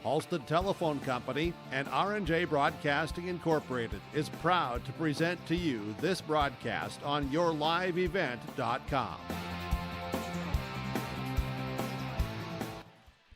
Halstead Telephone Company and R&J Broadcasting Incorporated is proud to present to you this broadcast on yourliveevent.com.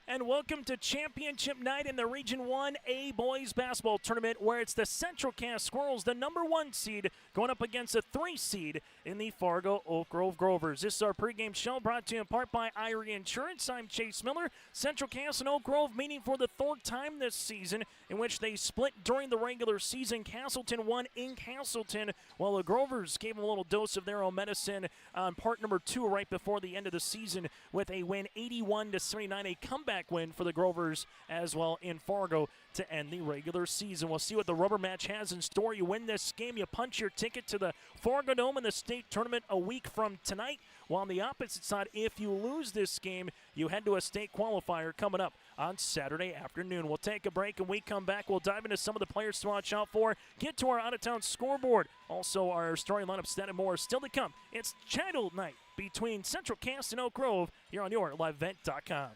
And welcome to Championship Night in the Region 1A Boys Basketball Tournament, where it's the Central Cass Squirrels, the number 1 seed, going up against the 3 seed in the Fargo Oak Grove Grovers. This is our pregame show brought to you in part by Irie Insurance. I'm Chase Miller. Central Cass and Oak Grove meeting for the 3rd time this season, in which they split during the regular season. Castleton won in Castleton, while the Grovers gave them a little dose of their own medicine on part number 2 right before the end of the season with a win 81-79, a comeback win for the Grovers as well in Fargo to end the regular season. We'll see what the rubber match has in store. You win this game, you punch your ticket to the Fargo Dome in the state tournament a week from tonight. While on the opposite side, if you lose this game, you head to a state qualifier coming up on Saturday afternoon. We'll take a break, and we come back. We'll dive into some of the players to watch out for, get to our out-of-town scoreboard. Also, our story lineup stat and more still to come. It's Child Night between Central Cass and Oak Grove here on yourliveevent.com.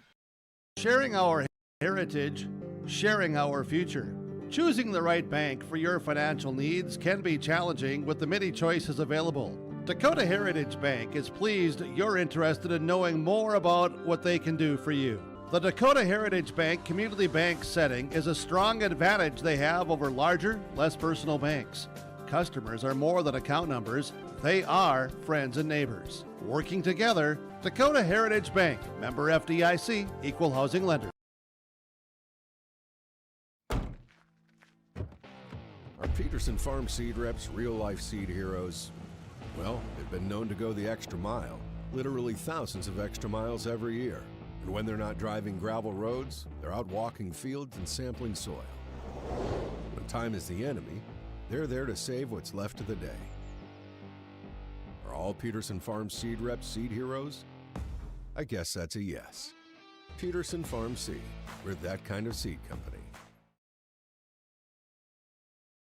Sharing our heritage, sharing our future. Choosing the right bank for your financial needs can be challenging with the many choices available. Dakota Heritage Bank is pleased you're interested in knowing more about what they can do for you. The Dakota Heritage Bank community bank setting is a strong advantage they have over larger, less personal banks. Customers are more than account numbers, they are friends and neighbors. Working together, Dakota Heritage Bank, member FDIC, equal housing lender. Our Peterson Farm seed reps, real-life seed heroes, well, they've been known to go the extra mile, literally thousands of extra miles every year. And when they're not driving gravel roads, they're out walking fields and sampling soil. When time is the enemy, they're there to save what's left of the day. Are all Peterson Farm seed reps seed heroes? I guess that's a yes. Peterson Farm Seed, we're that kind of seed company.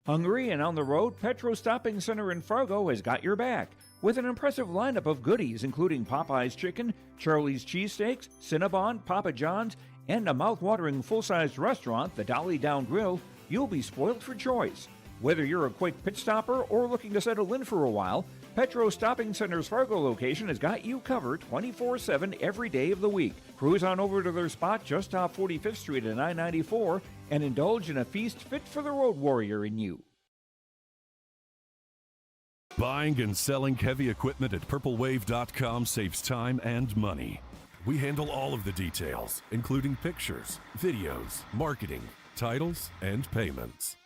Hungry and on the road, Petro Stopping Center in Fargo has got your back with an impressive lineup of goodies including Popeye's Chicken, Charlie's Cheesesteaks, Cinnabon, Papa John's, and a mouth-watering full-sized restaurant, the Dolly Down Grill. You'll be spoiled for choice. Whether you're a quick pit stopper or looking to settle in for a while, Petro Stopping Center's Fargo location has got you covered 24/7 every day of the week. Cruise on over to their spot just off 45th Street and I-94 and indulge in a feast fit for the road warrior in you. Buying and selling heavy equipment at purplewave.com saves time and money. We handle all of the details, including pictures, videos, marketing, titles, and payments.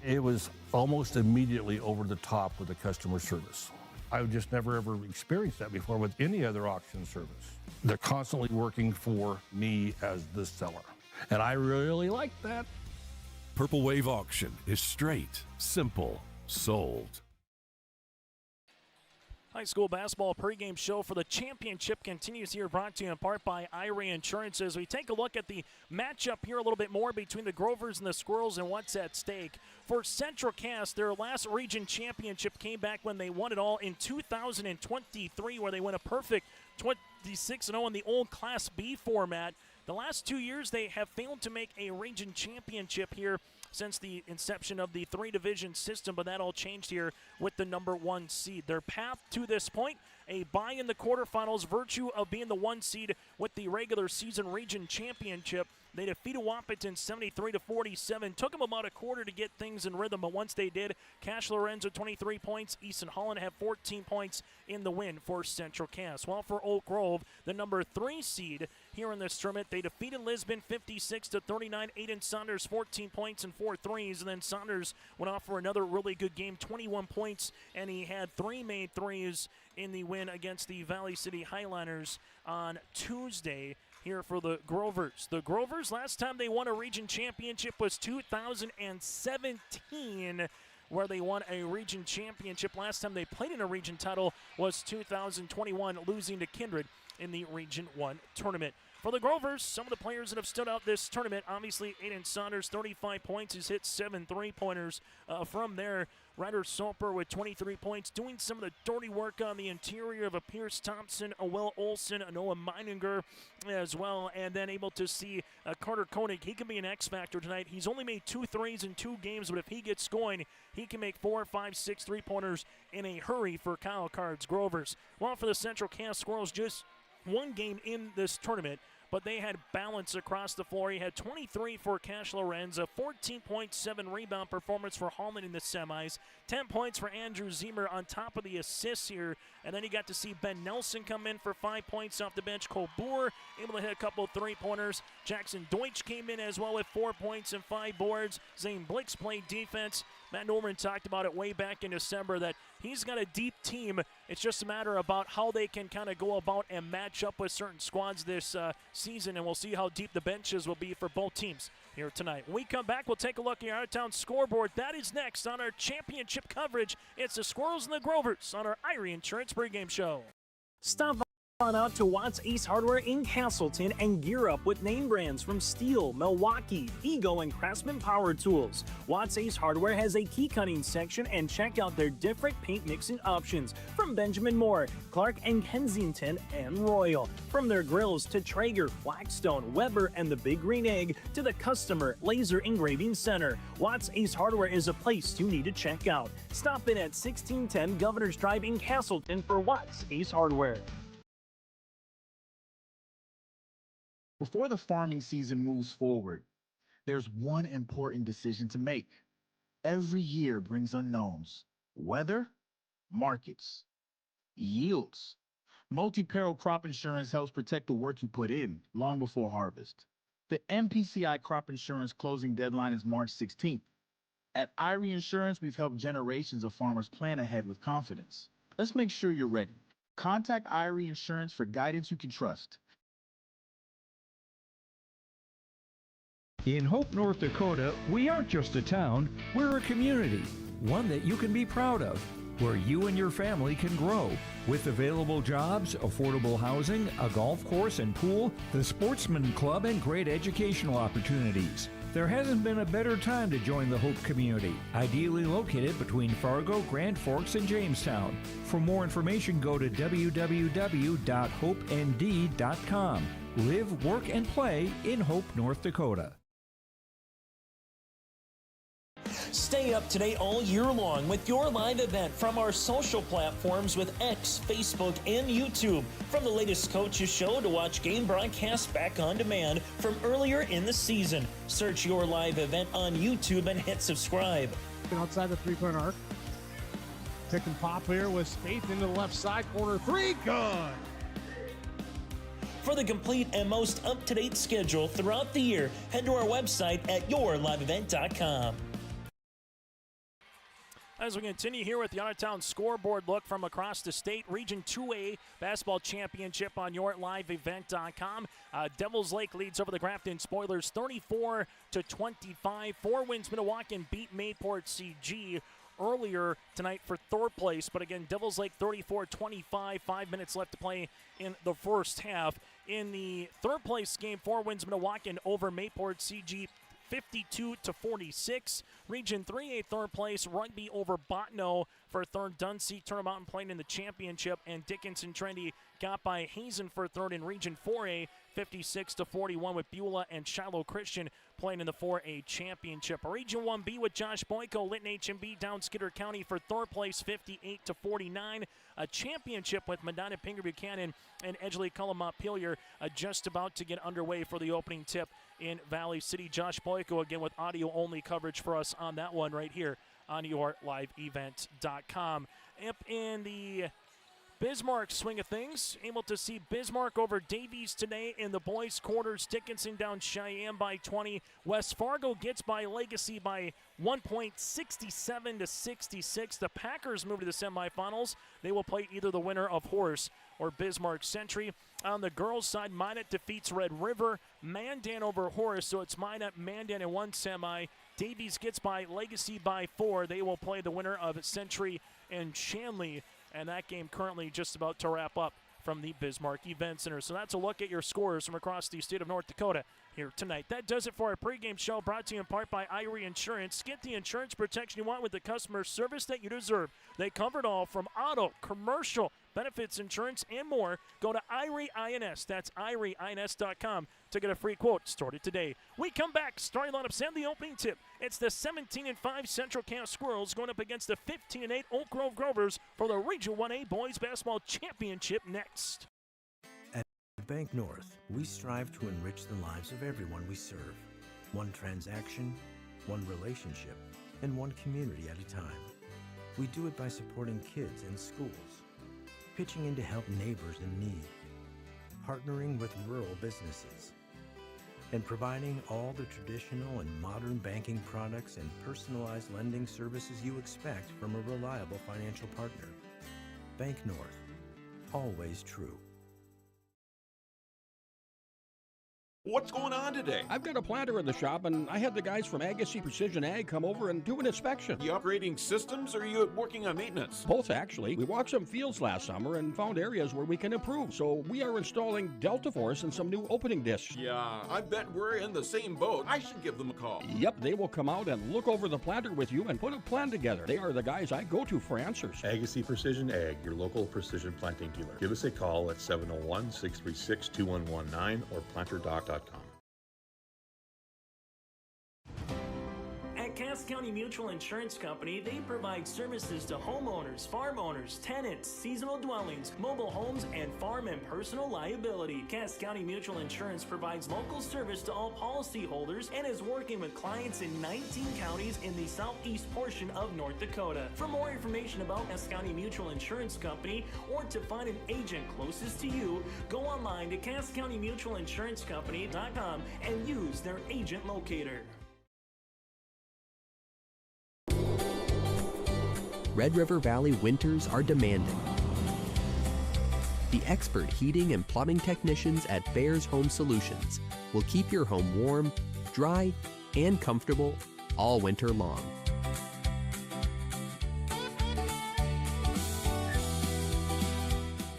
It was almost immediately over the top with the customer service. I've just never ever experienced that before with any other auction service. They're constantly working for me as the seller, and I really like that. Purple Wave Auction is straight, simple, sold. High school basketball pregame show for the championship continues here, brought to you in part by Irie Insurance. As we take a look at the matchup here a little bit more between the Grovers and the Squirrels and what's at stake. For Central Cass, their last region championship came back when they won it all in 2023, where they went a perfect 26-0 in the old Class B format. The last 2 years, they have failed to make a region championship here since the inception of the 3-division system, but that all changed here with the number 1 seed. Their path to this point, a bye in the quarterfinals, virtue of being the 1 seed with the regular season region championship. They defeated Wahpeton 73-47. Took them about a quarter to get things in rhythm, but once they did, Cash Lorenzo 23 points, Easton Holland had 14 points in the win for Central Cass. While for Oak Grove, the number 3 seed here in this tournament, they defeated Lisbon 56-39. Aiden Saunders 14 points and 4 threes, and then Saunders went off for another really good game, 21 points, and he had 3 made threes in the win against the Valley City Highliners on Tuesday here for the Grovers. The Grovers, last time they won a region championship was 2017, where they won a region championship. Last time they played in a region title was 2021, losing to Kindred in the Region 1 tournament. For the Grovers, some of the players that have stood out this tournament, obviously Aiden Saunders, 35 points. He's hit 7 3-pointers from there. Ryder Soper with 23 points, doing some of the dirty work on the interior of a Pierce Thompson, a Will Olson, a Noah Meininger as well, and then able to see Carter Koenig. He can be an X factor tonight. He's only made 2 threes in 2 games, but if he gets going, he can make 4, 5, 6 3-pointers in a hurry for Kyle Card's Grovers. Well, for the Central Cass Squirrels, just 1 game in this tournament, but they had balance across the floor. He had 23 for Cash Lorenz, a 14.7 rebound performance for Holland in the semis, 10 points for Andrew Zemer on top of the assists here, and then you got to see Ben Nelson come in for 5 points off the bench. Cole Boer able to hit a couple 3-pointers. Jackson Deutsch came in as well with 4 points and 5 boards. Zane Blix played defense. Matt Norman talked about it way back in December that he's got a deep team. It's just a matter about how they can kind of go about and match up with certain squads this season, and we'll see how deep the benches will be for both teams here tonight. When we come back, we'll take a look at our out-of-town scoreboard. That is next on our championship coverage. It's the Squirrels and the Grovers on our Irie Insurance pregame show. Stop on out to Watts Ace Hardware in Castleton and gear up with name brands from Steel, Milwaukee, Ego, and Craftsman Power Tools. Watts Ace Hardware has a key cutting section, and check out their different paint mixing options from Benjamin Moore, Clark and Kensington, and Royal. From their grills to Traeger, Blackstone, Weber, and the Big Green Egg to the Customer Laser Engraving Center, Watts Ace Hardware is a place you need to check out. Stop in at 1610 Governor's Drive in Castleton for Watts Ace Hardware. Before the farming season moves forward, there's one important decision to make. Every year brings unknowns: weather, markets, yields. Multi-peril crop insurance helps protect the work you put in long before harvest. The MPCI crop insurance closing deadline is March 16th. At Irie Insurance, we've helped generations of farmers plan ahead with confidence. Let's make sure you're ready. Contact Irie Insurance for guidance you can trust. In Hope, North Dakota, we aren't just a town, we're a community, one that you can be proud of, where you and your family can grow. With available jobs, affordable housing, a golf course and pool, the Sportsman Club, and great educational opportunities. There hasn't been a better time to join the Hope community, ideally located between Fargo, Grand Forks, and Jamestown. For more information, go to www.hopend.com. Live, work, and play in Hope, North Dakota. Stay up to date all year long with your live event from our social platforms with X, Facebook, and YouTube. From the latest coaches show to watch game broadcasts back on demand from earlier in the season. Search your live event on YouTube and hit subscribe. Outside the three-point arc. Pick and pop here with Spaeth into the left side corner. 3, good. For the complete and most up-to-date schedule throughout the year, head to our website at yourliveevent.com. As we continue here with the out-of-town scoreboard look from across the state, Region 2A Basketball Championship on yourliveevent.com. Devils Lake leads over the Grafton Spoilers 34-25. 4 wins Minnewacan beat Mayport CG earlier tonight for third place. But again, Devils Lake 34-25, 5 minutes left to play in the first half. In the third place game, 4 wins Minnewacan over Mayport CG 52-46. Region 3A third place, Rugby over Botno for third. Dunseith Turner Mountain playing in the championship, and Dickinson Trendy got by Hazen for third in Region 4A, 56-41, with Beulah and Shiloh Christian playing in the 4A championship. Region 1B with Josh Boyko, Lytton H&B down Skidder County for third place, 58-49. A championship with Medina Pinger Buchanan and Edgeley Cullum Montpelier just about to get underway for the opening tip in Valley City. Josh Boyko again with audio-only coverage for us on that one right here on yourliveevent.com. Up in the Bismarck swing of things, able to see Bismarck over Davies today in the boys' quarters. Dickinson down Cheyenne by 20. West Fargo gets by Legacy by 1 point, 67-66. The Packers move to the semifinals. They will play either the winner of Horace or Bismarck Century. On the girls' side, Minot defeats Red River. Mandan over Horace, so it's Minot, Mandan in one semi. Davies gets by Legacy by 4. They will play the winner of Century and Shanley. And that game currently just about to wrap up from the Bismarck Event Center. So that's a look at your scores from across the state of North Dakota here tonight. That does it for our pregame show, brought to you in part by Irie Insurance. Get the insurance protection you want with the customer service that you deserve. They cover it all, from auto, commercial, benefits, insurance, and more. Go to Irie INS. That's IrieINS.com to get a free quote. Started today. We come back, starting lineups and the opening tip. It's the 17-5 Central Cass Squirrels going up against the 15-8 Oak Grove Grovers for the Region 1A Boys Basketball Championship next. At Bank North, we strive to enrich the lives of everyone we serve. One transaction, one relationship, and one community at a time. We do it by supporting kids and schools, pitching in to help neighbors in need, partnering with rural businesses, and providing all the traditional and modern banking products and personalized lending services you expect from a reliable financial partner. Bank North, always true. What's going on today? I've got a planter in the shop, and I had the guys from Agassi Precision Ag come over and do an inspection. You upgrading systems, or are you working on maintenance? Both, actually. We walked some fields last summer and found areas where we can improve. So we are installing Delta Force and some new opening discs. Yeah, I bet we're in the same boat. I should give them a call. Yep, they will come out and look over the planter with you and put a plan together. They are the guys I go to for answers. Agassi Precision Ag, your local precision planting dealer. Give us a call at 701-636-2119 or planterdoc.com. At Cass County Mutual Insurance Company, they provide services to homeowners, farm owners, tenants, seasonal dwellings, mobile homes, and farm and personal liability. Cass County Mutual Insurance provides local service to all policyholders and is working with clients in 19 counties in the southeast portion of North Dakota. For more information about Cass County Mutual Insurance Company or to find an agent closest to you, go online to CassCountyMutualInsuranceCompany.com and use their agent locator. Red River Valley winters are demanding. The expert heating and plumbing technicians at Bears Home Solutions will keep your home warm, dry, and comfortable all winter long.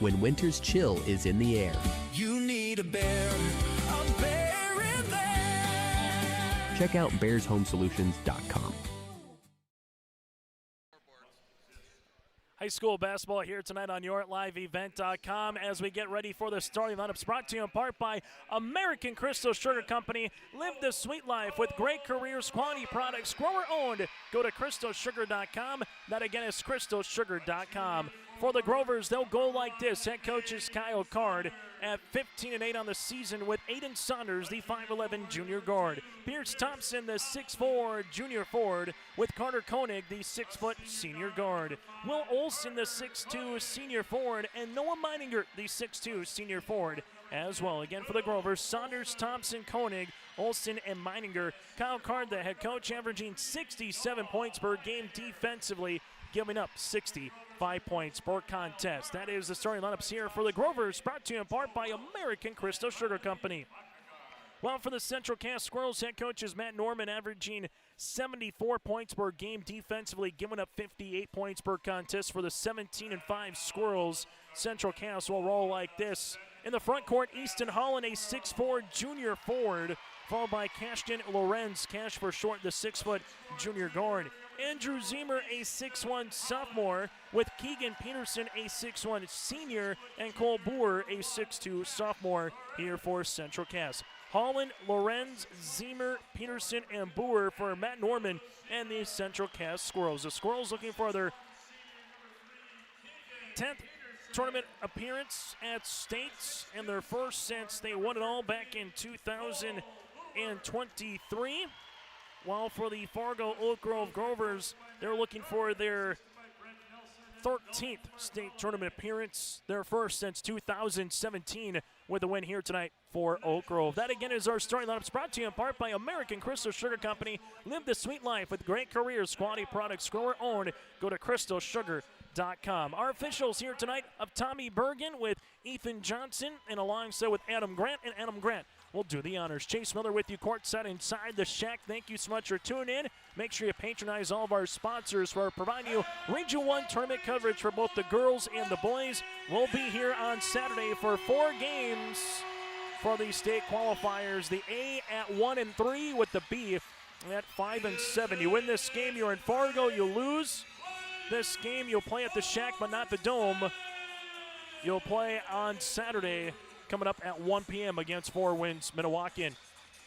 When winter's chill is in the air, you need a bear in there. Check out BearsHomeSolutions.com. High school basketball here tonight on YourLiveEvent.com as we get ready for the starting lineups, brought to you in part by American Crystal Sugar Company. Live the sweet life with great careers, quality products, grower owned. Go to crystalsugar.com. That again is crystalsugar.com. For the Grovers, they'll go like this. Head coach is Kyle Card at 15-8 on the season with Aiden Saunders, the 5'11 junior guard. Pierce Thompson, the 6'4 junior forward, with Carter Koenig, the 6' senior guard. Will Olson, the 6'2 senior forward, and Noah Meininger, the 6'2 senior forward as well. Again for the Grovers, Saunders, Thompson, Koenig, Olson, and Meininger. Kyle Card, the head coach, averaging 67 points per game defensively, giving up 65 points per contest. That is the starting lineups here for the Grovers, brought to you in part by American Crystal Sugar Company. Well, for the Central Cass Squirrels, head coach is Matt Norman, averaging 74 points per game defensively, giving up 58 points per contest. For the 17-5 Squirrels, Central Cass will roll like this. In the front court, Easton Holland, a 6'4 junior forward, followed by Cashton Lorenz, Cash for short, the 6' junior guard. Andrew Zemer, a 6'1 sophomore, with Keegan Peterson, a 6'1 senior, and Cole Boer, a 6'2 sophomore here for Central Cass. Holland, Lorenz, Zemer, Peterson, and Boer for Matt Norman and the Central Cass Squirrels. The Squirrels looking for their 10th tournament appearance at States and their first since they won it all back in 2023. While for the Fargo Oak Grove Grovers, they're looking for their 13th state tournament appearance, their first since 2017, with a win here tonight for Oak Grove. That again is our starting lineups, brought to you in part by American Crystal Sugar Company. Live the sweet life with great careers, quality products, grower owned. Go to crystalsugar.com. Our officials here tonight of Tommy Bergen with Ethan Johnson, and alongside with Adam Grant. And Adam Grant, will do the honors. Chase Miller with you courtside inside the Shack. Thank you so much for tuning in. Make sure you patronize all of our sponsors for providing you Region 1 tournament coverage for both the girls and the boys. We'll be here on Saturday for 4 games for the state qualifiers. The A at 1 and 3 with the B at 5 and 7. You win this game, you're in Fargo. You lose this game, you'll play at the Shack but not the Dome. You'll play on Saturday coming up at 1 p.m. against Four Winds Minnewacan.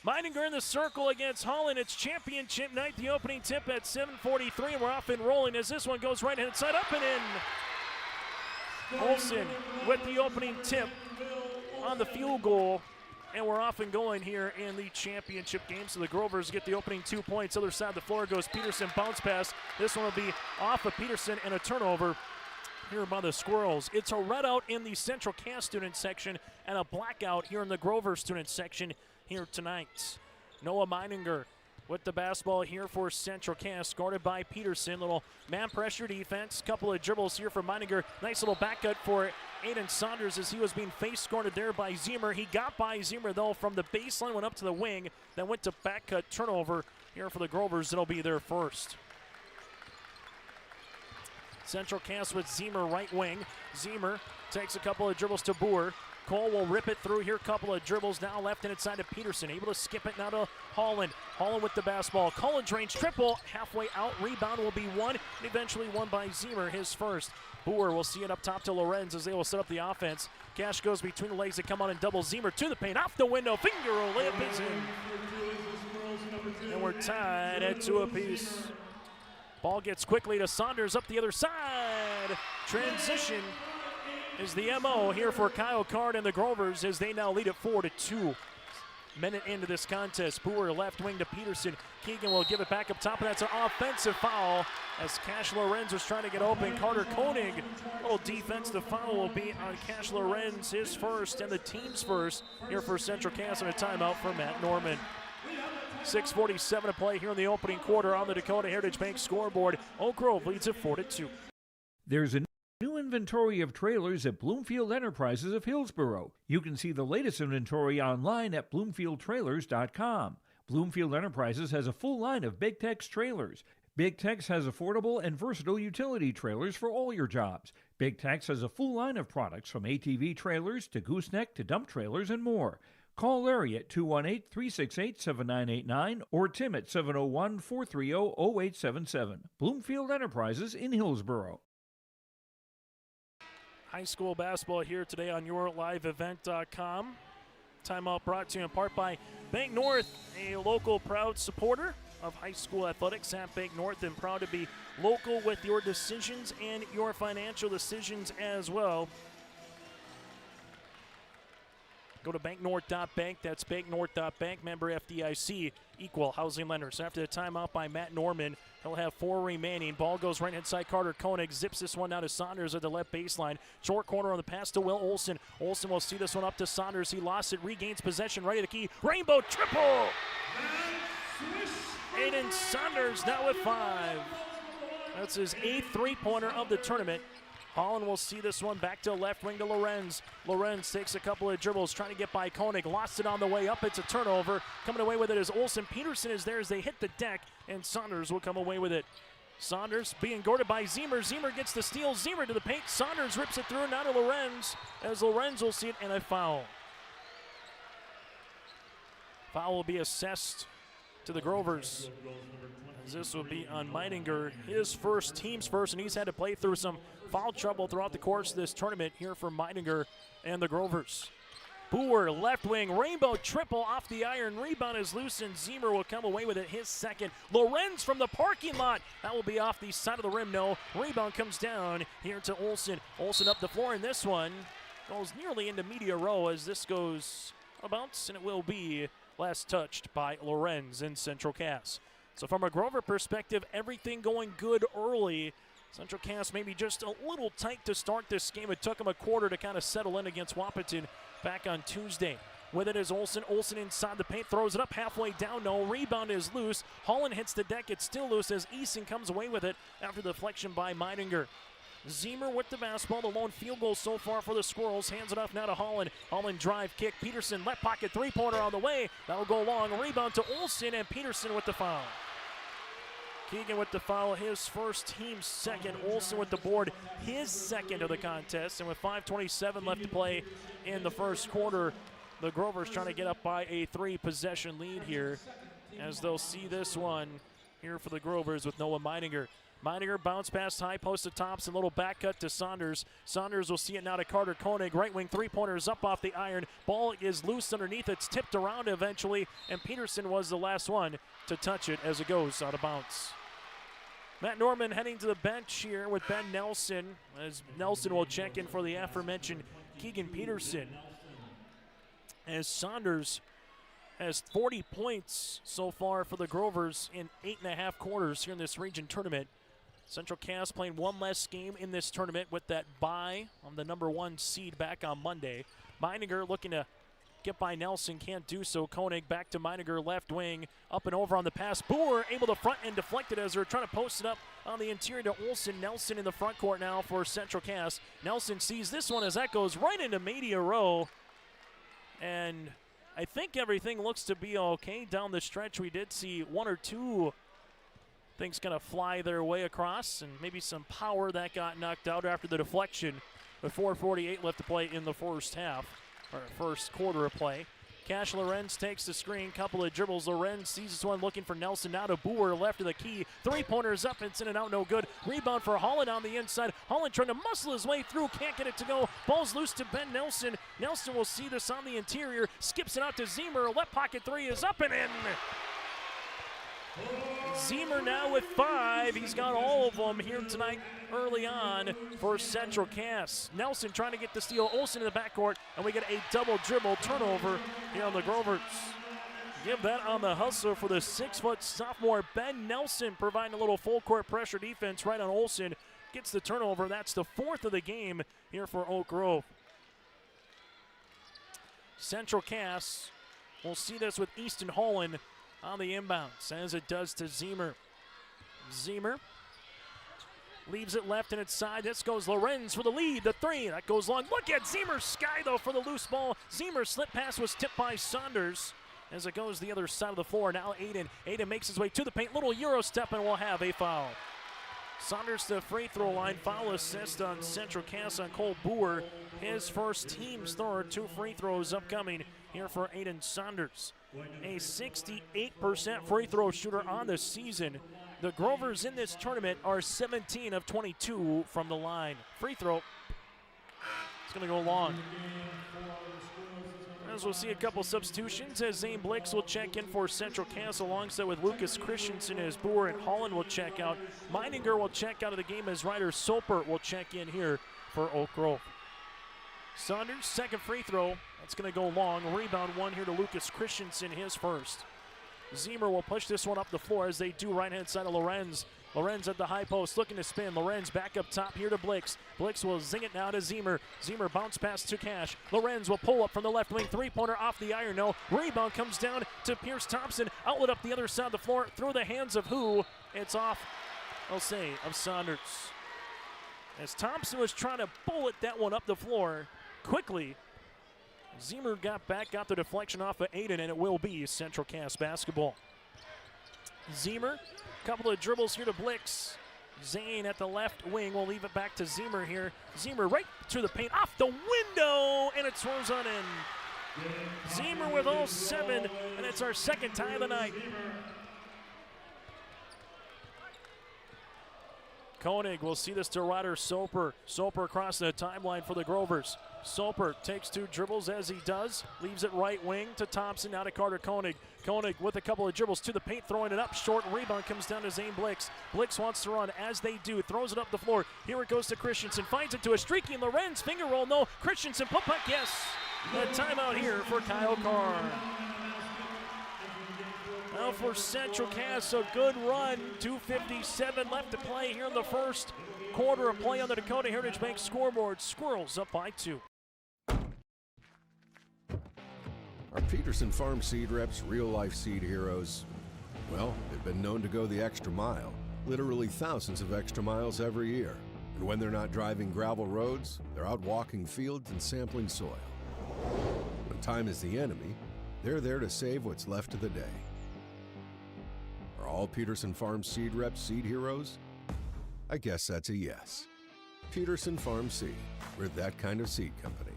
Meininger in the circle against Holland. It's championship night. The opening tip at 7:43, and we're off and rolling as this one goes right-hand side up and in. Olsen with the opening tip on the field goal, and we're off and going here in the championship game. So the Grovers get the opening 2 points. Other side of the floor goes Peterson, bounce pass. This one will be off of Peterson and a turnover here by the Squirrels. It's a red out in the Central Cass student section and a blackout here in the Grover student section here tonight. Noah Meininger with the basketball here for Central Cass, guarded by Peterson. Little man pressure defense, couple of dribbles here for Meininger. Nice little back cut for Aiden Saunders as he was being face guarded there by Zemer. He got by Zemer though from the baseline, went up to the wing, then went to back cut turnover here for the Grovers. It'll be their first. Central Cass with Zemer right wing. Zemer takes a couple of dribbles to Boer. Cole will rip it through here, couple of dribbles now left-handed side to Peterson. Able to skip it now to Holland. Holland with the basketball. Collins range triple, halfway out. Rebound will be one, and eventually won by Zemer, his first. Boer will see it up top to Lorenz as they will set up the offense. Cash goes between the legs that come on and double Zemer to the paint. Off the window, finger roll, layup is in. And we're tied at 2 apiece. Ball gets quickly to Saunders up the other side. Transition is the MO here for Kyle Card and the Grovers as they now lead it 4-2. Minute into this contest. Boer left wing to Peterson. Keegan will give it back up top, and that's an offensive foul as Cash Lorenz was trying to get open. Carter Koenig, little defensive foul will be on Cash Lorenz, his first and the team's first here for Central Cass, and a timeout for Matt Norman. 6:47 to play here in the opening quarter on the Dakota Heritage Bank scoreboard. Oak Grove leads it 4-2. There's a new inventory of trailers at Bloomfield Enterprises of Hillsborough. You can see the latest inventory online at bloomfieldtrailers.com. Bloomfield Enterprises has a full line of Big Tex trailers. Big Tex has affordable and versatile utility trailers for all your jobs. Big Tex has a full line of products from ATV trailers to gooseneck to dump trailers and more. Call Larry at 218-368-7989 or Tim at 701-430-0877. Bloomfield Enterprises in Hillsborough. High school basketball here today on YourLiveEvent.com. Timeout brought to you in part by Bank North, a local proud supporter of high school athletics at Bank North, and proud to be local with your decisions and your financial decisions as well. Go to banknorth.bank. That's banknorth.bank. Member FDIC, equal housing lenders. After the timeout by Matt Norman, he'll have 4 remaining. Ball goes right inside Carter Koenig. Zips this one down to Saunders at the left baseline. Short corner on the pass to Will Olsen. Olsen will see this one up to Saunders. He lost it, regains possession, right at the key. Rainbow triple! Aiden Saunders now with 5. That's his 8th three-pointer of the tournament. Holland will see this one back to left wing to Lorenz. Lorenz takes a couple of dribbles, trying to get by Koenig. Lost it on the way up. It's a turnover. Coming away with it is Olsen. Peterson is there as they hit the deck, and Saunders will come away with it. Saunders being guarded by Zemer. Zemer gets the steal. Zemer to the paint. Saunders rips it through, now to Lorenz, as Lorenz will see it, and a foul. Foul will be assessed to the Grovers. This will be on Meininger, his first, team's first, and he's had to play through some foul trouble throughout the course of this tournament here for Meininger and the Grovers. Boer, left wing, rainbow triple off the iron. Rebound is loose, and Zemer will come away with it, his second. Lorenz from the parking lot. That will be off the side of the rim, no. Rebound comes down here to Olsen. Olsen up the floor, and this one goes nearly into media row as this goes a bounce, and it will be last touched by Lorenz in Central Cass. So from a Grover perspective, everything going good early. Central Cass maybe just a little tight to start this game. It took them a quarter to kind of settle in against Wahpeton back on Tuesday. With it is Olsen. Olsen inside the paint, throws it up halfway down. No, rebound is loose. Holland hits the deck. It's still loose as Eason comes away with it after the deflection by Meininger. Zemer with the basketball, the lone field goal so far for the Squirrels. Hands it off now to Holland. Holland drive kick. Peterson left pocket three-pointer on the way. That'll go long. Rebound to Olsen, and Peterson with the foul. Keegan with the foul, his first, team second. Olsen with the board, his second of the contest. And with 5:27 left to play in the first quarter, the Grovers trying to get up by a 3-possession lead here, as they'll see this one here for the Grovers with Noah Meininger. Meininger bounce past high post to Thompson, little back cut to Saunders. Saunders will see it now to Carter Koenig. Right wing three-pointers up off the iron. Ball is loose underneath. It's tipped around eventually, and Peterson was the last one to touch it as it goes out of bounds. Matt Norman heading to the bench here with Ben Nelson, as Nelson will check in for the aforementioned Keegan Peterson. As Saunders has 40 points so far for the Grovers in 8.5 quarters here in this region tournament. Central Cass playing one less game in this tournament with that bye on the #1 seed back on Monday. Meininger looking to get by Nelson, can't do so. Koenig back to Meininger, left wing, up and over on the pass. Boer able to front and deflect it as they're trying to post it up on the interior to Olsen. Nelson in the front court now for Central Cass. Nelson sees this one as that goes right into media row. And I think everything looks to be okay down the stretch. We did see one or two things kind of fly their way across, and maybe some power that got knocked out after the deflection with 4:48 left to play in the first half, or first quarter of play. Cash Lorenz takes the screen, couple of dribbles. Lorenz sees this one looking for Nelson, now to Boer, left of the key. Three-pointers up, it's in and out, no good. Rebound for Holland on the inside. Holland trying to muscle his way through, can't get it to go. Ball's loose to Ben Nelson. Nelson will see this on the interior, skips it out to Zemer. Left pocket three is up and in. Zemer now with 5. He's got all of them here tonight early on for Central Cass. Nelson trying to get the steal. Olsen in the backcourt, and we get a double dribble turnover here on the Grovers. Give that on the hustle for the 6-foot sophomore Ben Nelson, providing a little full court pressure defense right on Olsen. Gets the turnover. That's the 4th of the game here for Oak Grove. Central Cass will see this with Easton Holland on the inbounds, as it does to Zemer. Zemer leaves it left and inside. This goes Lorenz for the lead, the 3. That goes long. Look at Zemer's sky, though, for the loose ball. Zemer's slip pass was tipped by Saunders as it goes the other side of the floor. Now Aiden. Aiden makes his way to the paint. Little Euro step and will have a foul. Saunders to free throw line. Foul assist on Central Cass on Cole Boer. His first, team's third. 2 free throws upcoming here for Aiden Saunders. A 68% free throw shooter on the season. The Grovers in this tournament are 17 of 22 from the line. Free throw. It's going to go long. As we'll see a couple substitutions, as Zane Blix will check in for Central Cass alongside with Lucas Christensen as Boer and Holland will check out. Meininger will check out of the game as Ryder Soper will check in here for Oak Grove. Saunders, second free throw. That's going to go long. Rebound one here to Lucas Christensen, his first. Zemer will push this one up the floor as they do right-hand side of Lorenz. Lorenz at the high post looking to spin. Lorenz back up top here to Blix. Blix will zing it now to Zemer. Zemer bounce pass to Cash. Lorenz will pull up from the left wing. Three-pointer off the iron. No. Rebound comes down to Pierce Thompson. Outlet up the other side of the floor through the hands of who? It's off, I'll say, of Saunders. As Thompson was trying to bullet that one up the floor quickly, Zemer got back, got the deflection off of Aiden, and it will be Central Cass basketball. Zemer, couple of dribbles here to Blix. Zane at the left wing will leave it back to Zemer here. Zemer right to the paint, off the window, and it swirls on in. Zemer with all 7, and it's our second tie of the night. Koenig will see this to Ryder Soper. Soper across the timeline for the Grovers. Soper takes 2 dribbles as he does. Leaves it right wing to Thompson, now to Carter Koenig. Koenig with a couple of dribbles to the paint, throwing it up short. Rebound comes down to Zane Blix. Blix wants to run as they do. Throws it up the floor. Here it goes to Christensen. Finds it to a streaky Lorenz. Finger roll, no. Christensen, put puck, yes. A timeout here for Kyle Carr. Now for Central Cass, a good run. 2:57 left to play here in the first quarter of play on the Dakota Heritage Bank scoreboard. Squirrels up by 2. Our Peterson Farm seed reps, real-life seed heroes, well, they've been known to go the extra mile, literally thousands of extra miles every year. And when they're not driving gravel roads, they're out walking fields and sampling soil. When time is the enemy, they're there to save what's left of the day. Are all Peterson Farm seed reps seed heroes? I guess that's a yes. Peterson Farm Seed. We're that kind of seed company.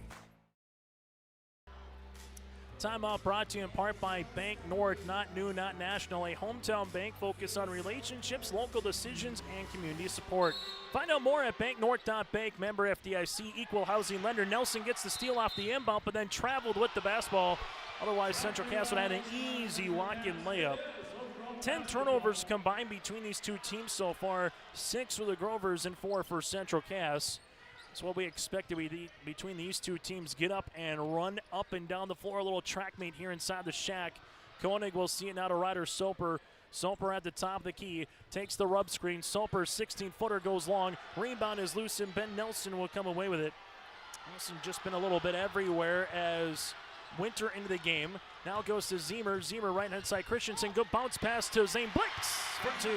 Timeout brought to you in part by Bank North, not new, not national. A hometown bank focused on relationships, local decisions, and community support. Find out more at banknorth.bank. Member FDIC, equal housing lender. Nelson gets the steal off the inbound, but then traveled with the basketball. Otherwise, Central Cass would have had an easy walk-in layup. 10 turnovers combined between these two teams so far. 6 for the Grovers and 4 for Central Cass. That's what we expect to be between these two teams. Get up and run up and down the floor. A little track meet here inside the shack. Koenig will see it now to Ryder Soper. Soper at the top of the key. Takes the rub screen. Soper, 16-footer, goes long. Rebound is loose, and Ben Nelson will come away with it. Nelson just been a little bit everywhere as Winter into the game. Now goes to Zemer. Zemer right-hand side. Christensen. Good bounce pass to Zane Blix for 2.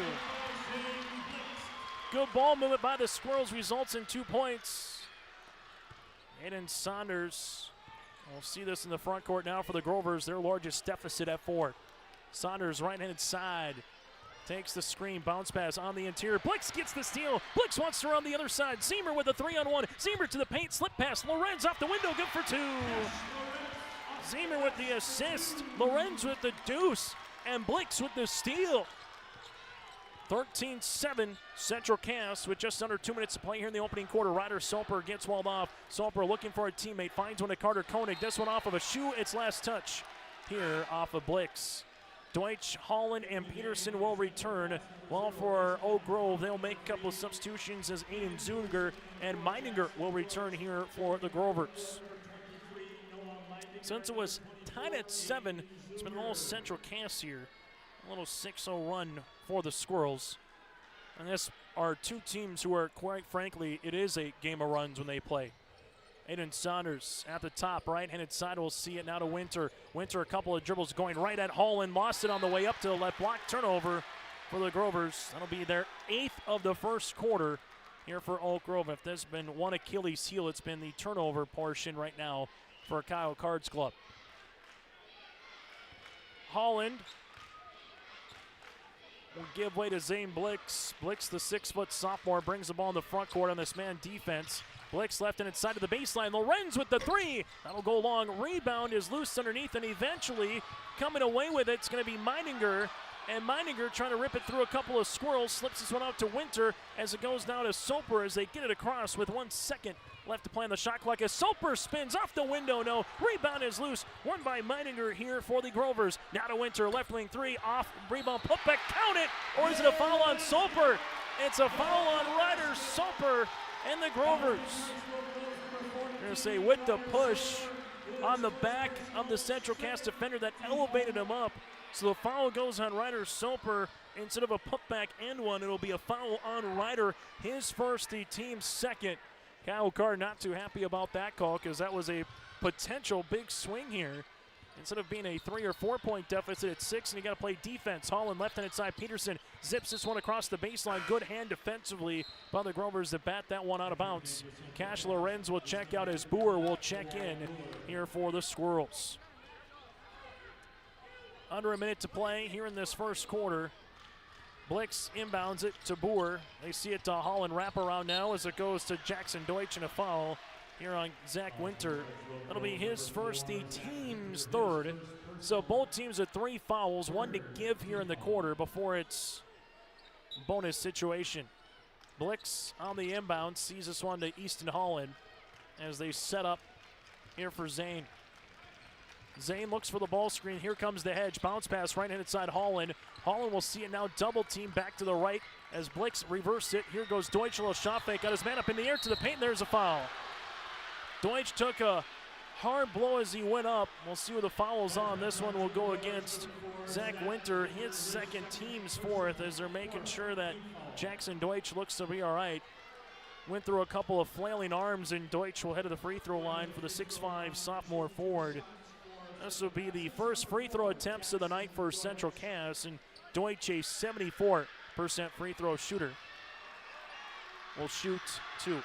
Good ball movement by the Squirrels results in 2 points. Aiden Saunders. We'll see this in the front court now for the Grovers, their largest deficit at 4. Saunders right-handed side. Takes the screen, bounce pass on the interior. Blix gets the steal. Blix wants to run the other side. Zemer with a 3-on-1. Zemer to the paint, slip pass. Lorenz off the window, good for 2. Zemer with the assist. Lorenz with the deuce. And Blix with the steal. 13-7, Central Cass with just under 2 minutes to play here in the opening quarter. Ryder Soper gets walled off. Soper looking for a teammate, finds one to Carter Koenig. This one off of a shoe, it's last touch here off of Blix. Deutsch, Holland, and Peterson will return. While for Oak Grove, they'll make a couple of substitutions as Aiden Zuniger and Meininger will return here for the Grovers. Since it was tied at 7, it's been all Central Cass here. A little 6-0 run for the Squirrels. And this are two teams who are, quite frankly, it is a game of runs when they play. Aiden Saunders at the top, right-handed side. We'll see it now to Winter. Winter, a couple of dribbles going right at Holland. Lost it on the way up to the left block. Turnover for the Grovers. That'll be their 8th of the first quarter here for Oak Grove. If there's been one Achilles heel, it's been the turnover portion right now for Kyle Card's club. Holland will give way to Zane Blix. Blix, the 6-foot sophomore, brings the ball in the front court on this man defense. Blix left and inside of the baseline. Lorenz with the 3. That'll go long. Rebound is loose underneath, and eventually coming away with it, it's going to be Meininger. And Meininger trying to rip it through a couple of Squirrels. Slips this one out to Winter as it goes now to Soper as they get it across with 1 second left to play on the shot clock as Soper spins off the window. No, rebound is loose. Won by Meininger here for the Grovers. Now to Winter, left wing 3, off, rebound, putback, count it! Or is it a foul on Soper? It's a foul on Ryder Soper and the Grovers. We're going to say with the push on the back of the Central Cass defender that elevated him up. So the foul goes on Ryder Soper. Instead of a putback and one, it'll be a foul on Ryder. His first, the team's second. Kyle Carr not too happy about that call because that was a potential big swing here. Instead of being a 3 or 4 point deficit at 6, and you got to play defense. Holland left-handed side. Peterson zips this one across the baseline. Good hand defensively by the Grovers to bat that one out of bounds. Cash Lorenz will check out as Boer will check in here for the Squirrels. Under a minute to play here in this first quarter. Blix inbounds it to Boer. They see it to Holland wraparound now as it goes to Jackson Deutsch and a foul here on Zach Winter. That'll be his first, the team's third. So both teams with 3 fouls, 1 to give here in the quarter before it's bonus situation. Blix on the inbound sees this one to Easton Holland as they set up here for Zane. Zane looks for the ball screen. Here comes the hedge. Bounce pass right-handed side Holland. Holland will see it now. Double team back to the right as Blix reversed it. Here goes Deutsch. A little shot fake. Got his man up in the air to the paint. There's a foul. Deutsch took a hard blow as he went up. We'll see where the foul's on. This one will go against Zach Winter. His second, team's 4th, as they're making sure that Jackson Deutsch looks to be all right. Went through a couple of flailing arms, and Deutsch will head to the free throw line for the 6'5" sophomore forward. This will be the first free throw attempts of the night for Central Cass, and Deutsch a 74% free throw shooter. will shoot 2.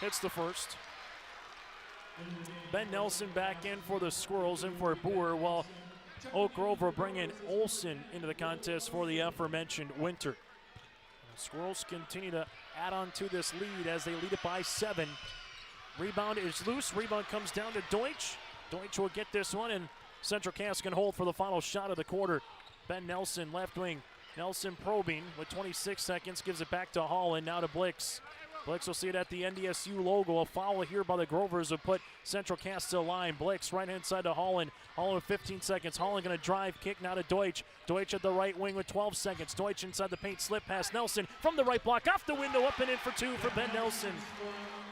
Hits the first. Ben Nelson back in for the Squirrels and for Boer, while Oak Grove will bring in Olsen into the contest for the aforementioned Winter. The Squirrels continue to add on to this lead as they lead it by 7. Rebound is loose. Rebound comes down to Deutsch. Deutsch will get this one, and Central Cass can hold for the final shot of the quarter. Ben Nelson, left wing. Nelson probing with 26 seconds, gives it back to Holland, now to Blix. Blix will see it at the NDSU logo. A foul here by the Grovers will put Central Cass to the line. Blix right-hand side to Holland. Holland with 15 seconds. Holland going to drive, kick now to Deutsch. Deutsch at the right wing with 12 seconds. Deutsch inside the paint, slip past Nelson from the right block, off the window, up and in for 2 for Ben Nelson.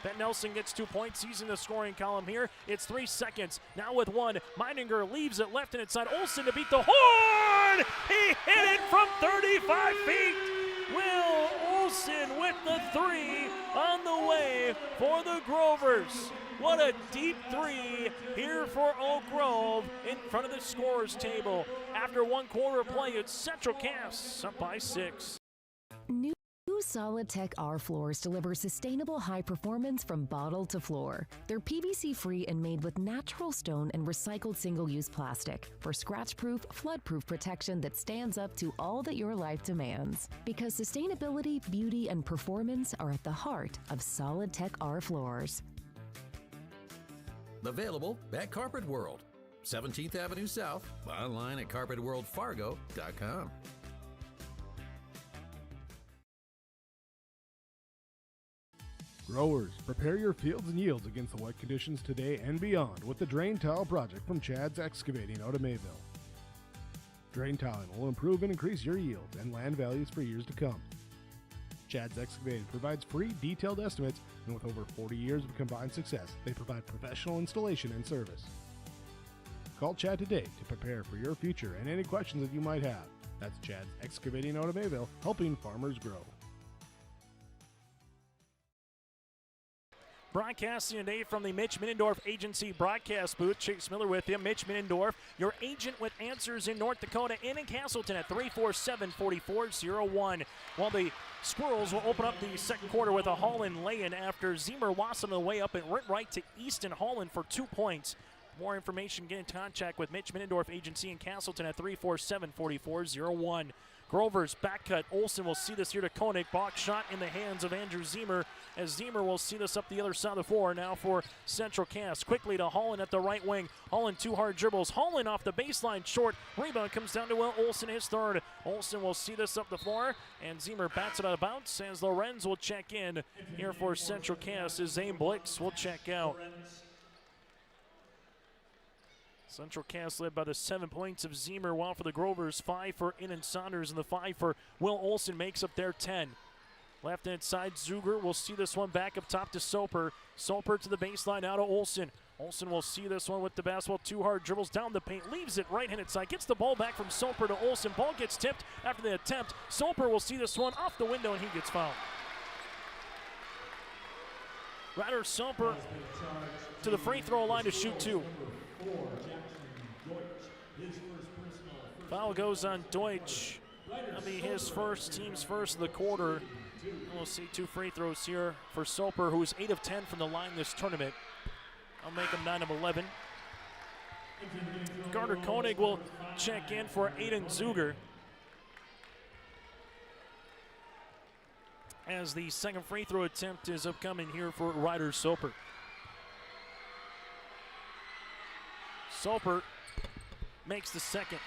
Ben Nelson gets 2 points. He's in the scoring column here. It's 3 seconds. Now with 1. Meininger leaves it left and inside. Olsen to beat the horn. He hit it from 35 feet. Will Olsen with the 3 on the way for the Grovers. What a deep 3 here for Oak Grove in front of the scorers table. After 1 quarter of play, it's Central Cass up by 6. New Solid Tech R floors deliver sustainable high performance from bottle to floor. They're PVC-free and made with natural stone and recycled single-use plastic for scratch-proof, flood-proof protection that stands up to all that your life demands. Because sustainability, beauty, and performance are at the heart of Solid Tech R floors. Available at Carpet World, 17th Avenue South, online at carpetworldfargo.com. Growers, prepare your fields and yields against the wet conditions today and beyond with the Drain Tile Project from Chad's Excavating out of Mayville. Drain tiling will improve and increase your yields and land values for years to come. Chad's Excavating provides free detailed estimates, and with over 40 years of combined success, they provide professional installation and service. Call Chad today to prepare for your future and any questions that you might have. That's Chad's Excavating out of Mayville, helping farmers grow. Broadcasting today from the Mitch Middendorf Agency broadcast booth. Chase Miller with him. Mitch Middendorf, your agent with answers in North Dakota and in Castleton at 347-4401. While the Squirrels will open up the second quarter with a Holland lay-in after Zemer lost on the way up and went right to Easton Holland for 2 points. More information, get in contact with Mitch Middendorf Agency in Castleton at 347-4401. Grover's back cut. Olsen will see this here to Koenig. Box shot in the hands of Andrew Zemer, as Zemer will see this up the other side of the floor. Now for Central Cass. Quickly to Holland at the right wing. Holland 2 hard dribbles. Holland off the baseline short. Rebound comes down to Will Olsen, his 3rd. Olsen will see this up the floor, and Zemer bats it out of bounds as Lorenz will check in here for Central Cass, as Zane Blix will check out. Central Cass led by the 7 points of Zemer, while for the Grovers, 5 for Ian Saunders and the 5 for Will Olsen makes up their 10. Left-hand side, Zuger will see this one back up top to Soper. Soper to the baseline, out to Olsen. Olsen will see this one with the basketball. 2 hard dribbles down the paint, leaves it right-handed side, gets the ball back from Soper to Olsen. Ball gets tipped after the attempt. Soper will see this one off the window, and he gets fouled. Ryder Soper to the free throw line to shoot 2. Foul goes on Deutsch. That'll be his first, team's first of the quarter. We'll see 2 free throws here for Soper, who is 8 of 10 from the line this tournament. I'll make him 9 of 11. Gardner Koenig will check in for Aiden Zuger, as the second free throw attempt is upcoming here for Ryder Soper. Soper makes the second.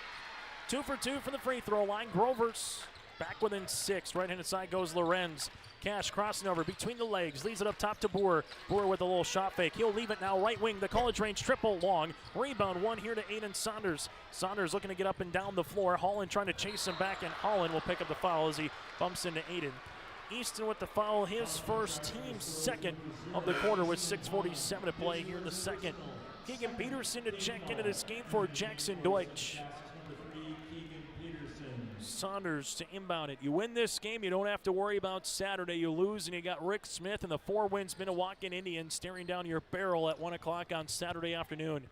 2 for 2 from the free throw line. Grovers back within 6. Right-handed side goes Lorenz. Cash crossing over between the legs. Leaves it up top to Boer. Boer with a little shot fake. He'll leave it now right wing. The college range triple long. Rebound 1 here to Aiden Saunders. Saunders looking to get up and down the floor. Holland trying to chase him back, and Holland will pick up the foul as he bumps into Aiden. Easton with the foul, his first, team's second of the quarter, with 6:47 to play here in the second. Keegan Peterson to check into this game for Jackson Deutsch. Saunders to inbound it. You win this game, you don't have to worry about Saturday. You lose, and you got Rick Smith and the 4 wins Minnewacan Indians staring down your barrel at 1 o'clock on Saturday afternoon.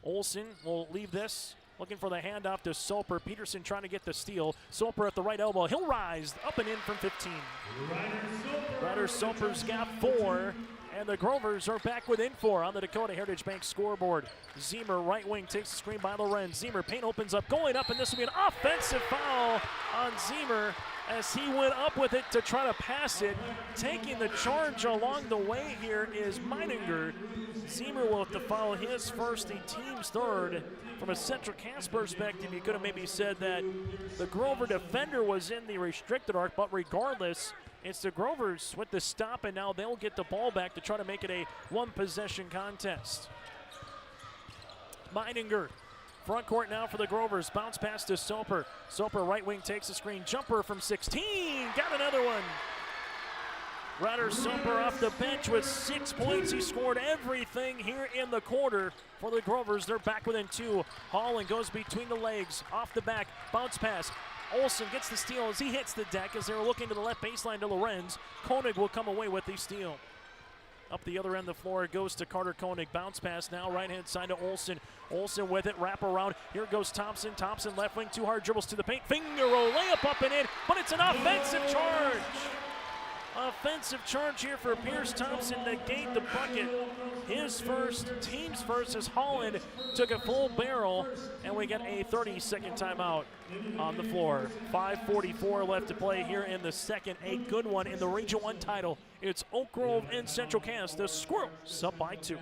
Olsen will leave this Looking for the handoff to Soper. Peterson trying to get the steal. Soper at the right elbow. He'll rise up and in from 15. Ryder Soper's got 4. And the Grovers are back within 4 on the Dakota Heritage Bank scoreboard. Zemer, right wing, takes the screen by Lorenz. Zemer, paint opens up, going up, and this will be an offensive foul on Zemer as he went up with it to try to pass it. Taking the charge along the way here is Meininger. Zemer will have to foul his first, the team's third. From a Central Cass perspective, you could have maybe said that the Grover defender was in the restricted arc, but regardless, it's the Grovers with the stop, and now they'll get the ball back to try to make it a one-possession contest. Meininger, front court now for the Grovers. Bounce pass to Soper. Soper, right wing, takes the screen. Jumper from 16. Got another one. Ryder Soper off the bench with 6 points. He scored everything here in the quarter for the Grovers. They're back within 2. Holland goes between the legs. Off the back, bounce pass. Olsen gets the steal as he hits the deck as they were looking to the left baseline to Lorenz. Koenig will come away with the steal. Up the other end of the floor, it goes to Carter Koenig. Bounce pass now, right-hand side to Olsen. Olsen with it, wrap around. Here goes Thompson. Thompson left wing, 2 hard dribbles to the paint. Finger roll, layup up and in, but it's an offensive charge. Offensive charge here for Pierce Thompson to negate the bucket. His first, team's first, as Holland took a full barrel, and we get a 30-second timeout on the floor. 5:44 left to play here in the second. A good one in the Region 1 title. It's Oak Grove and Central Cass. The Squirrels up by 2.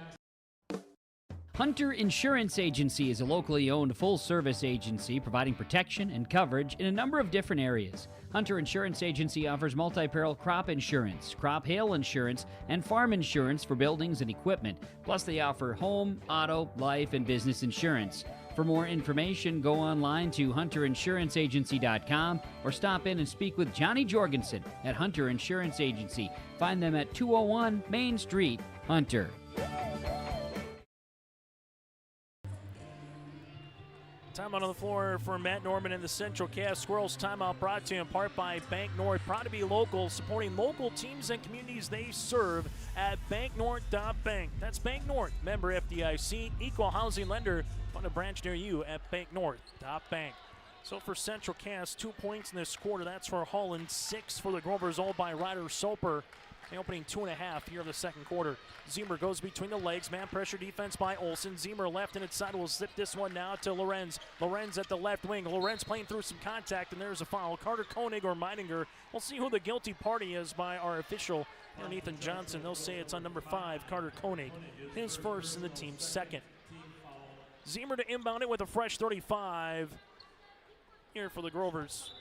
Hunter Insurance Agency is a locally owned full-service agency providing protection and coverage in a number of different areas. Hunter Insurance Agency offers multi-peril crop insurance, crop hail insurance, and farm insurance for buildings and equipment. Plus, they offer home, auto, life, and business insurance. For more information, go online to hunterinsuranceagency.com or stop in and speak with Johnny Jorgensen at Hunter Insurance Agency. Find them at 201 Main Street, Hunter. Timeout on the floor for Matt Norman and the Central Cass Squirrels. Timeout brought to you in part by Bank North. Proud to be local, supporting local teams and communities they serve at banknorth.bank. That's Bank North, member FDIC, equal housing lender. Find a branch near you at banknorth.bank. So for Central Cass, 2 points in this quarter. That's for Holland, 6 for the Grovers, all by Ryder Soper. The opening 2.5 here of the second quarter. Zemer goes between the legs. Man pressure defense by Olsen. Zemer left and inside will zip this one now to Lorenz. Lorenz at the left wing. Lorenz playing through some contact, and there's a foul. Carter Koenig or Meininger. We'll see who the guilty party is by our official here, Ethan Johnson. They'll say it's on number 5, Carter Koenig. His first and the team's second. Zemer to inbound it with a fresh 35 here for the Grovers.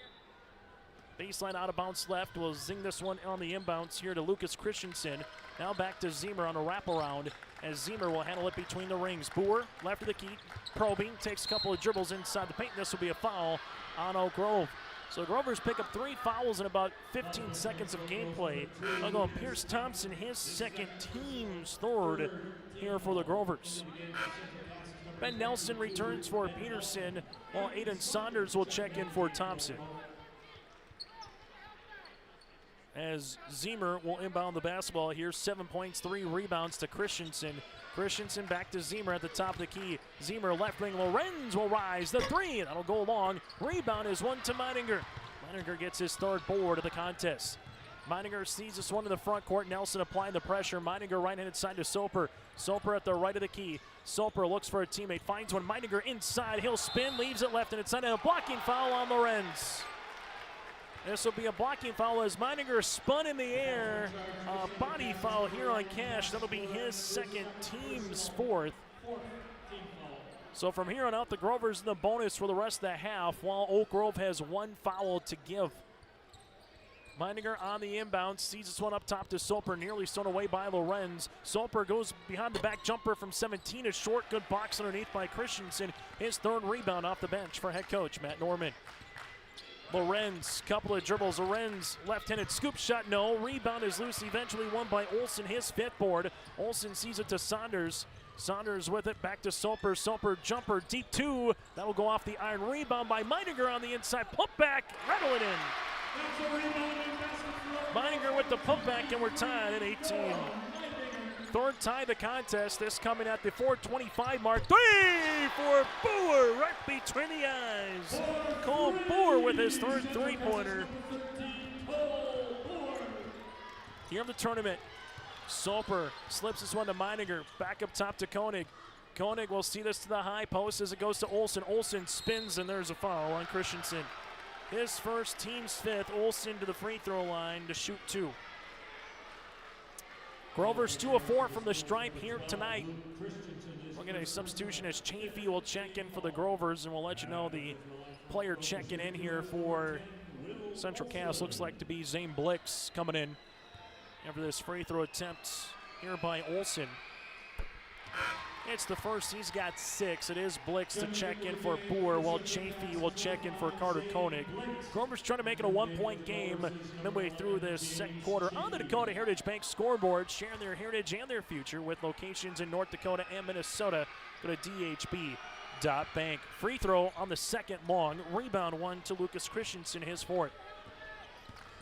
Baseline out of bounds left. Will zing this one on the inbounds here to Lucas Christensen. Now back to Zemer on a wraparound as Zemer will handle it between the rings. Boer left of the key, probing, takes a couple of dribbles inside the paint. This will be a foul on Oak Grove. So Grovers pick up 3 fouls in about 15 seconds of gameplay. They'll go Pierce Thompson, his second, team's third here for the Grovers. Ben Nelson returns for Peterson, while Aiden Saunders will check in for Thompson. As Zemer will inbound the basketball here. 7 points, 3 rebounds to Christensen. Christensen back to Zemer at the top of the key. Zemer left wing, Lorenz will rise. The 3, that'll go long. Rebound is one to Meininger. Meininger gets his third board of the contest. Meininger sees this one in the front court. Nelson applying the pressure. Meininger right-handed side to Soper. Soper at the right of the key. Soper looks for a teammate, finds one. Meininger inside. He'll spin, leaves it left and inside, and a blocking foul on Lorenz. This will be a blocking foul as Meininger spun in the air. A body foul here on Cash. That'll be his second, team's fourth. So from here on out, the Grovers in the bonus for the rest of the half, while Oak Grove has 1 foul to give. Meininger on the inbound, sees this one up top to Soper, nearly thrown away by Lorenz. Soper goes behind the back jumper from 17, a short, good box underneath by Christensen. His third rebound off the bench for head coach Matt Norman. Lorenz, couple of dribbles. Lorenz, left-handed scoop shot, no. Rebound is loose, eventually won by Olsen, his 5th board. Olsen sees it to Saunders. Saunders with it, back to Soper. Soper jumper, deep 2. That'll go off the iron. Rebound by Meininger on the inside. Put back, rattle it in. Meininger with the putback, and we're tied at 18. third tie of the contest. This coming at the 4:25 mark. 3 for Boer, right between the eyes. Cole Boer with his third three-pointer. Here in the tournament, Soper slips this one to Meininger. Back up top to Koenig. Koenig will see this to the high post as it goes to Olsen. Olsen spins, and there's a foul on Christensen. His first, team's fifth. Olsen to the free throw line to shoot 2. Grover's 2 of 4 from the stripe here tonight. We'll get a substitution as Chafee will check in for the Grovers, and we'll let you know the player checking in here for Central Cass. Looks like to be Zane Blix coming in after this free throw attempt here by Olsen. It's the first, he's got 6. It is Blix to check in for Boer, while Chafee will check in for Carter Koenig. Grover's trying to make it a 1-point game midway through this second quarter on the Dakota Heritage Bank scoreboard, sharing their heritage and their future with locations in North Dakota and Minnesota. Go to dhb.bank. Free throw on the second long. Rebound 1 to Lucas Christensen, his fourth.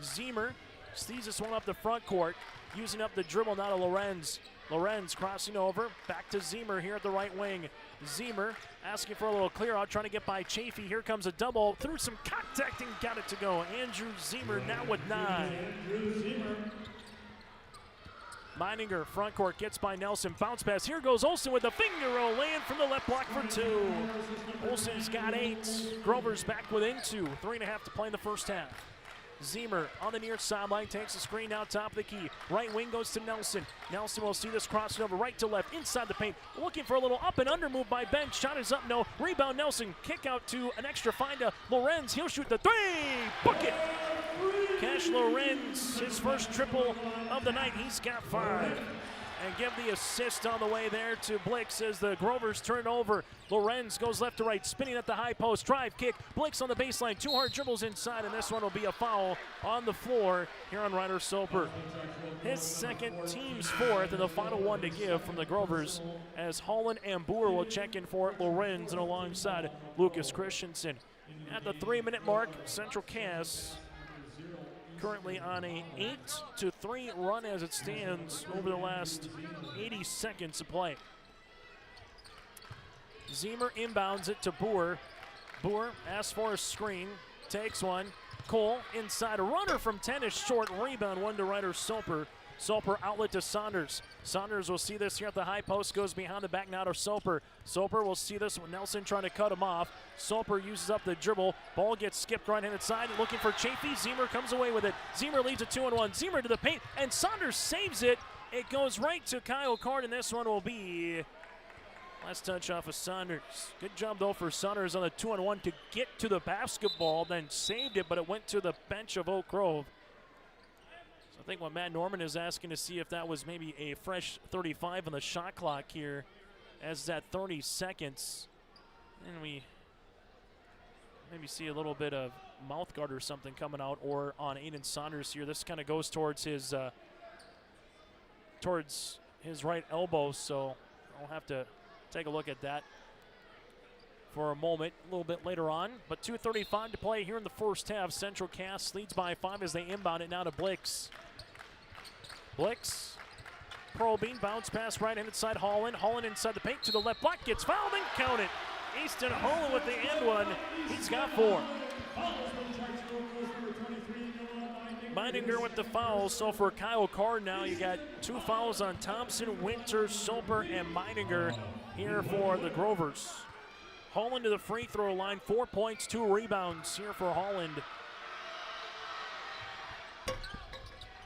Zemer sees this one up the front court, using up the dribble now to Lorenz. Lorenz crossing over, back to Zemer here at the right wing. Zemer asking for a little clear out, trying to get by Chafee. Here comes a double, through some contact and got it to go. Andrew Zemer now with 9. Meininger, front court, gets by Nelson, bounce pass. Here goes Olsen with the finger roll, laying from the left block for 2. Olsen's got 8. Grover's back within 2. 3.5 to play in the first half. Zemer on the near sideline, takes the screen now top of the key. Right wing goes to Nelson. Nelson will see this crossing over right to left, inside the paint. Looking for a little up and under move by Ben. Shot is up, no. Rebound Nelson. Kick out to an extra find to Lorenz. He'll shoot the 3. Bucket. Cash Lorenz, his first triple of the night. He's got 5. And give the assist on the way there to Blix as the Grovers turn over. Lorenz goes left to right, spinning at the high post. Drive kick. Blix on the baseline. 2 hard dribbles inside, and this one will be a foul on the floor here on Ryder Soper. His second, team's 4th, and the final one to give from the Grovers as Holland and Boer will check in for Lorenz and alongside Lucas Christensen. At the 3-minute mark, Central Cass currently on a 8-3 run as it stands over the last 80 seconds of play. Zemer inbounds it to Boer. Boer asks for a screen, takes one. Cole inside, a runner from 10 is short. Rebound 1 to Ryder Soper. Soper outlet to Saunders. Saunders will see this here at the high post, goes behind the back now to Soper. Soper will see this with Nelson trying to cut him off. Soper uses up the dribble. Ball gets skipped right-handed side, looking for Chafee. Zemer comes away with it. Zemer leads a 2-on-1. Zemer to the paint, and Saunders saves it. It goes right to Kyle Card, and this one will be last touch off of Saunders. Good job, though, for Saunders on the 2-on-1 to get to the basketball, then saved it, but it went to the bench of Oak Grove. I think what Matt Norman is asking to see if that was maybe a fresh 35 on the shot clock here, as it's at 30 seconds. And we maybe see a little bit of mouth guard or something coming out, or on Aiden Saunders here. This kind of goes towards his right elbow, so I'll have to take a look at that for a moment, a little bit later on. But 2:35 to play here in the first half. Central Cass leads by 5 as they inbound it now to Blix. Blix probing, bounce pass right-handed side, Holland. Holland inside the paint to the left block, gets fouled and count it. Easton Holland with the end one. He's got 4. Meininger with the foul. So for Kyle Card now, you got 2 fouls on Thompson, Winter, Soper, and Meininger here for the Grovers. Holland to the free throw line, 4 points, 2 rebounds here for Holland.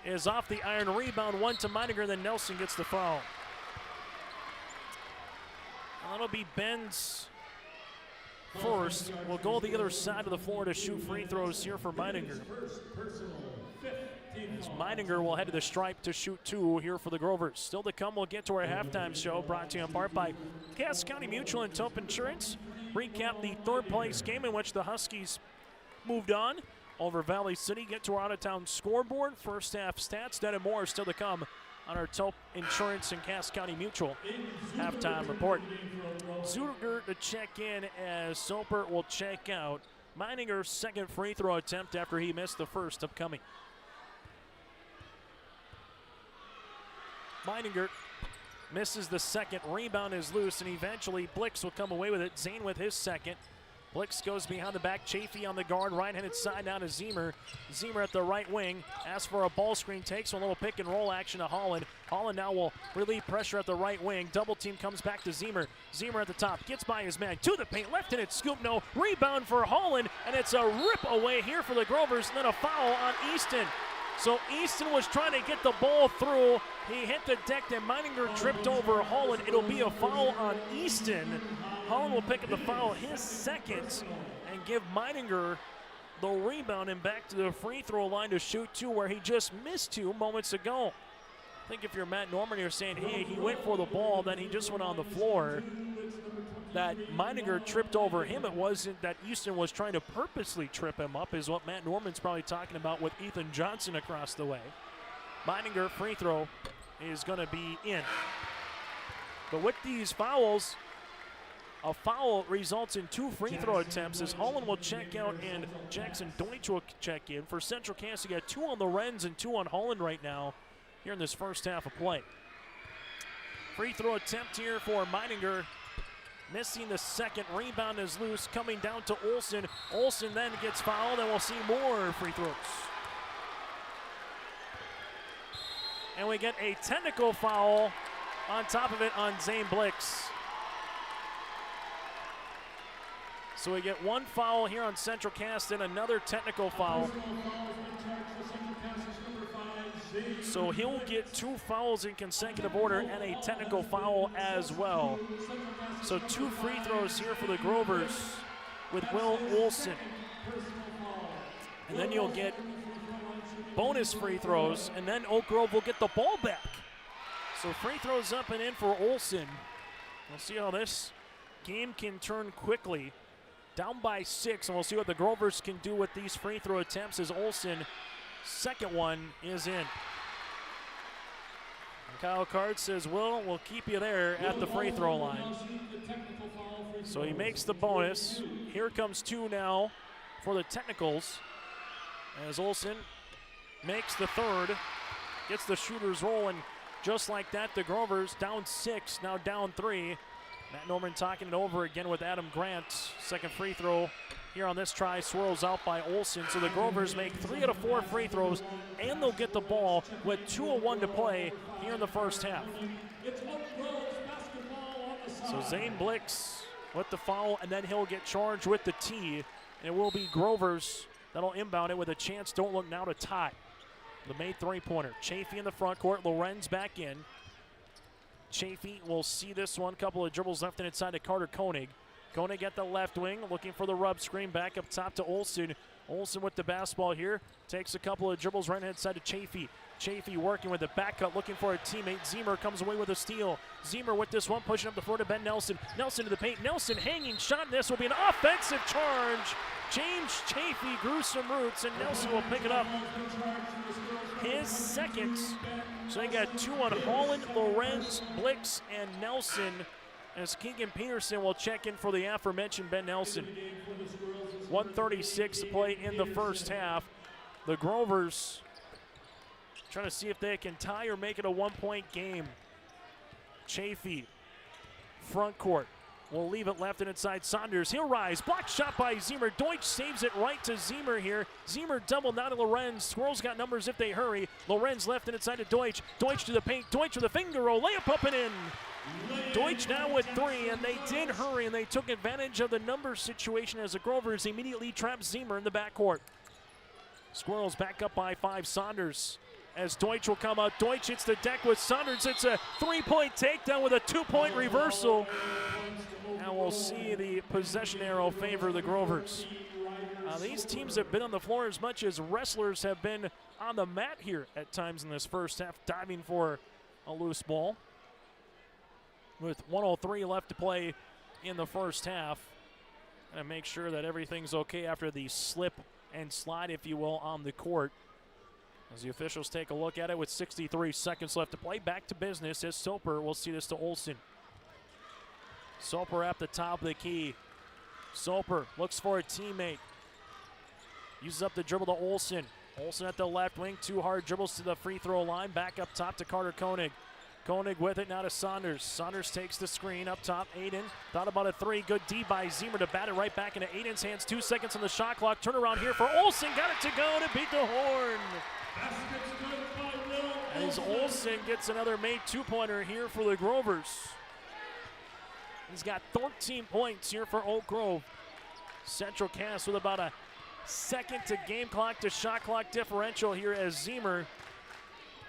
Is off the iron, rebound 1 to Meininger, then Nelson gets the foul. That'll be Ben's first. We'll go the other side of the floor to shoot free throws here for Meininger. As Meininger will head to the stripe to shoot 2 here for the Grovers. Still to come, we'll get to our halftime show, brought to you in part by Cass County Mutual and Tope Insurance. Recap the 3rd place game in which the Huskies moved on over Valley City. Get to our out-of-town scoreboard. First half stats, that and more still to come on our Tope Insurance and Cass County Mutual halftime report. Zuger to check in as Soper will check out. Meininger's second free throw attempt after he missed the first upcoming. Meininger Misses the second. Rebound is loose, and eventually Blix will come away with it. Zane with his second. Blix goes behind the back. Chafee on the guard. Right-handed side down to Zemer. Zemer at the right wing. Asks for a ball screen. Takes a little pick and roll action to Holland. Holland now will relieve pressure at the right wing. Double team comes back to Zemer. Zemer at the top. Gets by his man. To the paint. Left-handed scoop. No. Rebound for Holland. And it's a rip away here for the Grovers. And then a foul on Easton. So Easton was trying to get the ball through. He hit the deck, then Meininger tripped over Holland. It'll be a foul on Easton. Holland will pick up the foul, his second, and give Meininger the rebound and back to the free throw line to shoot two, where he just missed two moments ago. I think if you're Matt Norman, you're saying, hey, he went for the ball, then he just went on the floor. That Meininger tripped over him. It wasn't that Easton was trying to purposely trip him up, is what Matt Norman's probably talking about with Ethan Johnson across the way. Meininger free throw is going to be in. But with these fouls, a foul results in 2 free throw attempts as Holland will check out and Jackson Deutsch will check in. For Central Cass, you got 2 on Lorenz and 2 on Holland right now here in this first half of play. Free throw attempt here for Meininger. Missing the second. Rebound is loose. Coming down to Olsen. Olsen then gets fouled, and we'll see more free throws. And we get a technical foul on top of it on Zane Blix. So we get 1 foul here on Central Cass, and another technical foul. So he'll get 2 fouls in consecutive order and a technical foul as well. So 2 free throws here for the Grovers with Will Olsen. And then you'll get bonus free throws, and then Oak Grove will get the ball back. So free throws up and in for Olsen. We'll see how this game can turn quickly. Down by 6, and we'll see what the Grovers can do with these free throw attempts as Olsen, second one is in. And Kyle Card says, we'll keep you there at the free throw line. So he makes the bonus. Here comes 2 now for the technicals as Olsen makes the third, gets the shooter's roll, and just like that, the Grovers down 6, now down 3. Matt Norman talking it over again with Adam Grant. Second free throw here on this try swirls out by Olsen. So the Grovers make 3 out of 4 free throws, and they'll get the ball with 2:01 to play here in the first half. So Zane Blix with the foul, and then he'll get charged with the tee. And it will be Grovers that'll inbound it with a chance, don't look now, to tie. The made 3-pointer. Chafee in the front court, Lorenz back in. Chafee will see this one. Couple of dribbles left and inside to Carter Koenig. Koenig at the left wing, looking for the rub screen. Back up top to Olsen. Olsen with the basketball here. Takes a couple of dribbles right hand side to Chafee. Chafee working with the back cut, looking for a teammate. Zemer comes away with a steal. Zemer with this one, pushing up the floor to Ben Nelson. Nelson to the paint. Nelson hanging shot. This will be an offensive charge. James Chafee grew some roots, and Nelson will pick it up. His second. So they got 2 on Holland, Lorenz, Blix, and Nelson, as Keegan Peterson will check in for the aforementioned Ben Nelson. 1:36 to play in the first half. The Grovers trying to see if they can tie or make it a 1-point game. Chafee, front court. We'll leave it left and inside Saunders. He'll rise. Blocked shot by Zemer. Deutsch saves it right to Zemer here. Zemer doubled now to Lorenz. Swirls got numbers if they hurry. Lorenz left and inside to Deutsch. Deutsch to the paint. Deutsch with a finger roll. Layup up and in. Deutsch now with 3, and they did hurry, and they took advantage of the number situation as the Grovers immediately trapped Zemer in the backcourt. Squirrels back up by 5. Saunders as Deutsch will come out. Deutsch hits the deck with Saunders. It's a 3-point takedown with a 2-point reversal. And we'll see the possession arrow favor the Grovers. These teams have been on the floor as much as wrestlers have been on the mat here at times in this first half, diving for a loose ball. With 1:03 left to play in the first half. And make sure that everything's okay after the slip and slide, if you will, on the court. As the officials take a look at it with 63 seconds left to play. Back to business as Soper will see this to Olsen. Soper at the top of the key. Soper looks for a teammate. Uses up the dribble to Olsen. Olsen at the left wing. 2 hard dribbles to the free throw line. Back up top to Carter Koenig. Koenig with it now to Saunders. Saunders takes the screen up top. Aiden thought about a three. Good D by Zemer to bat it right back into Aiden's hands. 2 seconds on the shot clock. Turnaround here for Olsen. Got it to go to beat the horn. As Olsen gets another made 2-pointer here for the Grovers. He's got 13 points here for Oak Grove. Central Cass with about a second to game clock to shot clock differential here as Zemer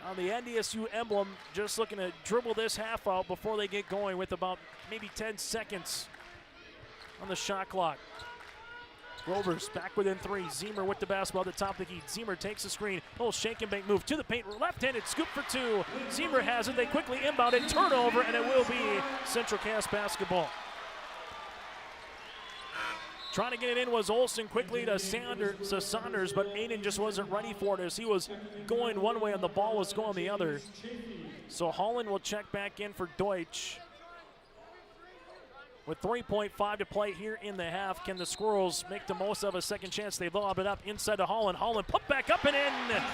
on the NDSU emblem, just looking to dribble this half out before they get going with about maybe 10 seconds on the shot clock. Grovers back within 3. Zemer with the basketball at the top of the key. Zemer takes the screen. Little shake and bake move to the paint. Left-handed scoop for 2. Zemer has it. They quickly inbound it. Turnover, and it will be Central Cass basketball. Trying to get it in was Olsen quickly to Saunders, but Aiden just wasn't ready for it as he was going one way and the ball was going the other. So Holland will check back in for Deutsch. With 3.5 to play here in the half, can the Squirrels make the most of a second chance? They lob it up inside to Holland. Holland put back up and in, and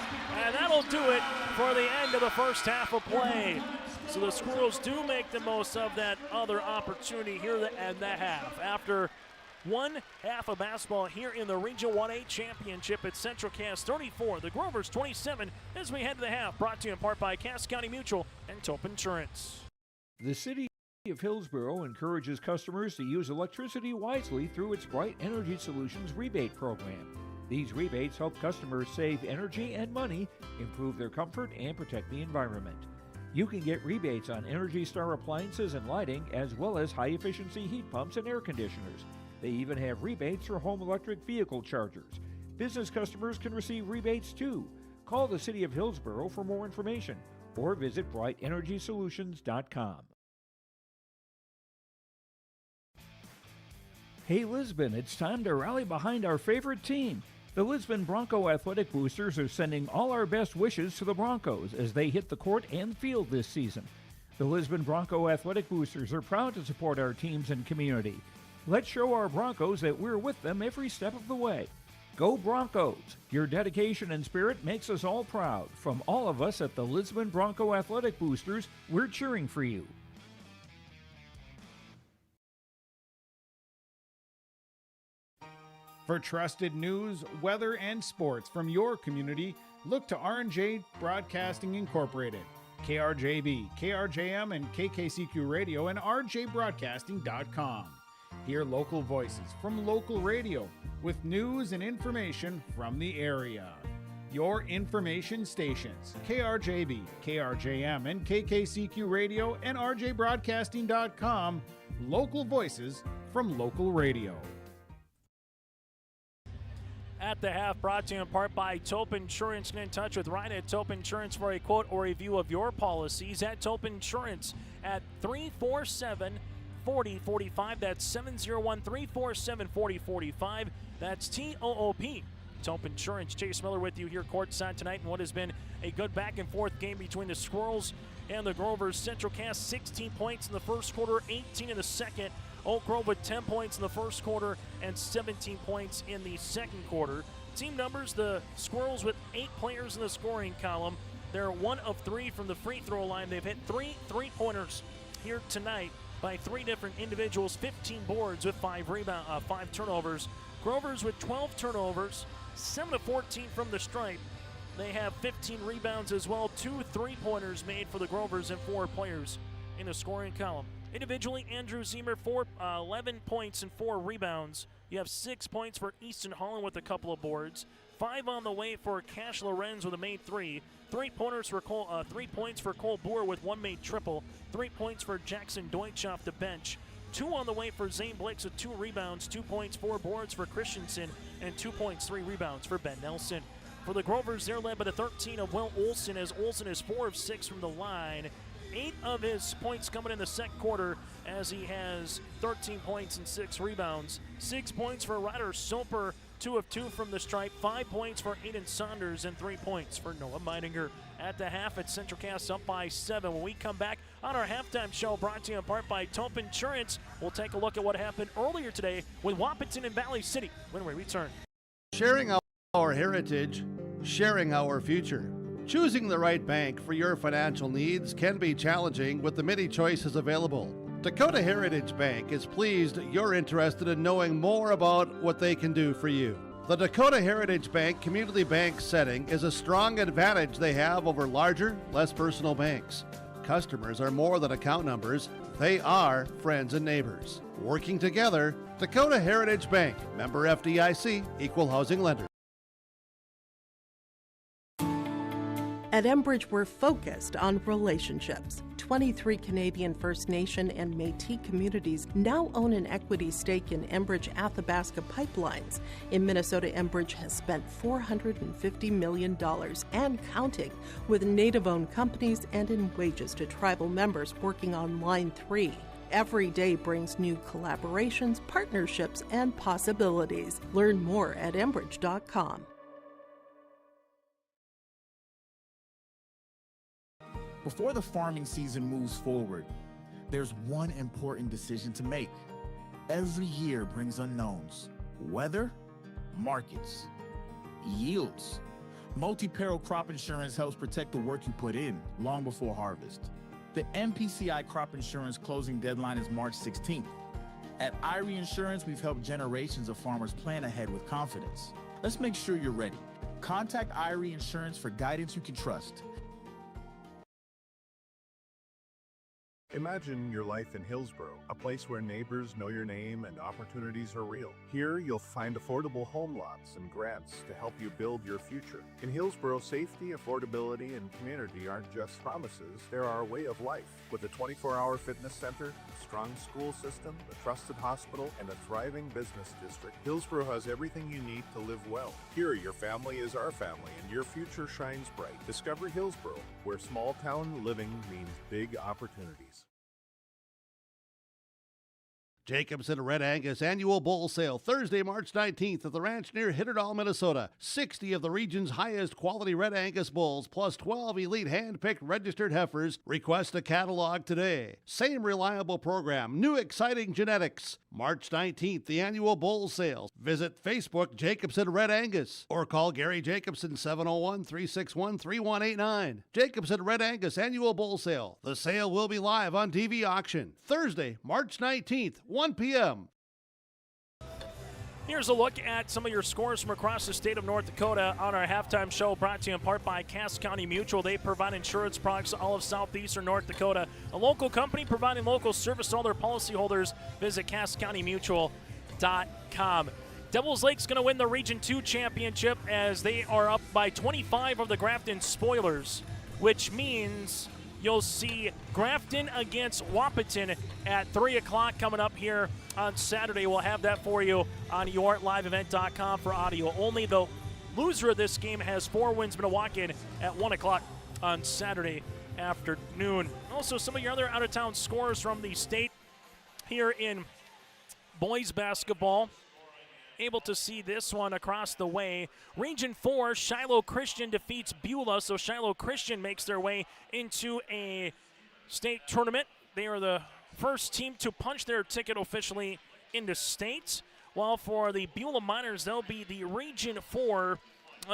that'll do it for the end of the first half of play. So the Squirrels do make the most of that other opportunity here to end the half. After one half of basketball here in the Region 1A Championship at Central Cass 34, the Grovers 27 as we head to the half. Brought to you in part by Cass County Mutual and Tope Insurance. The City of Hillsborough encourages customers to use electricity wisely through its Bright Energy Solutions rebate program. These rebates help customers save energy and money, improve their comfort, and protect the environment. You can get rebates on Energy Star appliances and lighting, as well as high-efficiency heat pumps and air conditioners. They even have rebates for home electric vehicle chargers. Business customers can receive rebates too. Call the City of Hillsborough for more information or visit brightenergysolutions.com. Hey Lisbon, it's time to rally behind our favorite team. The Lisbon Bronco Athletic Boosters are sending all our best wishes to the Broncos as they hit the court and field this season. The Lisbon Bronco Athletic Boosters are proud to support our teams and community. Let's show our Broncos that we're with them every step of the way. Go Broncos! Your dedication and spirit makes us all proud. From all of us at the Lisbon Bronco Athletic Boosters, we're cheering for you. For trusted news, weather, and sports from your community, look to R&J Broadcasting Incorporated. KRJB, KRJM, and KKCQ Radio and rjbroadcasting.com. Hear local voices from local radio with news and information from the area. Your information stations, KRJB, KRJM, and KKCQ Radio and rjbroadcasting.com. Local voices from local radio. At the half, brought to you in part by Tope Insurance. Get in touch with Ryan at Tope Insurance for a quote or review of your policies at Tope Insurance at 347-4045. That's 701-347-4045. That's TOOP. Tope Insurance. Chase Miller with you here courtside tonight in what has been a good back-and-forth game between the Squirrels and the Grovers. Central Cass 16 points in the first quarter, 18 in the second. Oak Grove with 10 points in the first quarter and 17 points in the second quarter. Team numbers, the Squirrels with 8 players in the scoring column. They're 1 of 3 from the free throw line. They've hit 3 3-pointers here tonight by 3 different individuals, 15 boards with 5 turnovers. Grovers with 12 turnovers, 7 of 14 from the stripe. They have 15 rebounds as well, 2 3-pointers made for the Grovers and 4 players in the scoring column. Individually, Andrew Zemer, 11 points and 4 rebounds. You have 6 points for Easton Holland with a couple of boards. 5 on the way for Cash Lorenz with a made 3. 3 points for Cole Boer with 1 made triple. 3 points for Jackson Deutsch off the bench. 2 on the way for Zane Blix with 2 rebounds, 2 points, 4 boards for Christensen, and 2 points, 3 rebounds for Ben Nelson. For the Grovers, they're led by the 13 of Will Olsen, as Olsen is 4 of 6 from the line. 8 of his points coming in the second quarter as he has 13 points and 6 rebounds. 6 points for Ryder Soper, 2 of 2 from the stripe. 5 points for Aiden Saunders and 3 points for Noah Meininger. At the half, at Central Cass up by 7. When we come back on our halftime show, brought to you in part by Tope Insurance, we'll take a look at what happened earlier today with Wapaton and Valley City when we return. Sharing our heritage, sharing our future. Choosing the right bank for your financial needs can be challenging with the many choices available. Dakota Heritage Bank is pleased you're interested in knowing more about what they can do for you. The Dakota Heritage Bank community bank setting is a strong advantage they have over larger, less personal banks. Customers are more than account numbers, they are friends and neighbors. Working together, Dakota Heritage Bank, member FDIC, equal housing lender. At Enbridge, we're focused on relationships. 23 Canadian First Nation and Métis communities now own an equity stake in Enbridge Athabasca Pipelines. In Minnesota, Enbridge has spent $450 million and counting with Native-owned companies and in wages to tribal members working on Line 3. Every day brings new collaborations, partnerships, and possibilities. Learn more at Enbridge.com. Before the farming season moves forward, there's one important decision to make. Every year brings unknowns: weather, markets, yields. Multi-peril crop insurance helps protect the work you put in long before harvest. The MPCI crop insurance closing deadline is March 16th. At IRE Insurance, we've helped generations of farmers plan ahead with confidence. Let's make sure you're ready. Contact IRE Insurance for guidance you can trust. Imagine your life in Hillsborough, a place where neighbors know your name and opportunities are real. Here, you'll find affordable home lots and grants to help you build your future. In Hillsborough, safety, affordability, and community aren't just promises, they're our way of life. With a 24-hour fitness center, a strong school system, a trusted hospital, and a thriving business district, Hillsborough has everything you need to live well. Here, your family is our family, and your future shines bright. Discover Hillsborough, where small-town living means big opportunities. Jacobson Red Angus Annual Bull Sale, Thursday, March 19th at the ranch near Hitterdall, Minnesota. 60 of the region's highest quality Red Angus bulls, plus 12 elite hand-picked registered heifers. Request a catalog today. Same reliable program, new exciting genetics. March 19th, the Annual Bull Sale. Visit Facebook Jacobson Red Angus or call Gary Jacobson 701-361-3189. Jacobson Red Angus Annual Bull Sale. The sale will be live on TV auction. Thursday, March 19th, 1 p.m. Here's a look at some of your scores from across the state of North Dakota on our halftime show, brought to you in part by Cass County Mutual. They provide insurance products to all of southeastern North Dakota. A local company providing local service to all their policyholders. Visit CassCountyMutual.com. Devils Lake's going to win the Region 2 championship as they are up by 25 of the Grafton Spoilers, which means you'll see Grafton against Wahpeton at 3 o'clock coming up here on Saturday. We'll have that for you on yourliveevent.com for audio only. The loser of this game has 4 wins, Minnewacan at 1 o'clock on Saturday afternoon. Also, some of your other out-of-town scores from the state here in boys basketball. Able to see this one across the way. Region 4, Shiloh Christian defeats Beulah, so Shiloh Christian makes their way into a state tournament. They are the first team to punch their ticket officially into state, while for the Beulah Miners, they'll be the Region 4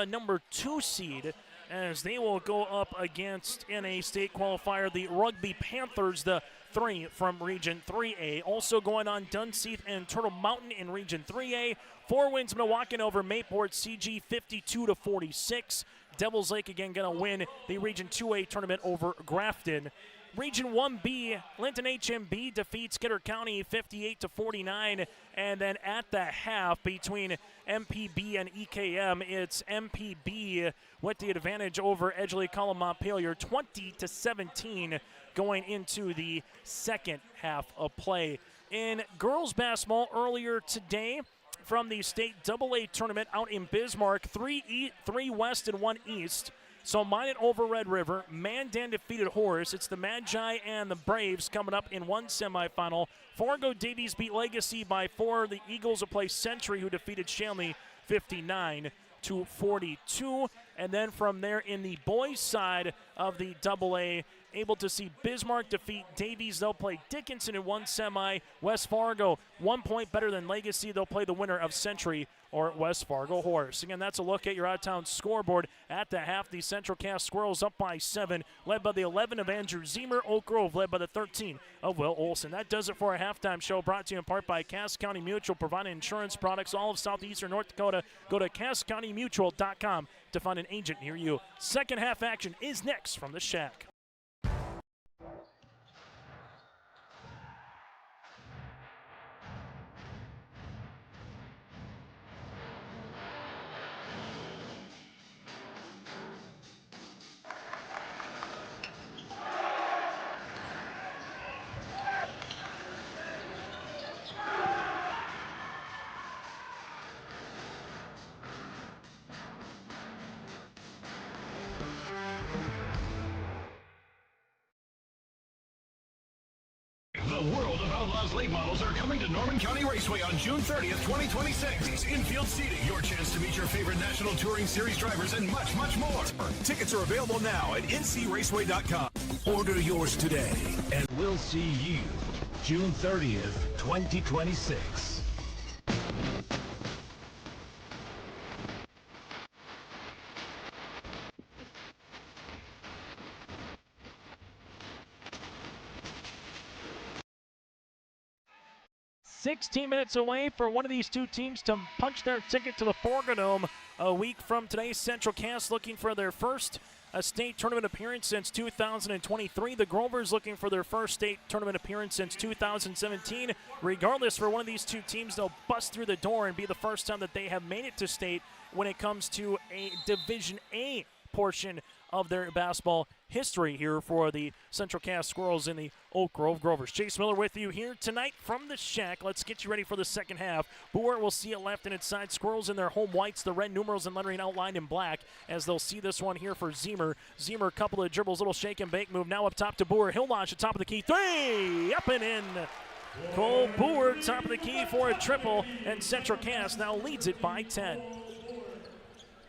number 2 seed, as they will go up against, in a state qualifier, the Rugby Panthers, the 3 from Region 3A. Also going on, Dunseith and Turtle Mountain in Region 3A. 4 wins, Minnewacan over Mayport CG 52-46. Devils Lake again going to win the Region 2A tournament over Grafton. Region 1B, Linton HMB defeats Kidder County 58-49. And then at the half between MPB and EKM, it's MPB with the advantage over Edgeley Column Montpelier 20-17 going into the second half of play. In girls basketball earlier today, from the state AA tournament out in Bismarck, 3 West and 1 East. So Minot over Red River. Mandan defeated Horace. It's the Magi and the Braves coming up in one semifinal. Fargo Davies beat Legacy by 4. The Eagles will play Century, who defeated Shanley 59-42. And then from there in the boys' side of the AA, able to see Bismarck defeat Davies. They'll play Dickinson in one semi. West Fargo, 1 point better than Legacy. They'll play the winner of Century or West Fargo Horse. Again, that's a look at your out-of-town scoreboard at the half. The Central Cass Squirrels up by 7, led by the 11 of Andrew Zemer. Oak Grove led by the 13 of Will Olson. That does it for our halftime show, brought to you in part by Cass County Mutual, providing insurance products all of southeastern North Dakota. Go to CassCountyMutual.com to find an agent near you. Second half action is next from the Shack. The World of Outlaws late models are coming to Norman County Raceway on June 30th, 2026. Infield seating, your chance to meet your favorite National Touring Series drivers, and much, much more. Tickets are available now at ncraceway.com. Order yours today, and we'll see you June 30th, 2026. "16 minutes away for one of these two teams to punch their ticket to the Forganome a week from today. Central Cass looking for their first state tournament appearance since 2023. The Grovers looking for their first state tournament appearance since 2017. Regardless, for one of these two teams, they'll bust through the door and be the first time that they have made it to state when it comes to a Division A portion of their basketball history here for the Central Cass Squirrels and the Oak Grove Grovers. Chase Miller with you here tonight from the Shack. Let's get you ready for the second half. Boer will see it left and inside. Squirrels in their home whites, the red numerals and lettering outlined in black, as they'll see this one here for Zemer. Zemer, couple of dribbles, little shake and bake move. Now up top to Boer. He'll launch at top of the key. 3! Up and in. Cole Boer, top of the key for a triple, and Central Cass now leads it by 10.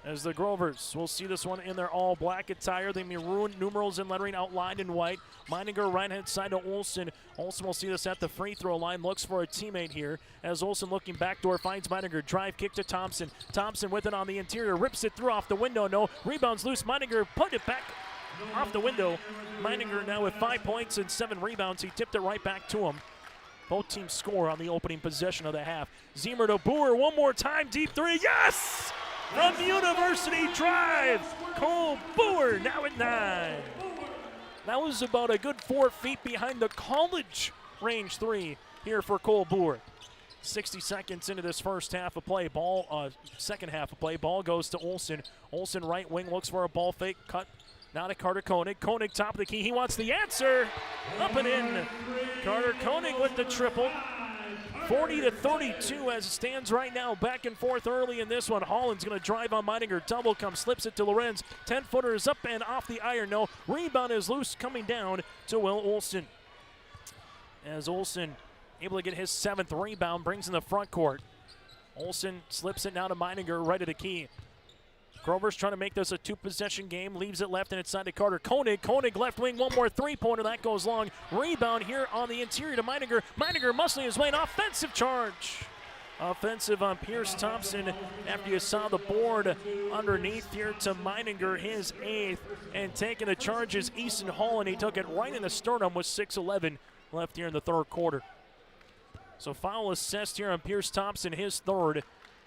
As the Grovers will see this one in their all-black attire, the maroon numerals and lettering outlined in white. Meininger right-hand side to Olson. Olson will see this at the free throw line, looks for a teammate here. As Olson looking backdoor, finds Meininger, drive kick to Thompson. Thompson with it on the interior, rips it through off the window, no. Rebounds loose, Meininger put it back off the window. Meininger now with 5 points and 7 rebounds. He tipped it right back to him. Both teams score on the opening possession of the half. Zemer to Boer one more time, deep three, yes! From University Drive, Cole Boer now at 9. That was about a good 4 feet behind the college range three here for Cole Boer. 60 seconds into this first half of play. Second half of play. Ball goes to Olson. Olson right wing looks for a ball fake. Cut now to Carter Koenig. Koenig top of the key. He wants the answer. Up and in. Carter Koenig with the triple. 40-32 as it stands right now. Back and forth early in this one. Holland's going to drive on Meininger. Double comes, slips it to Lorenz. 10-footer is up and off the iron. No. Rebound is loose, coming down to Will Olson. As Olson able to get his 7th rebound, brings in the front court. Olson slips it now to Meininger, right at the key. Grover's trying to make this a 2-possession game. Leaves it left and inside to Carter Koenig. Koenig left wing, one more 3-pointer. That goes long. Rebound here on the interior to Meininger. Meininger muscling his way, an offensive charge. Offensive on Pierce Thompson after you saw the board underneath here to Meininger, his 8th. And taking the charge is Easton Hall, and he took it right in the sternum with 6:11 left here in the third quarter. So foul assessed here on Pierce Thompson, his 3rd.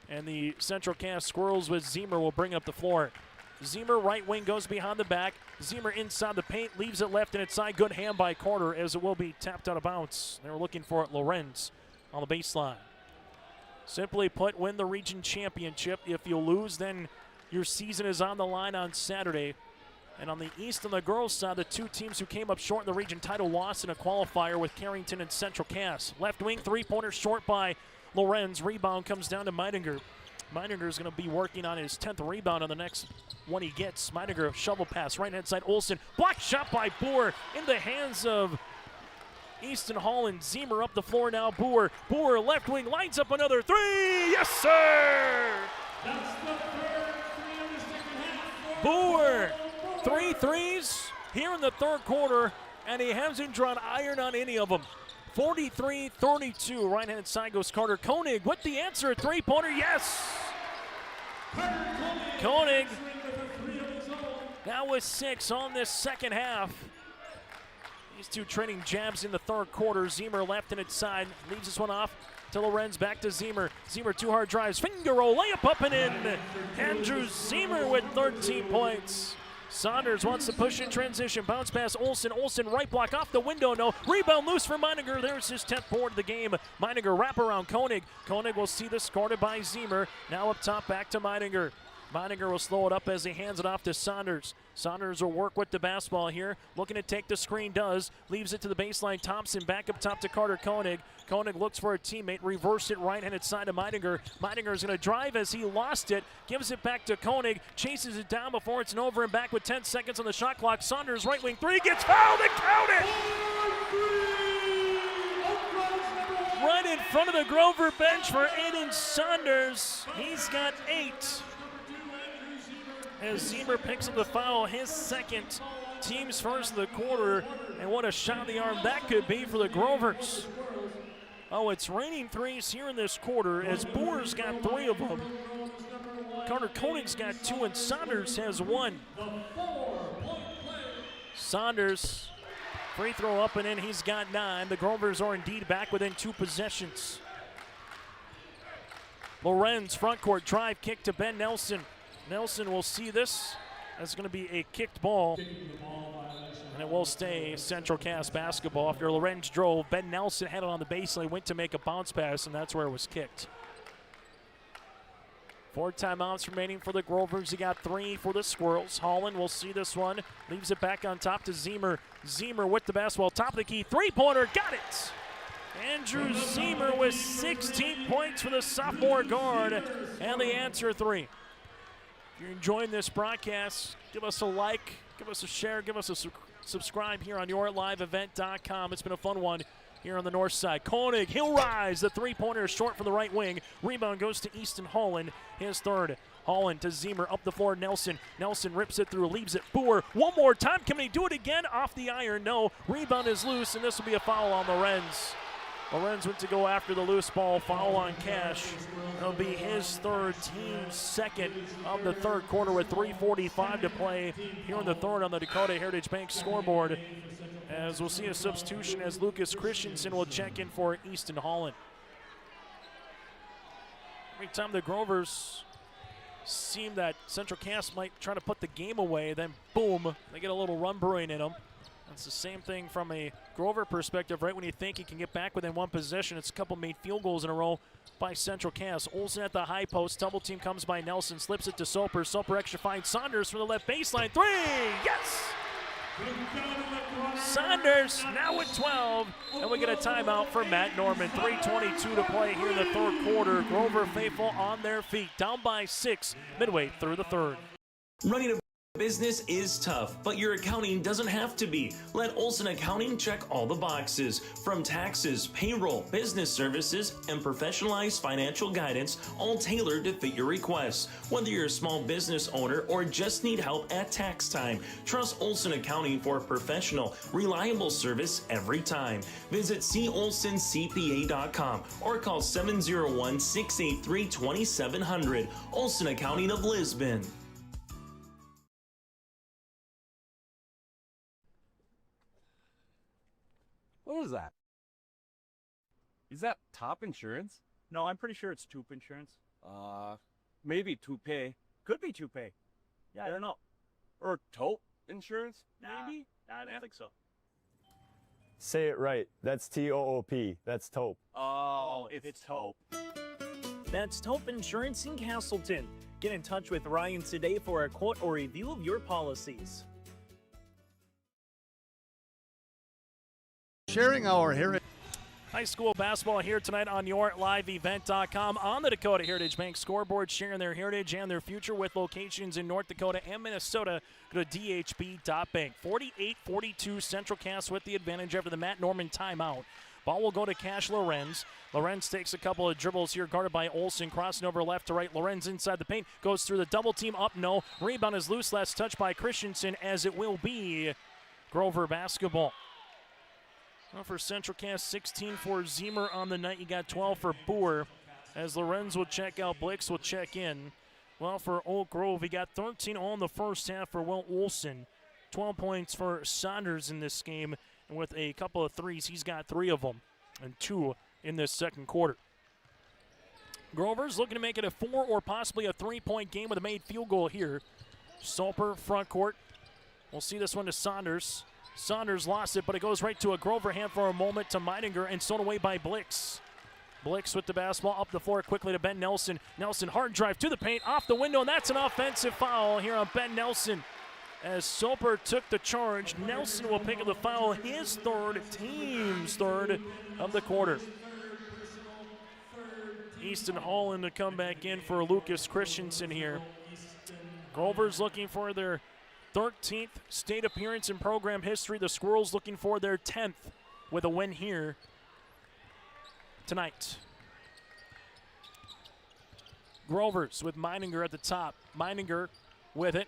And the Central Cass Squirrels with Zemer will bring up the floor. Zemer right wing goes behind the back. Zemer inside the paint, leaves it left and inside. Good hand by Carter as it will be tapped out of bounds. They were looking for it, Lorenz on the baseline. Simply put, win the region championship. If you lose, then your season is on the line on Saturday. And on the East and the girls' side, the two teams who came up short in the region title lost in a qualifier with Carrington and Central Cass. Left wing, 3-pointer short by Lorenz. Rebound comes down to Meininger. Meininger is going to be working on his 10th rebound on the next one he gets. Meininger, shovel pass, right-hand side, Olson. Block shot by Boer in the hands of Easton Hall, and Zemer up the floor now. Boer left wing, lines up another 3. Yes, sir! Boer, 3 threes here in the third quarter, and he hasn't drawn iron on any of them. 43-32, right-hand side goes Carter Koenig with the answer, 3-pointer, yes! Koenig now with 6 on this second half. These two trading jabs in the third quarter. Zemer left and inside, leaves this one off to Lorenz, back to Zemer. Zemer 2 hard drives, finger roll, layup up and in. Andrew Zemer with 13 points. Saunders wants to push in transition, bounce pass Olsen. Olsen right block off the window, no. Rebound loose for Meininger. There's his 10th board of the game. Meininger wrap around Koenig. Koenig will see this guarded by Zemer. Now up top, back to Meininger. Meininger will slow it up as he hands it off to Saunders. Saunders will work with the basketball here. Looking to take the screen, does. Leaves it to the baseline. Thompson back up top to Carter Koenig. Koenig looks for a teammate. Reverse it right-handed side to Meininger. Meininger is going to drive as he lost it. Gives it back to Koenig. Chases it down before it's an over and back with 10 seconds on the shot clock. Saunders right wing 3 gets fouled and count it! Right in front of the Grover bench for Aiden Saunders. He's got 8. As Zemer picks up the foul, his second, team's first of the quarter, and what a shot of the arm that could be for the Grovers. Oh, it's raining threes here in this quarter as Boer's got 3 of them. Carter Koenig's got 2 and Saunders has 1. Saunders, free throw up and in, he's got 9. The Grovers are indeed back within 2 possessions. Lorenz, front court drive, kick to Ben Nelson. Nelson will see this. That's going to be a kicked ball. And it will stay Central Cass basketball. After Lorenz drove, Ben Nelson had it on the baseline, went to make a bounce pass, and that's where it was kicked. 4 timeouts remaining for the Grovers. He got 3 for the Squirrels. Holland will see this one. Leaves it back on top to Zemer. Zemer with the basketball. Top of the key. 3-pointer. Got it. Andrew Zemer with 16 points for the sophomore guard. And the answer 3. If you're enjoying this broadcast, give us a like, give us a share, give us a subscribe here on yourliveevent.com. It's been a fun one here on the north side. Koenig, he'll rise. The 3-pointer is short from the right wing. Rebound goes to Easton Holland, his 3rd. Holland to Zemer, up the floor, Nelson. Nelson rips it through, leaves it. Boer, one more time. Can he do it again? Off the iron, no. Rebound is loose, and this will be a foul on Lorenz. Lorenz went to go after the loose ball, foul on Cash. It'll be his 3rd, team's 2nd of the 3rd quarter with 3:45 to play here in the 3rd on the Dakota Heritage Bank scoreboard. As we'll see a substitution as Lucas Christensen will check in for Easton Holland. Every time the Grovers seem that Central Cass might try to put the game away, then boom, they get a little run brewing in them. It's the same thing from a Grover perspective. Right when you think he can get back within 1 possession, it's a couple made field goals in a row by Central Cass. Olsen at the high post. Double team comes by Nelson. Slips it to Soper. Soper extra finds Saunders from the left baseline. 3! Yes! Saunders now with 12. And we get a timeout for Matt Norman. 3:22 to play here in the 3rd quarter. Grover faithful on their feet. Down by 6 midway through the 3rd. Running a business is tough, but your accounting doesn't have to be. Let Olsen Accounting check all the boxes. From taxes, payroll, business services, and professionalized financial guidance, all tailored to fit your requests. Whether you're a small business owner or just need help at tax time, trust Olsen Accounting for professional, reliable service every time. Visit colsoncpa.com or call 701-683-2700. Olsen Accounting of Lisbon. What was that? Is that Top Insurance? No, I'm pretty sure it's Toop Insurance. Maybe Toupee. Could be Toupee. Yeah, I don't know. Or Taupe Insurance? Maybe? I don't think so. Say it right. That's T-O-O-P. That's Taupe. Oh, it's Taupe. That's Taupe Insurance in Castleton. Get in touch with Ryan today for a quote or review of your policies. Sharing our heritage. High school basketball here tonight on yourliveevent.com on the Dakota Heritage Bank scoreboard, sharing their heritage and their future with locations in North Dakota and Minnesota. Go to dhb.bank. 48-42 Central Cass with the advantage after the Matt Norman timeout. Ball will go to Cash Lorenz. Lorenz takes a couple of dribbles here, guarded by Olsen, crossing over left to right. Lorenz inside the paint, goes through the double team, up no. Rebound is loose, last touch by Christensen, as it will be Grover basketball. Well, for Central Cass, 16 for Zemer on the night. You got 12 for Boer. As Lorenz will check out, Blix will check in. Well, for Oak Grove, he got 13 all in the first half for Will Olson. 12 points for Saunders in this game. And with a couple of threes, he's got 3 of them and 2 in this second quarter. Grover's looking to make it a 4 or possibly a 3-point game with a made field goal here. Soper, front court. We'll see this one to Saunders. Saunders lost it, but it goes right to a Grover hand for a moment to Meininger and stolen away by Blix. Blix with the basketball up the floor quickly to Ben Nelson. Nelson, hard drive to the paint, off the window, and that's an offensive foul here on Ben Nelson. As Soper took the charge, Nelson will pick up the foul, his third, team's third of the quarter. Easton Holland to come back in for Lucas Christensen here. Grover's looking for their 13th state appearance in program history. The Squirrels looking for their 10th with a win here tonight. Grover's with Meininger at the top. Meininger with it.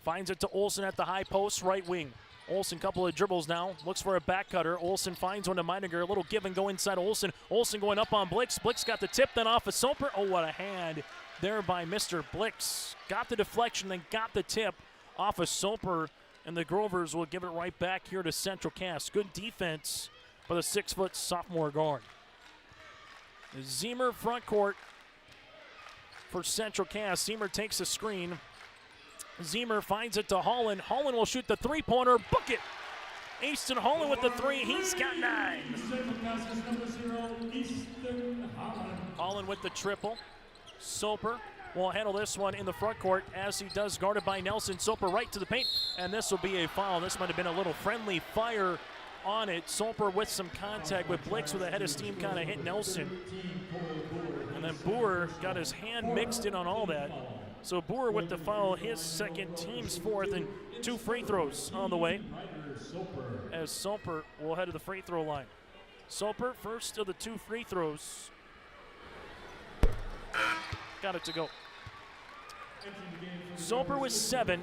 Finds it to Olsen at the high post, right wing. Olsen, couple of dribbles now. Looks for a back cutter. Olsen finds one to Meininger. A little give and go inside Olsen. Olsen going up on Blix. Blix got the tip, then off of Soper. Oh, what a hand there by Mr. Blix. Got the deflection, then got the tip off of Soper. And the Grovers will give it right back here to Central Cass. Good defense for the 6-foot sophomore guard. Zemer front court for Central Cass. Zemer takes a screen. Zemer finds it to Holland. Holland will shoot the three-pointer. Book it! Easton Holland with the 3. He's got 9. Holland with the triple. Soper will handle this one in the front court as he does, guarded by Nelson. Soper right to the paint, and this will be a foul. This might have been a little friendly fire on it. Soper with some contact with Blix with a head of steam kind of hit Nelson. And then Boer got his hand mixed in on all that. So Boer with the foul, his second, team's 4th, and 2 free throws on the way. As Soper will head to the free throw line. Soper, first of the 2 free throws. Got it to go. Soper with 7,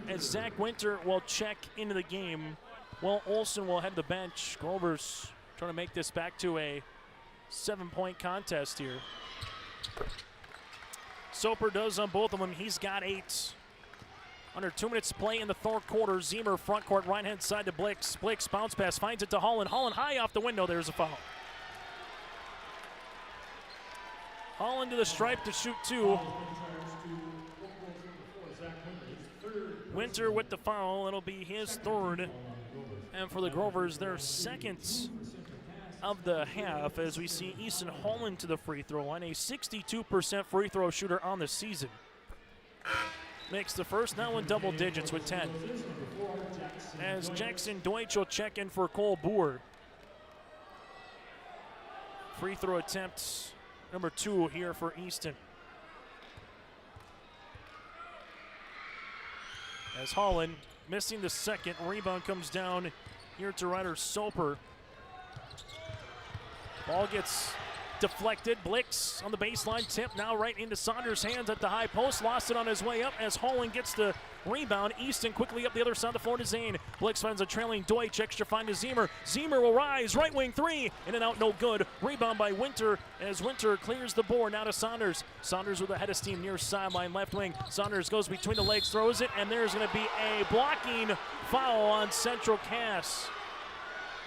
as Zach Winter will check into the game. Well, Olsen will head to the bench. Grover's trying to make this back to a 7-point contest here. Soper does on both of them. He's got 8. Under 2 minutes to play in the third quarter. Zemer front court, right-hand side to Blix. Blix bounce pass, finds it to Holland. Holland high off the window. There's a foul. Holland to the stripe to shoot 2. Winter with the foul. It'll be his 3rd. And for the Grovers, their 2nd of the half, as we see Easton Holland to the free throw line, a 62% free throw shooter on the season. Makes the first now in double digits with 10. As Jackson Deutsch will check in for Cole Boer. Free throw attempt number 2 here for Easton. As Holland missing the 2nd, rebound comes down here to Ryder Soper. Ball gets deflected. Blix on the baseline, tip now right into Saunders' hands at the high post. Lost it on his way up as Holland gets the rebound. Easton quickly up the other side of the floor to Zane. Blix finds a trailing Deutsch. Extra find to Zemer. Zemer will rise. Right wing 3. In and out, no good. Rebound by Winter as Winter clears the board. Now to Saunders. Saunders with a head of steam near sideline left wing. Saunders goes between the legs, throws it, and there's going to be a blocking foul on Central Cass.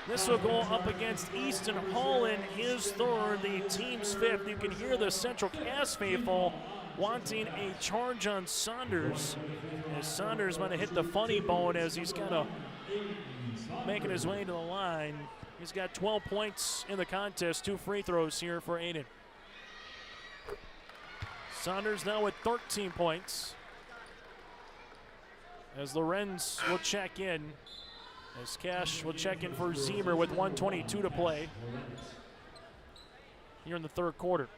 This will go up against Easton Holland, his 3rd, the team's 5th. You can hear the Central Cass faithful wanting a charge on Saunders. As Saunders might have hit the funny bone as he's kind of making his way to the line. He's got 12 points in the contest, 2 free throws here for Aiden. Saunders now with 13 points. As Lorenz will check in. As Cash will check in for Zemer with 1:22 to play here in the third quarter.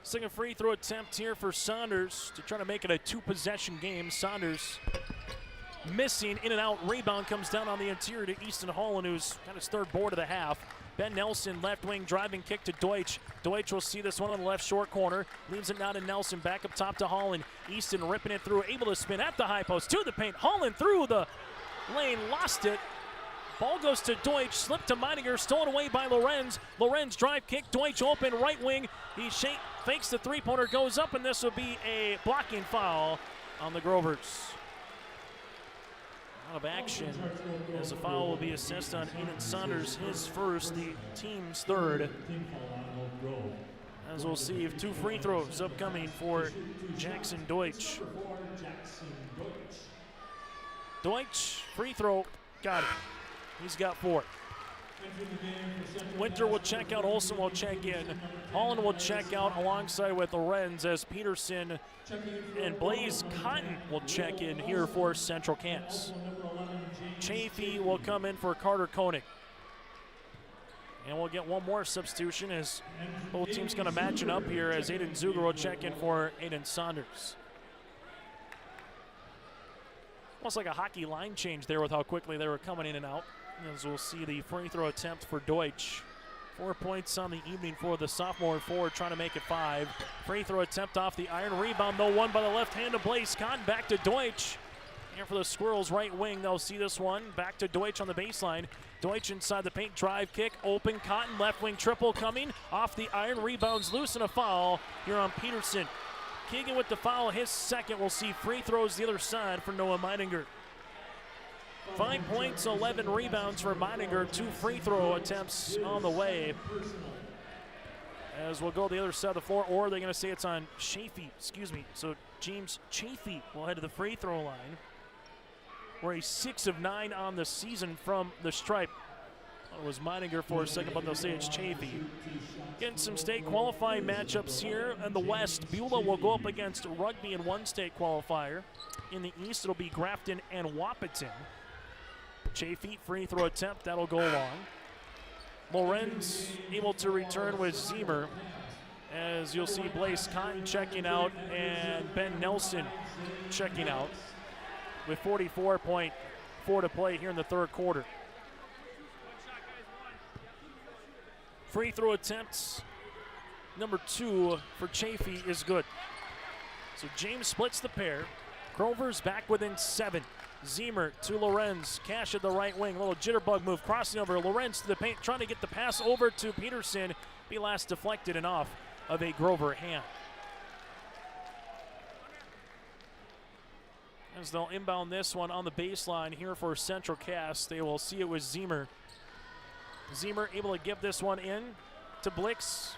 Second free throw attempt here for Saunders to try to make it a 2-possession game. Saunders missing, in and out. Rebound comes down on the interior to Easton Holland, who's got his 3rd board of the half. Ben Nelson, left wing, driving kick to Deutsch. Deutsch will see this one on the left short corner. Leaves it now to Nelson, back up top to Holland. Easton ripping it through, able to spin at the high post to the paint. Holland through the lane, lost it. Ball goes to Deutsch, slipped to Meininger, stolen away by Lorenz. Lorenz drive kick, Deutsch open, right wing. He fakes the three-pointer, goes up, and this will be a blocking foul on the Grovers. Out of action as the foul will be assessed on Aiden Saunders, his first, the team's third. As we'll see if 2 free throws upcoming for Jackson Deutsch. Deutsch, free throw, got it. He's got 4. Winter will check out, Olsen will check in. Holland will check out alongside with Lorenz as Peterson and Blaze Cotton will check in here for Central Cass. Chafee will come in for Carter Koenig. And we'll get one more substitution as both teams going to match it up here as Aiden Zuger will check in for Aiden Saunders. Almost like a hockey line change there with how quickly they were coming in and out. As we'll see the free throw attempt for Deutsch. 4 points on the evening for the sophomore forward, trying to make it 5. Free throw attempt off the iron. Rebound, though, won by the left hand of Blaze Cotton. Back to Deutsch. And for the Squirrels, right wing, they'll see this one. Back to Deutsch on the baseline. Deutsch inside the paint, drive kick, open, Cotton, left wing triple coming. Off the iron, rebounds loose, and a foul here on Peterson. Keegan with the foul, his second. We'll see free throws the other side for Noah Meininger. 5 points, 11 rebounds for Meininger. 2 free throw attempts on the way. As we'll go the other side of the floor, or they're going to say it's on Chafee, So James Chafee will head to the free throw line. Where he's 6 of 9 on the season from the stripe. It was Meininger for a second, but they'll say it's Chafee. Getting some state qualifying matchups here in the West. Beulah will go up against Rugby in one state qualifier. In the East, it'll be Grafton and Wahpeton. Chafee, free throw attempt, that'll go long. Lorenz able to return with Zemer. As you'll see Blaze Cotton checking out and Ben Nelson checking out. With 44.4 to play here in the third quarter. Free throw attempts, number 2 for Chafee is good. So James splits the pair. Grover's back within 7. Zemer to Lorenz. Cash at the right wing. A little jitterbug move. Crossing over. Lorenz to the paint. Trying to get the pass over to Peterson. Be last deflected and off of a Grover hand. As they'll inbound this one on the baseline here for Central Cass. They will see it with Zemer. Zemer able to give this one in to Blix.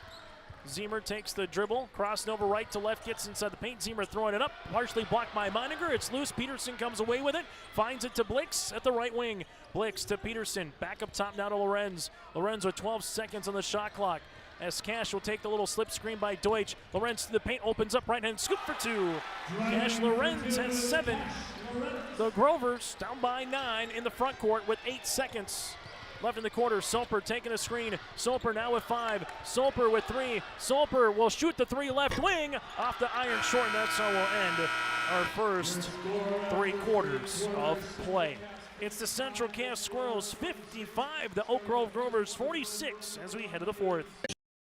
Zemer takes the dribble, crossing over right to left, gets inside the paint. Zemer throwing it up, partially blocked by Meininger. It's loose. Peterson comes away with it, finds it to Blix at the right wing. Blix to Peterson, back up top now to Lorenz. Lorenz with 12 seconds on the shot clock. As Cash will take the little slip screen by Deutsch. Lorenz to the paint, opens up right hand, scoop for 2. Cash Lorenz has 7. The Grovers down by 9 in the front court with 8 seconds left in the quarter. Soper taking a screen. Soper now with 5. Soper with 3. Soper will shoot the 3 left wing off the iron short, and that's how we'll end our first 3 quarters of play. It's the Central Cass Squirrels 55, the Oak Grove Grovers 46 as we head to the 4th.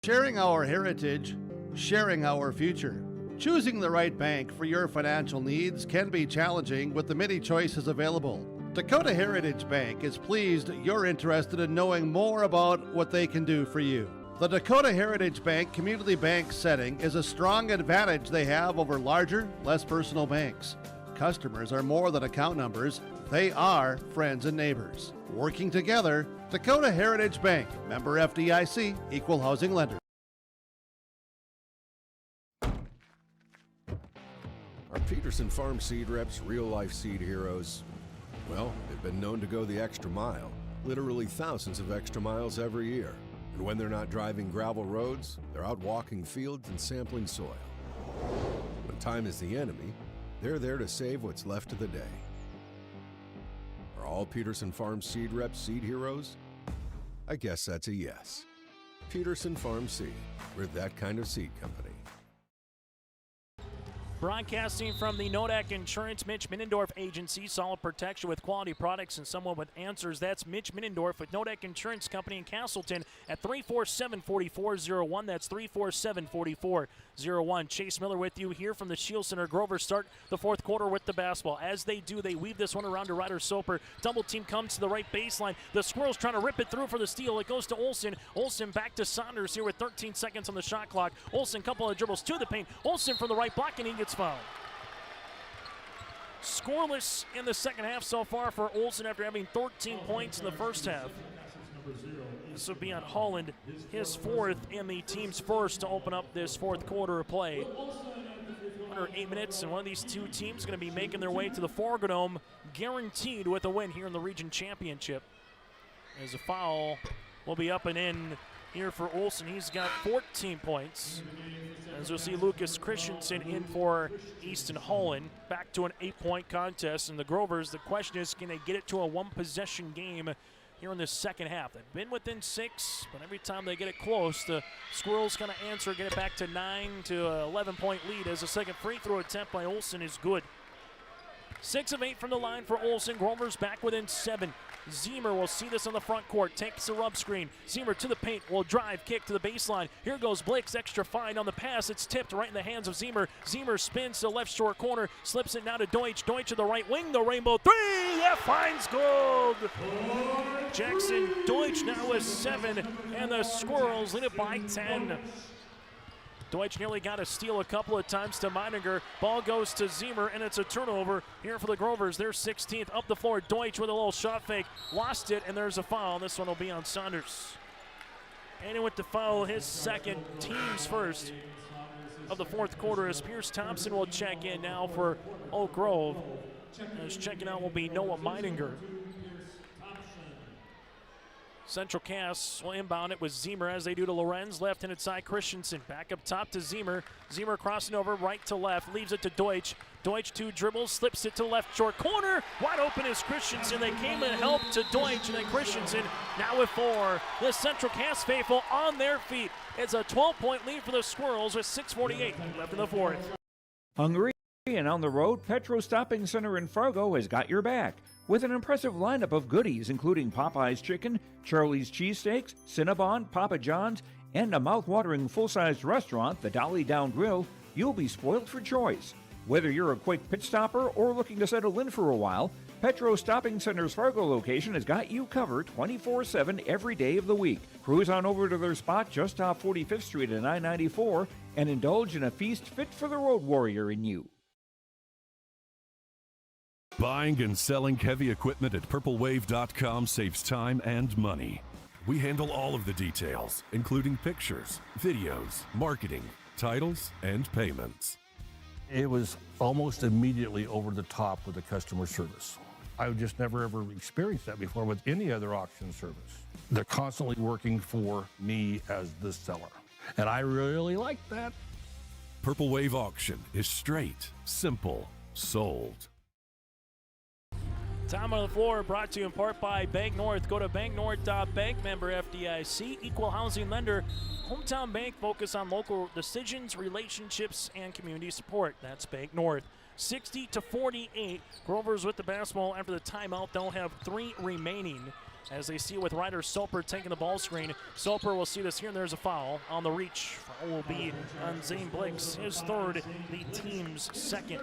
Sharing our heritage, sharing our future. Choosing the right bank for your financial needs can be challenging with the many choices available. Dakota Heritage Bank is pleased you're interested in knowing more about what they can do for you. The Dakota Heritage Bank community bank setting is a strong advantage they have over larger, less personal banks. Customers are more than account numbers, they are friends and neighbors. Working together, Dakota Heritage Bank, member FDIC, equal housing lender. Are Peterson Farm seed reps real-life seed heroes? Well, they've been known to go the extra mile, literally thousands of extra miles every year. And when they're not driving gravel roads, they're out walking fields and sampling soil. When time is the enemy, they're there to save what's left of the day. Are all Peterson Farm seed reps seed heroes? I guess that's a yes. Peterson Farm Seed, we're that kind of seed company. Broadcasting from the Nodak Insurance Mitch Minnendorf Agency. Solid protection with quality products and someone with answers. That's Mitch Minnendorf with Nodak Insurance Company in Castleton at 347-4401. That's 347-4401. Chase Miller with you here from the Shield Center. Grover start the fourth quarter with the basketball. As they do, they weave this one around to Ryder Soper. Double team comes to the right baseline. The Squirrels trying to rip it through for the steal. It goes to Olsen. Olsen back to Saunders here with 13 seconds on the shot clock. Olsen, couple of dribbles to the paint. Olsen from the right block, and he gets fouled. Scoreless in the second half so far for Olsen after having 13 points in the first half. This will be on Holland, his fourth and the team's first to open up this fourth quarter of play. Under 8 minutes, and one of these two teams going to be making their way to the Fargo Dome, guaranteed with a win here in the region championship. As a foul will be up and in here for Olsen. He's got 14 points. As you'll see, Lucas Christensen in for Easton Holland. Back to an 8-point contest. And the Grovers, the question is, can they get it to a one-possession game here in the second half? They've been within 6, but every time they get it close, the Squirrels kind of answer, get it back to 9 to an 11-point lead as the second free throw attempt by Olsen is good. 6 of 8 from the line for Olsen. Grovers back within 7. Zemer will see this on the front court, takes a rub screen. Zemer to the paint, will drive, kick to the baseline. Here goes Blix, extra fine on the pass. It's tipped right in the hands of Zemer. Zemer spins to the left short corner, slips it now to Deutsch. Deutsch to the right wing, the rainbow three, that finds gold. Jackson Deutsch now with 7, and the Squirrels lead it by 10. Deutsch nearly got a steal a couple of times to Meininger. Ball goes to Zemer, and it's a turnover here for the Grovers. They're 16th up the floor. Deutsch with a little shot fake. Lost it, and there's a foul. This one will be on Saunders. And with the foul, his second, team's first of the fourth quarter, as Pierce Thompson will check in now for Oak Grove. As checking out will be Noah Meininger. Central Cass will inbound it with Zemer as they do to Lorenz. Left-handed side, Christensen. Back up top to Zemer. Zemer crossing over right to left. Leaves it to Deutsch. Deutsch 2 dribbles. Slips it to left short corner. Wide open is Christensen. They came and helped to Deutsch, and then Christensen now with 4. The Central Cass faithful on their feet. It's a 12-point lead for the Squirrels with 6:48 left in the fourth. Hungry and on the road, Petro Stopping Center in Fargo has got your back with an impressive lineup of goodies including Popeye's Chicken, Charlie's Cheesesteaks, Cinnabon, Papa John's, and a mouth-watering full-sized restaurant, the Dolly Down Grill. You'll be spoiled for choice. Whether you're a quick pit stopper or looking to settle in for a while, Petro Stopping Center's Fargo location has got you covered 24/7 every day of the week. Cruise on over to their spot just off 45th Street and I-94 and indulge in a feast fit for the road warrior in you. Buying and selling heavy equipment at PurpleWave.com saves time and money. We handle all of the details, including pictures, videos, marketing, titles, and payments. It was almost immediately over the top with the customer service. I've just never ever experienced that before with any other auction service. They're constantly working for me as the seller, and I really like that. Purple Wave Auction is straight, simple, sold. Time on the floor brought to you in part by Bank North. Go to banknorth.bank, member FDIC, equal housing lender. Hometown Bank, focus on local decisions, relationships, and community support. That's Bank North. 60-48. Grovers with the basketball after the timeout. They'll have 3 remaining as they see with Ryder Soper taking the ball screen. Soper will see this here, and there's a foul on the reach. Foul will be on Zane Blix, his third, the team's second.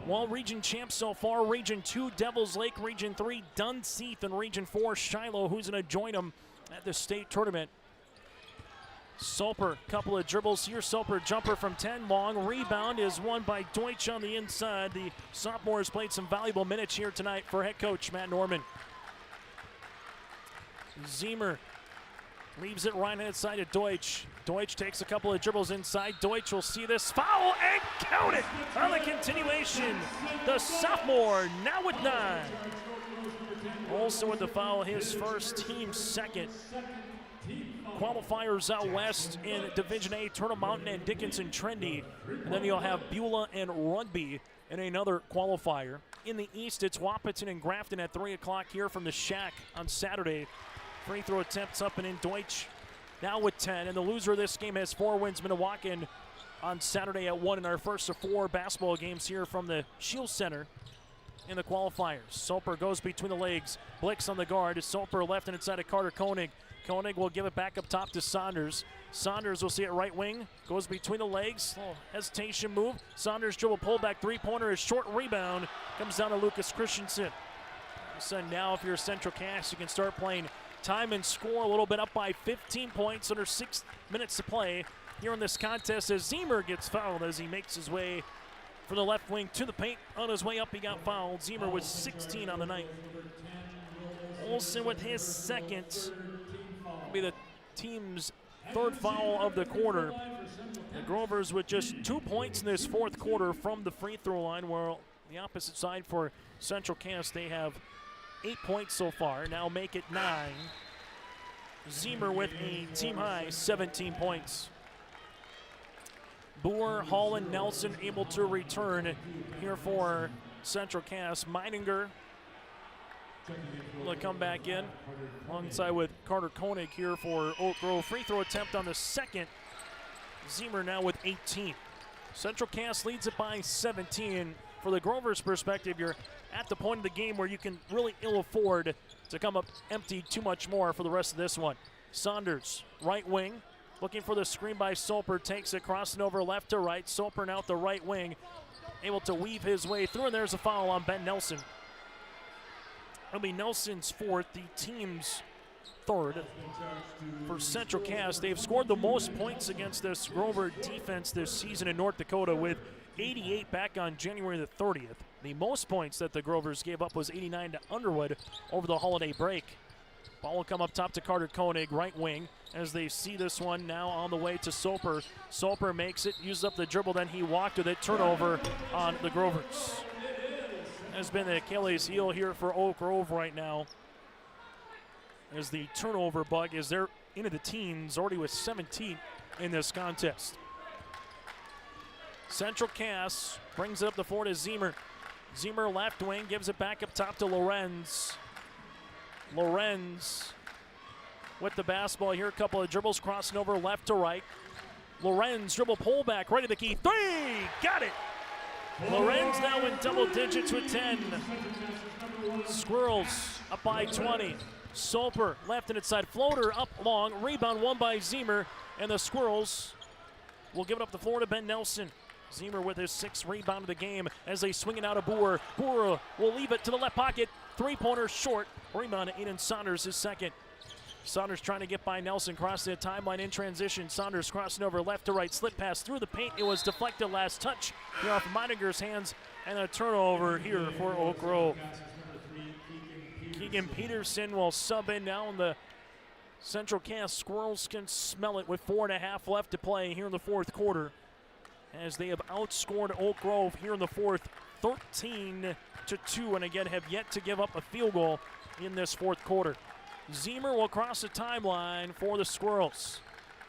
Well, region champs so far, Region 2, Devils Lake, Region 3, Dunseith, and Region 4, Shiloh, who's going to join them at the state tournament. Soper, couple of dribbles here. Soper, jumper from 10 long. Rebound is won by Deutsch on the inside. The sophomore has played some valuable minutes here tonight for head coach Matt Norman. Zemer leaves it right-hand side to Deutsch. Deutsch takes a couple of dribbles inside. Deutsch will see this foul and count it on the continuation. The sophomore now with 9. Also with the foul, his first, team second. Qualifiers out west in Division A, Turtle Mountain and Dickinson Trendy. And then you'll have Beulah and Rugby in another qualifier. In the east, it's Wahpeton and Grafton at 3 o'clock here from the Shack on Saturday. Free throw attempts up and in. Deutsch now with 10, and the loser of this game has 4 wins. Minnewacan on Saturday at 1 in our first of 4 basketball games here from the Shield Center in the qualifiers. Soper goes between the legs. Blix on the guard. Soper left and inside of Carter Koenig. Koenig will give it back up top to Saunders. Saunders will see it right wing. Goes between the legs. Little hesitation move. Saunders dribble pullback three-pointer. A short rebound. Comes down to Lucas Christensen. So now if you're Central Cass, you can start playing time and score a little bit, up by 15 points under 6 minutes to play here in this contest as Zemer gets fouled as he makes his way from the left wing to the paint. On his way up, he got fouled. Zemer with 16 on the night. Olsen with his second. Will be the team's 3rd foul of the quarter. The Grovers with just 2 points in this 4th quarter from the free throw line, where the opposite side for Central Cass, they have 8 points so far. Now make it 9. Zemer with a team-high 17 points. Boer, Holland, Nelson able to return here for Central Cass. Meininger will come back in alongside with Carter Koenig here for Oak Grove. Free throw attempt on the second. Zemer now with 18. Central Cass leads it by 17. For the Grovers' perspective, you're at the point of the game where you can really ill afford to come up empty too much more for the rest of this one. Saunders, right wing, looking for the screen by Soper, takes it, crossing over left to right. Soper now at the right wing, able to weave his way through, and there's a foul on Ben Nelson. It'll be Nelson's 4th, the team's 3rd. For Central Cass, they've scored the most points against this Grover defense this season in North Dakota with 88 back on January the 30th. The most points that the Grovers gave up was 89 to Underwood over the holiday break. Ball will come up top to Carter Koenig, right wing, as they see this one now on the way to Soper. Soper makes it, uses up the dribble, then he walked with it. Turnover on the Grovers. Has been the Achilles heel here for Oak Grove right now, as the turnover bug is they're into the teens, already with 17 in this contest. Central Cass brings it up the floor to Zemer. Zemer left wing, gives it back up top to Lorenz. Lorenz with the basketball here. A couple of dribbles crossing over left to right. Lorenz dribble pullback, right to the key. 3! Got it! Lorenz now in double digits with 10. Squirrels up by 20. Soper left and inside floater up long. Rebound won by Zemer, and the Squirrels will give it up the floor to Ben Nelson. Zemer with his 6th rebound of the game as they swing it out of Boer. Boer will leave it to the left pocket. Three-pointer short. Rebound to Aiden Saunders, his 2nd. Saunders trying to get by Nelson. Cross the timeline in transition. Saunders crossing over left to right. Slip pass through the paint. It was deflected last touch here off Meininger's hands. And a turnover here for Oak Grove. Keegan Peterson will sub in now, and the Central Cass Squirrels can smell it with 4.5 left to play here in the 4th quarter, as they have outscored Oak Grove here in the 4th 13-2, and again have yet to give up a field goal in this 4th quarter. Zemer will cross the timeline for the Squirrels,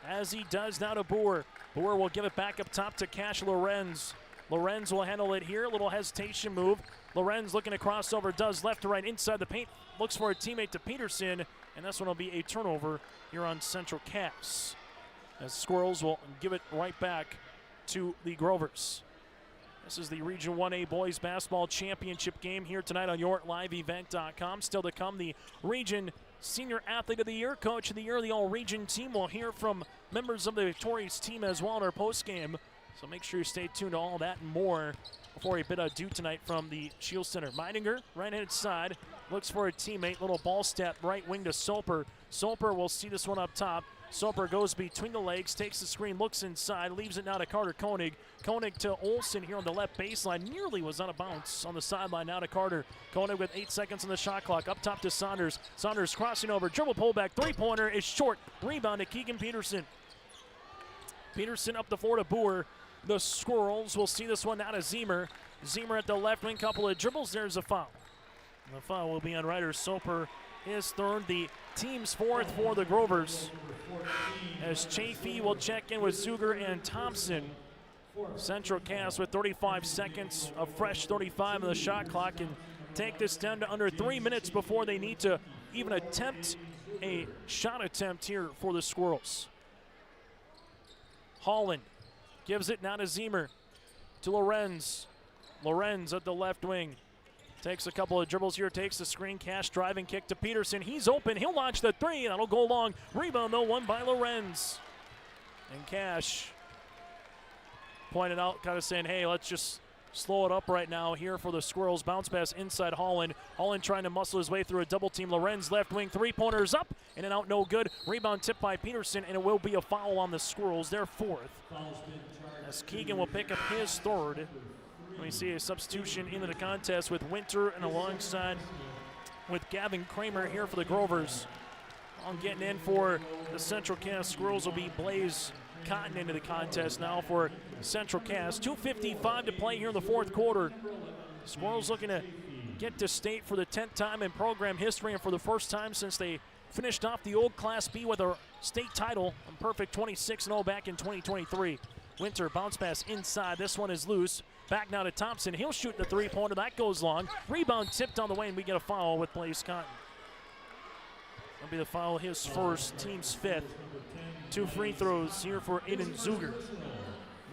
as he does now to Boer. Boer will give it back up top to Cash Lorenz. Lorenz will handle it here, a little hesitation move. Lorenz looking to cross over, does left to right inside the paint, looks for a teammate to Peterson, and this one will be a turnover here on Central Cass, as Squirrels will give it right back to the Grovers. This is the Region 1A Boys Basketball Championship game here tonight on YourLiveEvent.com. Still to come, the Region Senior Athlete of the Year, Coach of the Year, the All-Region team. We'll hear from members of the victorious team as well in our postgame. So make sure you stay tuned to all that and more before we bid adieu tonight from the Shield Center. Meininger, right-handed side, looks for a teammate. Little ball step, right wing to Soper. Soper will see this one up top. Soper goes between the legs, takes the screen, looks inside, leaves it now to Carter Koenig. Koenig to Olsen here on the left baseline. Nearly was out of bounds on the sideline. Now to Carter. Koenig with 8 seconds on the shot clock. Up top to Saunders. Saunders crossing over. Dribble pullback. Three-pointer is short. Rebound to Keegan Peterson. Peterson up the floor to Boer. The Squirrels will see this one now to Zemer. Zemer at the left wing. Couple of dribbles. There's a foul. The foul will be on Ryder Soper. His 3rd, the team's 4th for the Grovers, as Chafee will check in with Zuger and Thompson. Central Cass with 35 seconds, a fresh 35 on the shot clock, and take this down to under 3 minutes before they need to even attempt a shot attempt here for the Squirrels. Holland gives it now to Zemer, to Lorenz. Lorenz at the left wing. Takes a couple of dribbles here, takes the screen, Cash driving kick to Peterson. He's open, he'll launch the three, and that'll go long. Rebound though, won by Lorenz. And Cash pointed out, kind of saying, hey, let's just slow it up right now here for the Squirrels. Bounce pass inside Holland. Holland trying to muscle his way through a double team. Lorenz left wing, three-pointers up, in and out, no good. Rebound tipped by Peterson, and it will be a foul on the Squirrels, their fourth. As Keegan will pick up his third. We see a substitution into the contest with Winter and alongside with Gavin Kramer here for the Grovers. On getting in for the Central Cass Squirrels will be Blaze Cotton into the contest now for Central Cass. 2:55 to play here in the fourth quarter. Squirrels looking to get to state for the 10th time in program history and for the first time since they finished off the old Class B with a state title on perfect 26-0 back in 2023. Winter bounce pass inside. This one is loose. Back now to Thompson. He'll shoot the three-pointer. That goes long. Rebound tipped on the way, and we get a foul with Blaze Cotton. That'll be the foul, his first, team's fifth. 2 free throws here for Aiden Zuger.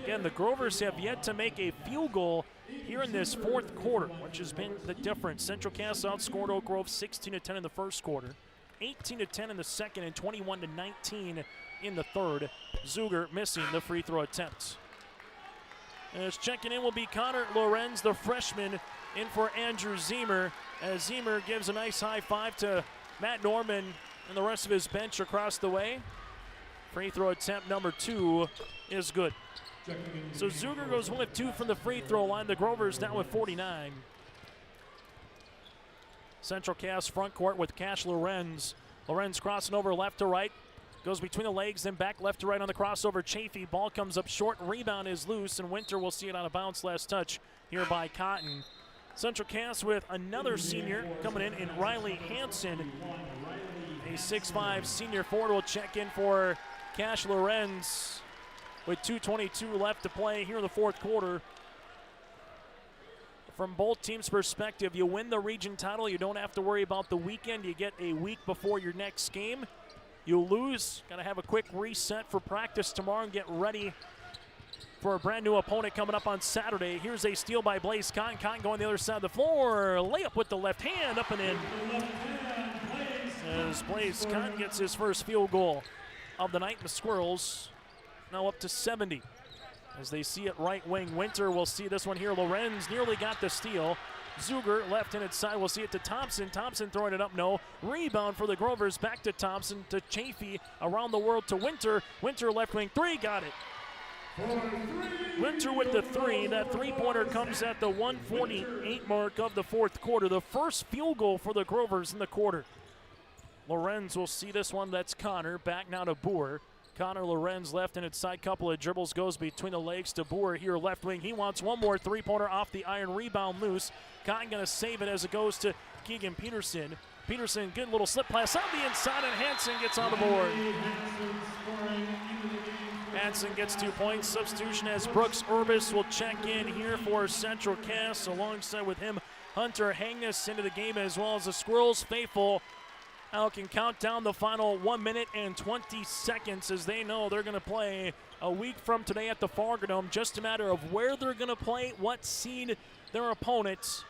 Again, the Grovers have yet to make a field goal here in this fourth quarter, which has been the difference. Central Cass outscored Oak Grove 16-10 in the first quarter, 18-10 in the second, and 21-19 in the third. Zuger missing the free throw attempts. As checking in will be Connor Lorenz, the freshman, in for Andrew Zemer, as Zemer gives a nice high five to Matt Norman and the rest of his bench across the way. Free throw attempt number 2 is good. So Zuger goes 1 of 2 from the free throw line. The Grovers down with 49. Central Cass front court with Cash Lorenz. Lorenz crossing over left to right. Goes between the legs, then back left to right on the crossover. Chafee, ball comes up short. Rebound is loose, and Winter will see it on a bounce. Last touch here by Cotton. Central Cass with another senior coming in Riley Hansen. A 6'5 senior forward will check in for Cash Lorenz with 2:22 left to play here in the fourth quarter. From both teams' perspective, you win the region title, you don't have to worry about the weekend. You get a week before your next game. You lose, got to have a quick reset for practice tomorrow and get ready for a brand new opponent coming up on Saturday. Here's a steal by Blaze Cotton. Cotton going the other side of the floor. Layup with the left hand, up and in. As Blaze Cotton gets his first field goal of the night, and the Squirrels now up to 70. As they see it right wing, Winter will see this one here. Lorenz nearly got the steal. Zuger left-handed side, we'll see it to Thompson. Thompson throwing it up, no. Rebound for the Grovers, back to Thompson, to Chafee, around the world to Winter. Winter left wing three, got it. Winter with the three. That three-pointer comes at the 1:48 mark of the fourth quarter. The first field goal for the Grovers in the quarter. Lorenz will see this one, that's Connor, back now to Boer. Connor Lorenz left-handed side, couple of dribbles, goes between the legs to Boer here left wing. He wants one more three-pointer off the iron, rebound loose. Cotton gonna save it as it goes to Keegan Peterson. Peterson, good little slip pass on the inside, and Hansen gets on the board. Hansen gets 2 points. Substitution as Brooks Urbis will check in here for Central Cass. Alongside with him, Hunter Hangness into the game, as well as the Squirrels faithful. Now can count down the final 1 minute and 20 seconds as they know they're going to play a week from today at the Fargadome. Just a matter of where they're going to play, what seed their opponents,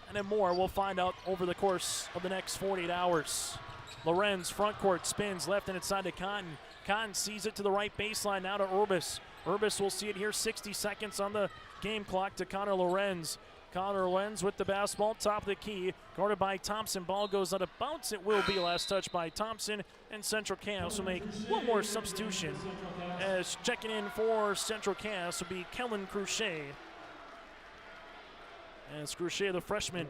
and then more we'll find out over the course of the next 48 hours. Lorenz front court spins left and inside to Cotton. Cotton sees it to the right baseline now to Urbis. Urbis will see it here, 60 seconds on the game clock to Connor Lorenz. Connor Lorenz with the basketball, top of the key, guarded by Thompson. Ball goes out of bounds. It will be last touch by Thompson, and Central Cass will make one more substitution. As checking in for Central Cass will be Kellen Cruchet. As Cruchet, the freshman,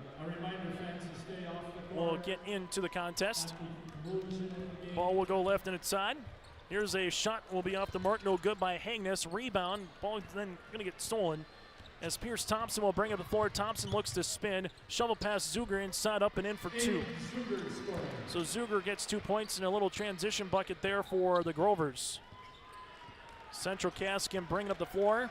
will get into the contest. Ball will go left and inside. Here's a shot, will be off the mark, no good by Hangness. Rebound, ball then going to get stolen. As Pierce Thompson will bring up the floor. Thompson looks to spin. Shovel pass Zuger inside, up and in for 2. So Zuger gets 2 points and a little transition bucket there for the Grovers. Central Cass can bring it up the floor.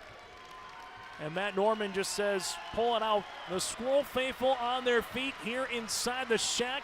And Matt Norman just says, pull it out. The Squirrel faithful on their feet here inside the shack.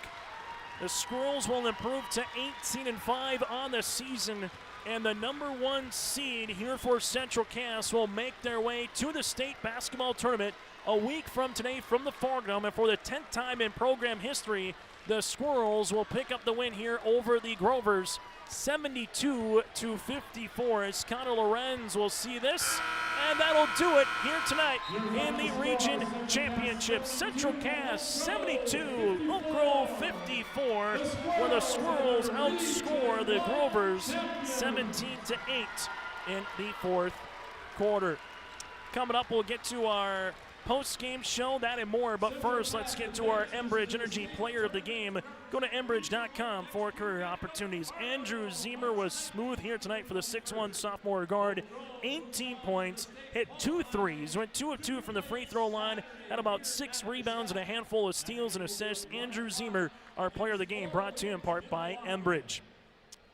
The Squirrels will improve to 18-5 on the season, and the number 1 seed here for Central Cass will make their way to the state basketball tournament a week from today from the Fargum. And for the 10th time in program history, the Squirrels will pick up the win here over the Grovers, 72-54. As Connor Lorenz will see this, and that'll do it here tonight in the region championship. Central Cass 72, Oak Grove 54, where the Squirrels outscore the Grovers 17-8 in the fourth quarter. Coming up, we'll get to our post-game show, that and more, but first let's get to our Enbridge Energy Player of the Game. Go to Enbridge.com for career opportunities. Andrew Zemer was smooth here tonight for the 6'1 sophomore guard. 18 points, hit 2 threes, went 2 of 2 from the free throw line, had about 6 rebounds and a handful of steals and assists. Andrew Zemer, our Player of the Game, brought to you in part by Enbridge.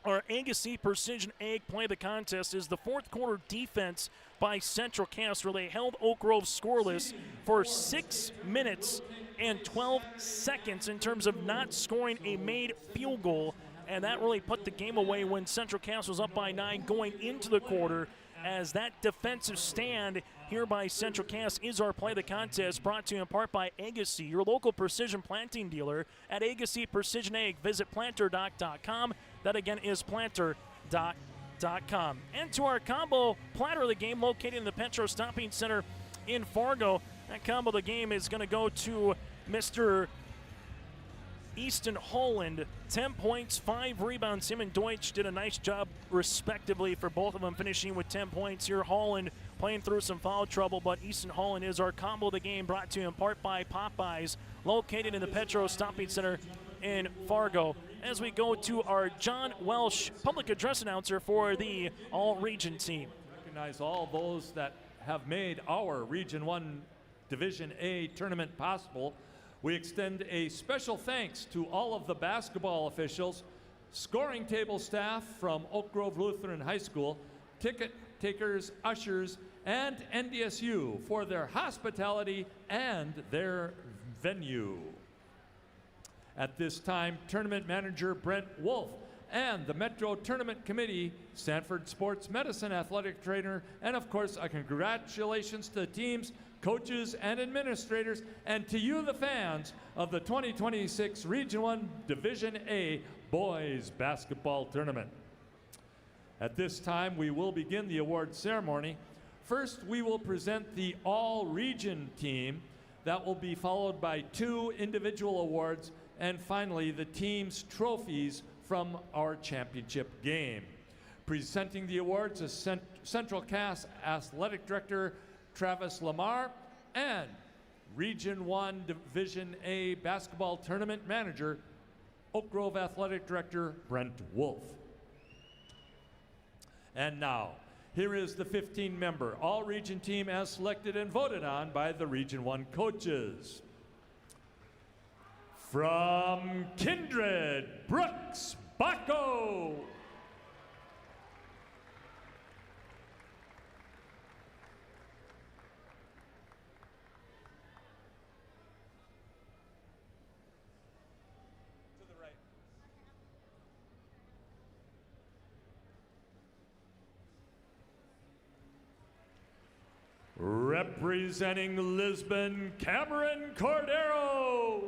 Our Agassiz Precision Egg Play of the Contest is the fourth quarter defense by Central Cass, where they held Oak Grove scoreless for 6 minutes and 12 seconds in terms of not scoring a made field goal, and that really put the game away when Central Cass was up by 9 going into the quarter. As that defensive stand here by Central Cass is our Play of the Contest, brought to you in part by Agassiz, your local precision planting dealer at Agassiz Precision Egg. Visit planterdoc.com. That again is planterdoc.com. And to our combo platter of the game, located in the Petro Stopping Center in Fargo. That combo of the game is going to go to Mr. Easton Holland. 10 points, 5 rebounds. Him and Deutsch did a nice job respectively for both of them, finishing with 10 points here. Holland playing through some foul trouble, but Easton Holland is our combo of the game, brought to you in part by Popeyes, located in the Petro Stopping Center in Fargo. As we go to our John Welsh public address announcer for the all-region team. Recognize all those that have made our Region 1 Division A tournament possible. We extend a special thanks to all of the basketball officials, scoring table staff from Oak Grove Lutheran High School, ticket takers, ushers, and NDSU for their hospitality and their venue. At this time, Tournament Manager Brent Wolf and the Metro Tournament Committee, Sanford Sports Medicine Athletic Trainer, and of course, a congratulations to the teams, coaches, and administrators, and to you, the fans of the 2026 Region 1 Division A Boys Basketball Tournament. At this time, we will begin the award ceremony. First, we will present the all-region team. That will be followed by 2 individual awards, and finally, the team's trophies from our championship game. Presenting the awards is Central Cass Athletic Director Travis Lamar and Region 1 Division A Basketball Tournament Manager, Oak Grove Athletic Director Brent Wolf. And now, here is the 15-member all-region team as selected and voted on by the Region 1 coaches. From Kindred, Brooks Bacco. Representing Lisbon, Cameron Cordero.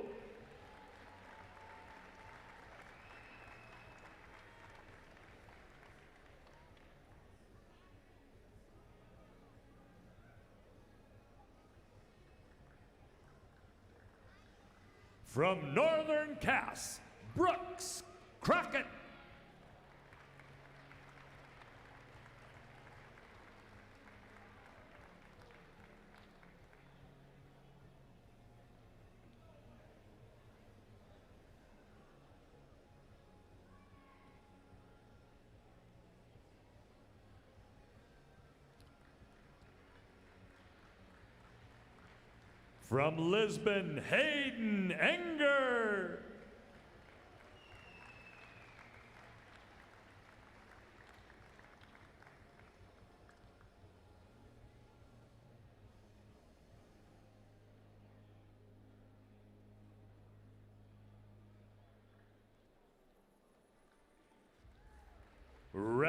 From Northern Cass, Brooks Crockett. From Lisbon, Hayden Enger.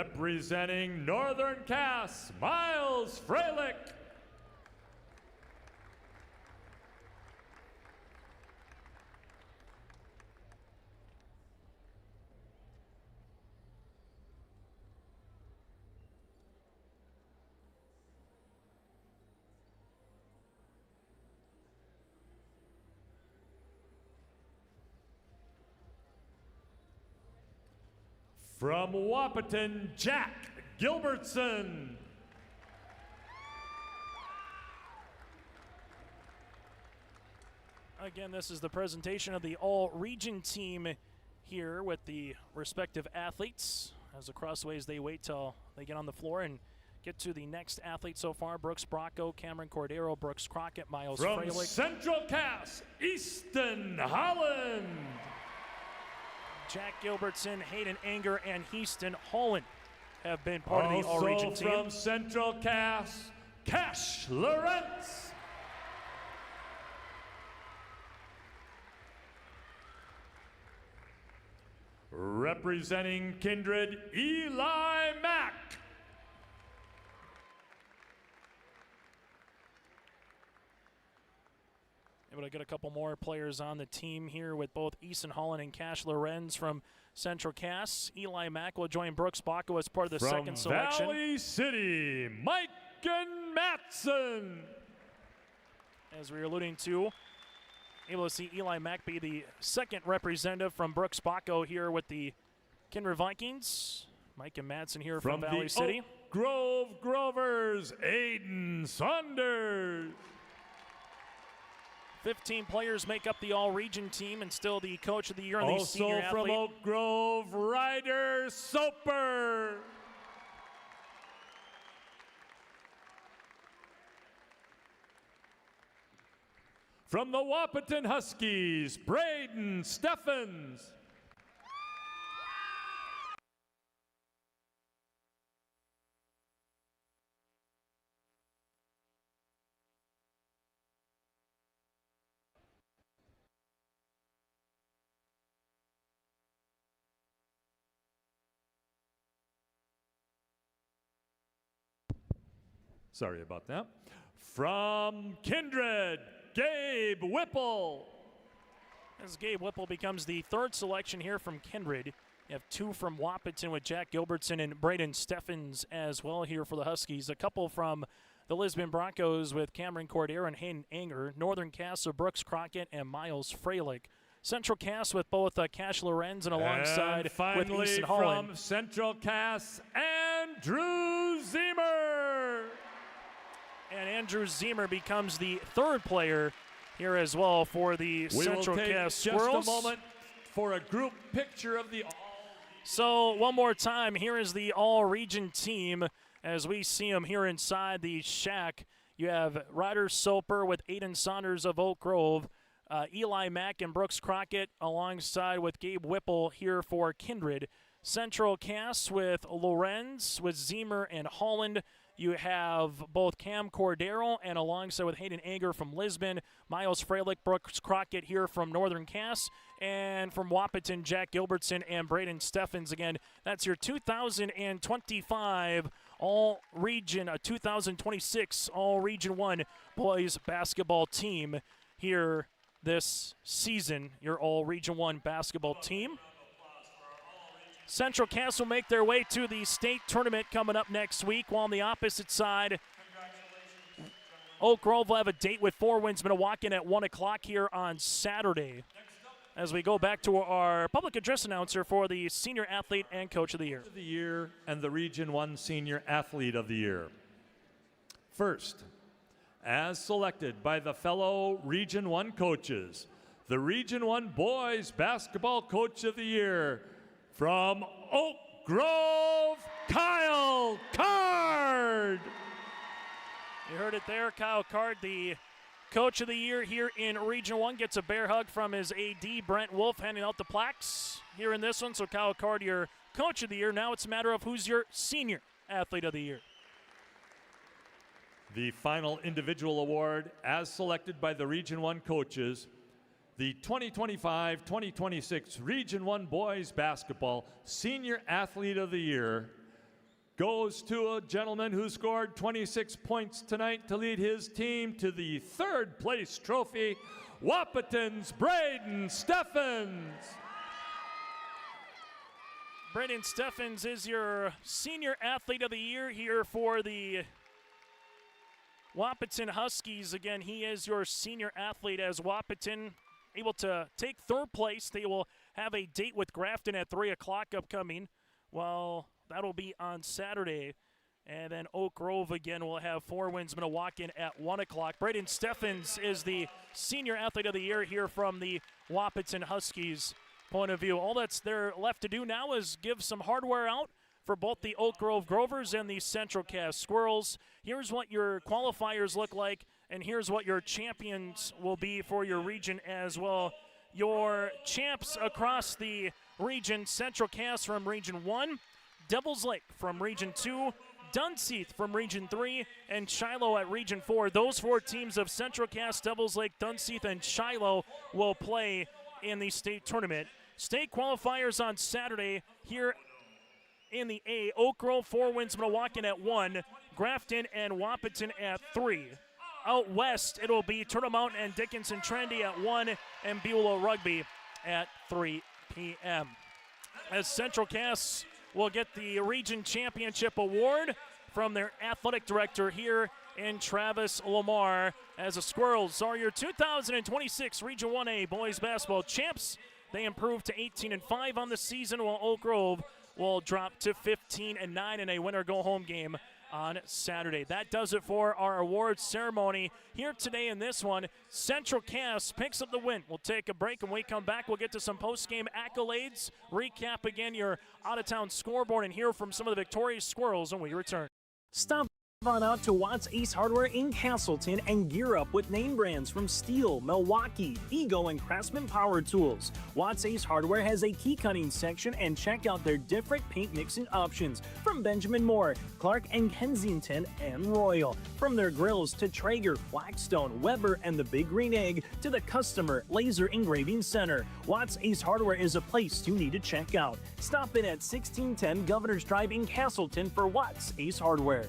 Representing Northern Cass, Miles Freilich. From Wahpeton, Jack Gilbertson. Again, this is the presentation of the all-region team here with the respective athletes. As the crossways, they wait till they get on the floor and get to the next athlete so far. Brooks Bracco, Cameron Cordero, Brooks Crockett, Miles From Freilich. Central Cass, Easton Holland. Jack Gilbertson, Hayden Anger, and Easton Holland have been part of the all-region team. From Central Cass, Cash Lawrence. Representing Kindred, Eli Mack. Able to get a couple more players on the team here with both Easton Holland and Cash Lorenz from Central Cass. Eli Mack will join Brooks Baco as part of the second selection. From Valley City, Mike and Matson. As we were alluding to, able to see Eli Mack be the second representative from Brooks Baco here with the Kindred Vikings. Mike and Matson here from Valley City. Oak Grove Grovers, Aiden Saunders. 15 players make up the all-region team and still the coach of the year and the senior athlete. Also from Oak Grove, Ryder Soper. From the Wahpeton Huskies, Braden Steffens. Sorry about that. From Kindred, Gabe Whipple. As Gabe Whipple becomes the third selection here from Kindred. You have two from Wahpeton with Jack Gilbertson and Braden Steffens as well here for the Huskies. A couple from the Lisbon Broncos with Cameron Cordero and Hayden Anger. Northern Cass of Brooks Crockett and Miles Freilich. Central Cass with both Cash Lorenz and alongside with Easton Holland. From Central Cass, Andrew Zemer. And Andrew Zemer becomes the third player here as well for the Central Cass Squirrels. Just a moment for a group picture of the all. So one more time, here is the all-region team as we see them here inside the shack. You have Ryder Soper with Aiden Saunders of Oak Grove, Eli Mack and Brooks Crockett alongside with Gabe Whipple here for Kindred. Central Cass with Lorenz, with Zemer and Holland. You have both Cam Cordero and alongside with Hayden Anger from Lisbon, Miles Freilich, Brooks Crockett here from Northern Cass, and from Wahpeton, Jack Gilbertson and Braden Steffens. Again, that's your 2025 All-Region, 2026 All-Region 1 boys basketball team here this season, your All-Region 1 basketball team. Central Cass will make their way to the state tournament coming up next week, while on the opposite side, Oak Grove will have a date with Four Winds Minnewacan at 1 o'clock here on Saturday. As we go back to our public address announcer for the Senior Athlete and Coach of the Year. And the Region 1 Senior Athlete of the Year. First, as selected by the fellow Region 1 coaches, the Region 1 Boys Basketball Coach of the Year, from Oak Grove, Kyle Card. You heard it there. Kyle Card, the Coach of the Year here in Region 1, gets a bear hug from his AD, Brent Wolf, handing out the plaques here in this one. So Kyle Card, your Coach of the Year. Now it's a matter of who's your Senior Athlete of the Year. The final individual award, as selected by the Region 1 coaches, the 2025-2026 Region 1 Boys Basketball Senior Athlete of the Year goes to a gentleman who scored 26 points tonight to lead his team to the third place trophy, Wahpeton's Braden Steffens. Braden Steffens is your Senior Athlete of the Year here for the Wahpeton Huskies. Again, he is your senior athlete as Wahpeton able to take third place. They will have a date with Grafton at 3 o'clock upcoming. Well, that'll be on Saturday. And then Oak Grove again will have Four Winds Minnewacan at 1 o'clock. Braden Steffens is the Senior Athlete of the Year here from the Wahpeton Huskies point of view. All that's there left to do now is give some hardware out for both the Oak Grove Grovers and the Central Cass Squirrels. Here's what your qualifiers look like, and here's what your champions will be for your region as well. Your champs across the region: Central Cass from Region 1, Devils Lake from Region 2, Dunseith from Region 3, and Shiloh at Region 4. Those four teams of Central Cass, Devils Lake, Dunseith, and Shiloh will play in the state tournament. State qualifiers on Saturday here in the A: Oak Grove, Four Winds Minnewacan at 1, Grafton and Wahpeton at 3. Out west, it'll be Turtle Mountain and Dickinson Trendy at 1, and Beulah Rugby at 3 p.m. As Central Cass will get the Region Championship Award from their athletic director here in Travis Lamar, as the Squirrels are your 2026 Region 1A boys basketball champs. They improved to 18-5 on the season, while Oak Grove will drop to 15-9 in a winner-go-home game on Saturday. That does it for our awards ceremony here today in this one. Central Cass picks up the win. We'll take a break, and when we come back, we'll get to some post-game accolades, recap again your out-of-town scoreboard, and hear from some of the victorious Squirrels when we return. Stop on out to Watts Ace Hardware in Castleton and gear up with name brands from Steel, Milwaukee, Ego, and Craftsman Power Tools. Watts Ace Hardware has a key cutting section, and check out their different paint mixing options from Benjamin Moore, Clark and Kensington, and Royal. From their grills to Traeger, Blackstone, Weber, and the Big Green Egg to the Customer Laser Engraving Center, Watts Ace Hardware is a place you need to check out. Stop in at 1610 Governor's Drive in Castleton for Watts Ace Hardware.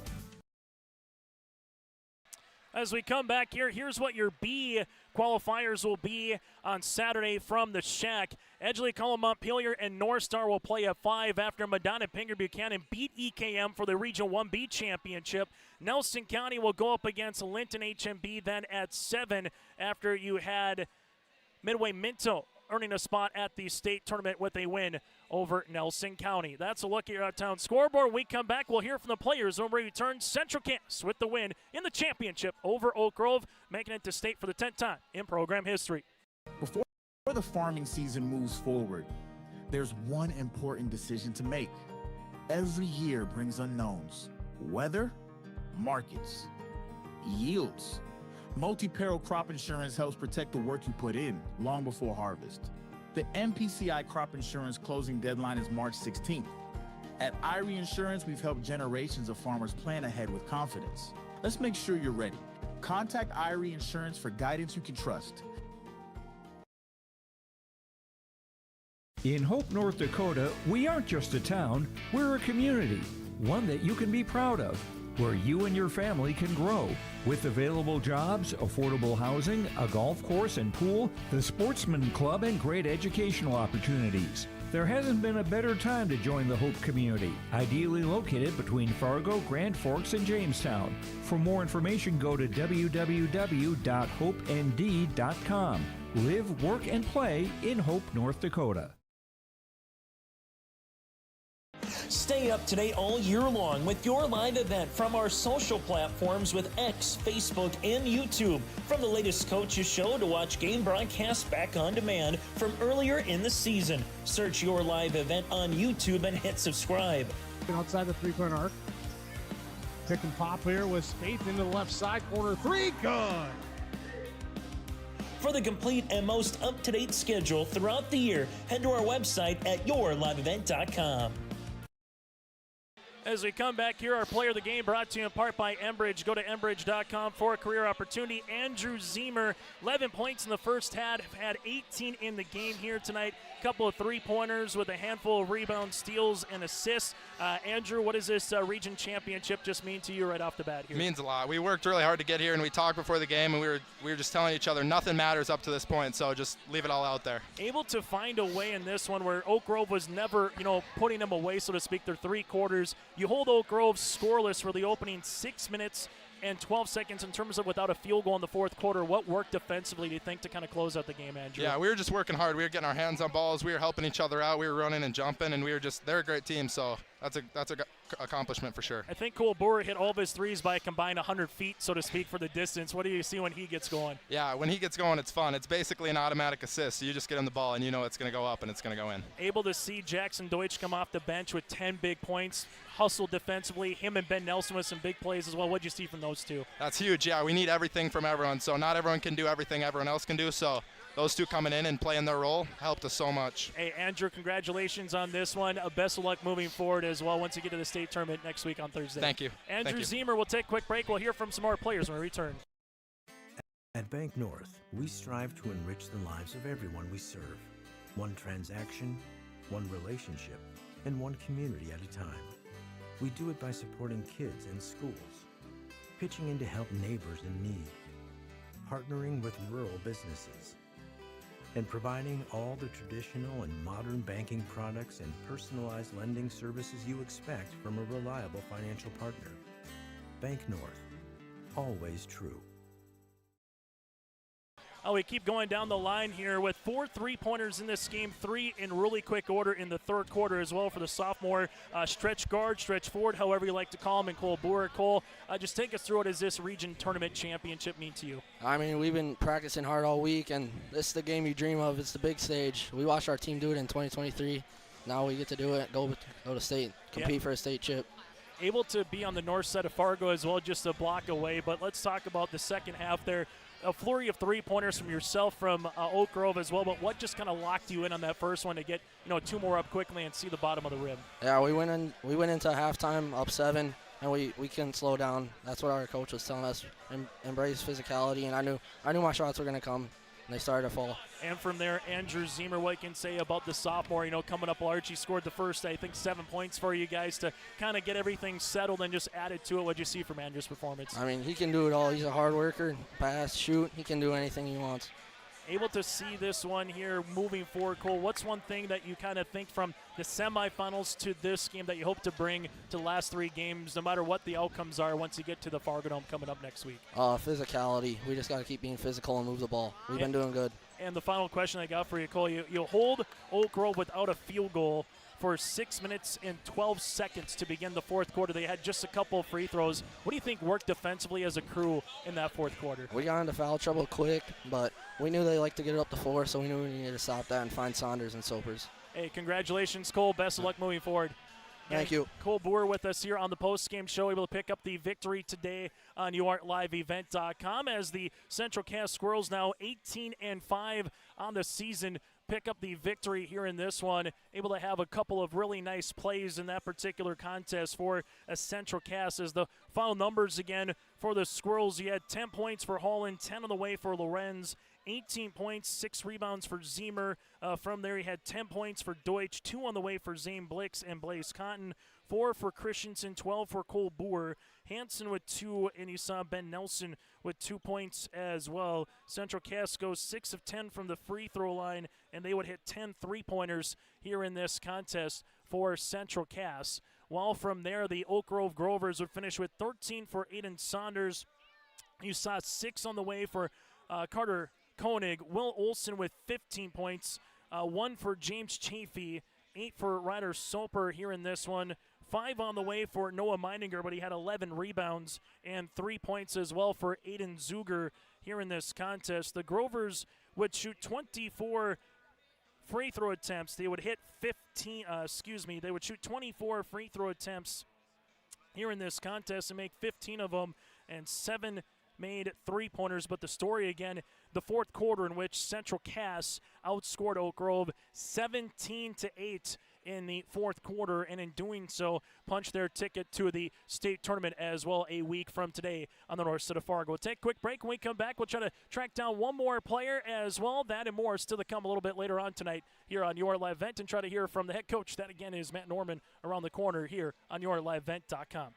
As we come back here, here's what your B qualifiers will be on Saturday from the Shack. Edgeley, Cullum, Montpelier, and North Star will play at 5 after Medina Pinger Buchanan beat EKM for the Region 1B championship. Nelson County will go up against Linton HMB then at 7 after you had Midway Minto earning a spot at the state tournament with a win over Nelson County. That's a look at your out-of-town scoreboard. When we come back, we'll hear from the players when we return. Central Cass with the win in the championship over Oak Grove, making it to state for the 10th time in program history. Before the farming season moves forward, there's one important decision to make. Every year brings unknowns: weather, markets, yields. Multi-peril crop insurance helps protect the work you put in long before harvest. The MPCI crop insurance closing deadline is March 16th. At IRE Insurance, we've helped generations of farmers plan ahead with confidence. Let's make sure you're ready. Contact IRE Insurance for guidance you can trust. In Hope, North Dakota, we aren't just a town, we're a community, one that you can be proud of, where you and your family can grow. With available jobs, affordable housing, a golf course and pool, the Sportsman Club, and great educational opportunities. There hasn't been a better time to join the Hope community, ideally located between Fargo, Grand Forks, and Jamestown. For more information, go to www.hopend.com. Live, work, and play in Hope, North Dakota. Stay up to date all year long with your live event from our social platforms with X, Facebook, and YouTube. From the latest coaches show to watch game broadcasts back on demand from earlier in the season. Search your live event on YouTube and hit subscribe. Outside the three-point arc. Pick and pop here with Spaeth into the left side corner. Three, good. For the complete and most up-to-date schedule throughout the year, head to our website at yourliveevent.com. As we come back here, our player of the game brought to you in part by Enbridge. Go to Enbridge.com for a career opportunity. Andrew Ziemer, 11 points in the first half, had 18 in the game here tonight. A couple of three-pointers with a handful of rebounds, steals, and assists. Andrew, what does this region championship just mean to you right off the bat here? It means a lot. We worked really hard to get here, and we talked before the game, and we were just telling each other nothing matters up to this point, so just leave it all out there. Able to find a way in this one where Oak Grove was never, putting them away, so to speak. They're three quarters. You hold Oak Grove scoreless for the opening 6 minutes and 12 seconds in terms of without a field goal in the fourth quarter. What worked defensively, do you think, to kind of close out the game, Andrew? Yeah, we were just working hard. We were getting our hands on balls. We were helping each other out. We were running and jumping, and they're a great team, so that's a accomplishment for sure. I think Cole Boer hit all of his threes by a combined 100 feet, so to speak, for the distance. What do you see when he gets going? Yeah, when he gets going, it's fun. It's basically an automatic assist, so you just get him the ball, and you know it's going to go up and it's going to go in. Able to see Jackson Deutsch come off the bench with 10 big points, hustle defensively. Him and Ben Nelson with some big plays as well. What did you see from those two? That's huge, yeah. We need everything from everyone, so not everyone can do everything everyone else can do, so those two coming in and playing their role helped us so much. Hey, Andrew, congratulations on this one. Best of luck moving forward as well once you get to the state tournament next week on Thursday. Thank you. Andrew Thank you. Ziemer, we'll take a quick break. We'll hear from some more players when we return. At Bank North, we strive to enrich the lives of everyone we serve. One transaction, one relationship, and one community at a time. We do it by supporting kids and schools, pitching in to help neighbors in need, partnering with rural businesses, and providing all the traditional and modern banking products and personalized lending services you expect from a reliable financial partner. Bank North, always true. We keep going down the line here with 4 3-pointers in this game, 3 in really quick order in the third quarter as well for the sophomore stretch guard, stretch forward, however you like to call him, and Cole Boer. Cole, just take us through what does this region tournament championship mean to you? I mean, we've been practicing hard all week, and this is the game you dream of. It's the big stage. We watched our team do it in 2023. Now we get to do it, go to state, compete for a state chip. Able to be on the north side of Fargo as well, just a block away, but let's talk about the second half there. A flurry of three-pointers from yourself, from Oak Grove as well, but what just kind of locked you in on that first one to get 2 more up quickly and see the bottom of the rim? Yeah, we went into halftime up 7, and we couldn't slow down. That's what our coach was telling us. Embrace physicality, and I knew my shots were going to come, and they started to fall. And from there, Andrew Ziemer, what you can say about the sophomore, coming up large. He scored the first, I think, 7 points for you guys to kind of get everything settled and just added to it. What did you see from Andrew's performance? I mean, he can do it all. He's a hard worker, pass, shoot. He can do anything he wants. Able to see this one here moving forward, Cole. What's one thing that you kind of think from the semifinals to this game that you hope to bring to the last 3 games, no matter what the outcomes are once you get to the Fargo Dome coming up next week? Physicality. We just got to keep being physical and move the ball. We've been doing good. And the final question I got for you, Cole, you hold Oak Grove without a field goal for 6 minutes and 12 seconds to begin the fourth quarter. They had just a couple of free throws. What do you think worked defensively as a crew in that fourth quarter? We got into foul trouble quick, but we knew they like to get it up to 4, so we knew we needed to stop that and find Saunders and Sopers. Hey, congratulations, Cole. Best of luck moving forward. Thank you. Cole Boer with us here on the post-game show, able to pick up the victory today on UArtLiveEvent.com as the Central Cass Squirrels, now 18-5 on the season, pick up the victory here in this one. Able to have a couple of really nice plays in that particular contest for a Central Cass. As the final numbers again for the Squirrels, you had 10 points for Holland, 10 on the way for Lorenz, 18 points, 6 rebounds for Ziemer. From there, he had 10 points for Deutsch, 2 on the way for Zane Blix and Blaze Cotton, 4 for Christensen, 12 for Cole Boer, Hansen with 2, and you saw Ben Nelson with 2 points as well. Central Cass goes 6 of 10 from the free throw line, and they would hit 10 3-pointers here in this contest for Central Cass. While from there, the Oak Grove Grovers would finish with 13 for Aiden Saunders. You saw 6 on the way for Carter Koenig, Will Olson with 15 points, 1 for James Chafee, 8 for Ryder Soper here in this one, 5 on the way for Noah Meininger, but he had 11 rebounds and 3 points as well for Aiden Zuger here in this contest. The Grovers would shoot 24 free throw attempts. They would hit they would shoot 24 free throw attempts here in this contest and make 15 of them, and 7 made 3-pointers. But the story again, the fourth quarter in which Central Cass outscored Oak Grove 17-8 in the fourth quarter, and in doing so, punch their ticket to the state tournament as well a week from today on the north side of Fargo. We'll take a quick break. When we come back, we'll try to track down one more player as well. That and more still to come a little bit later on tonight here on Your Live Event, and try to hear from the head coach. That, again, is Matt Norman around the corner here on YourLiveEvent.com.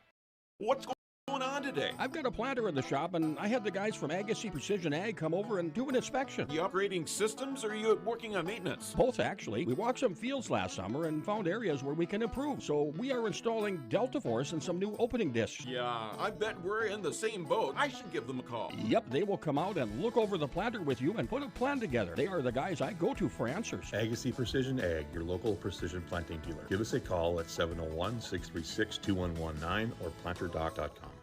What's going on today? I've got a planter in the shop, and I had the guys from Agassi Precision Ag come over and do an inspection. You upgrading systems, or are you working on maintenance? Both, actually. We walked some fields last summer and found areas where we can improve. So we are installing Delta Force and some new opening discs. Yeah, I bet we're in the same boat. I should give them a call. Yep, they will come out and look over the planter with you and put a plan together. They are the guys I go to for answers. Agassi Precision Ag, your local precision planting dealer. Give us a call at 701-636-2119 or planterdoc.com.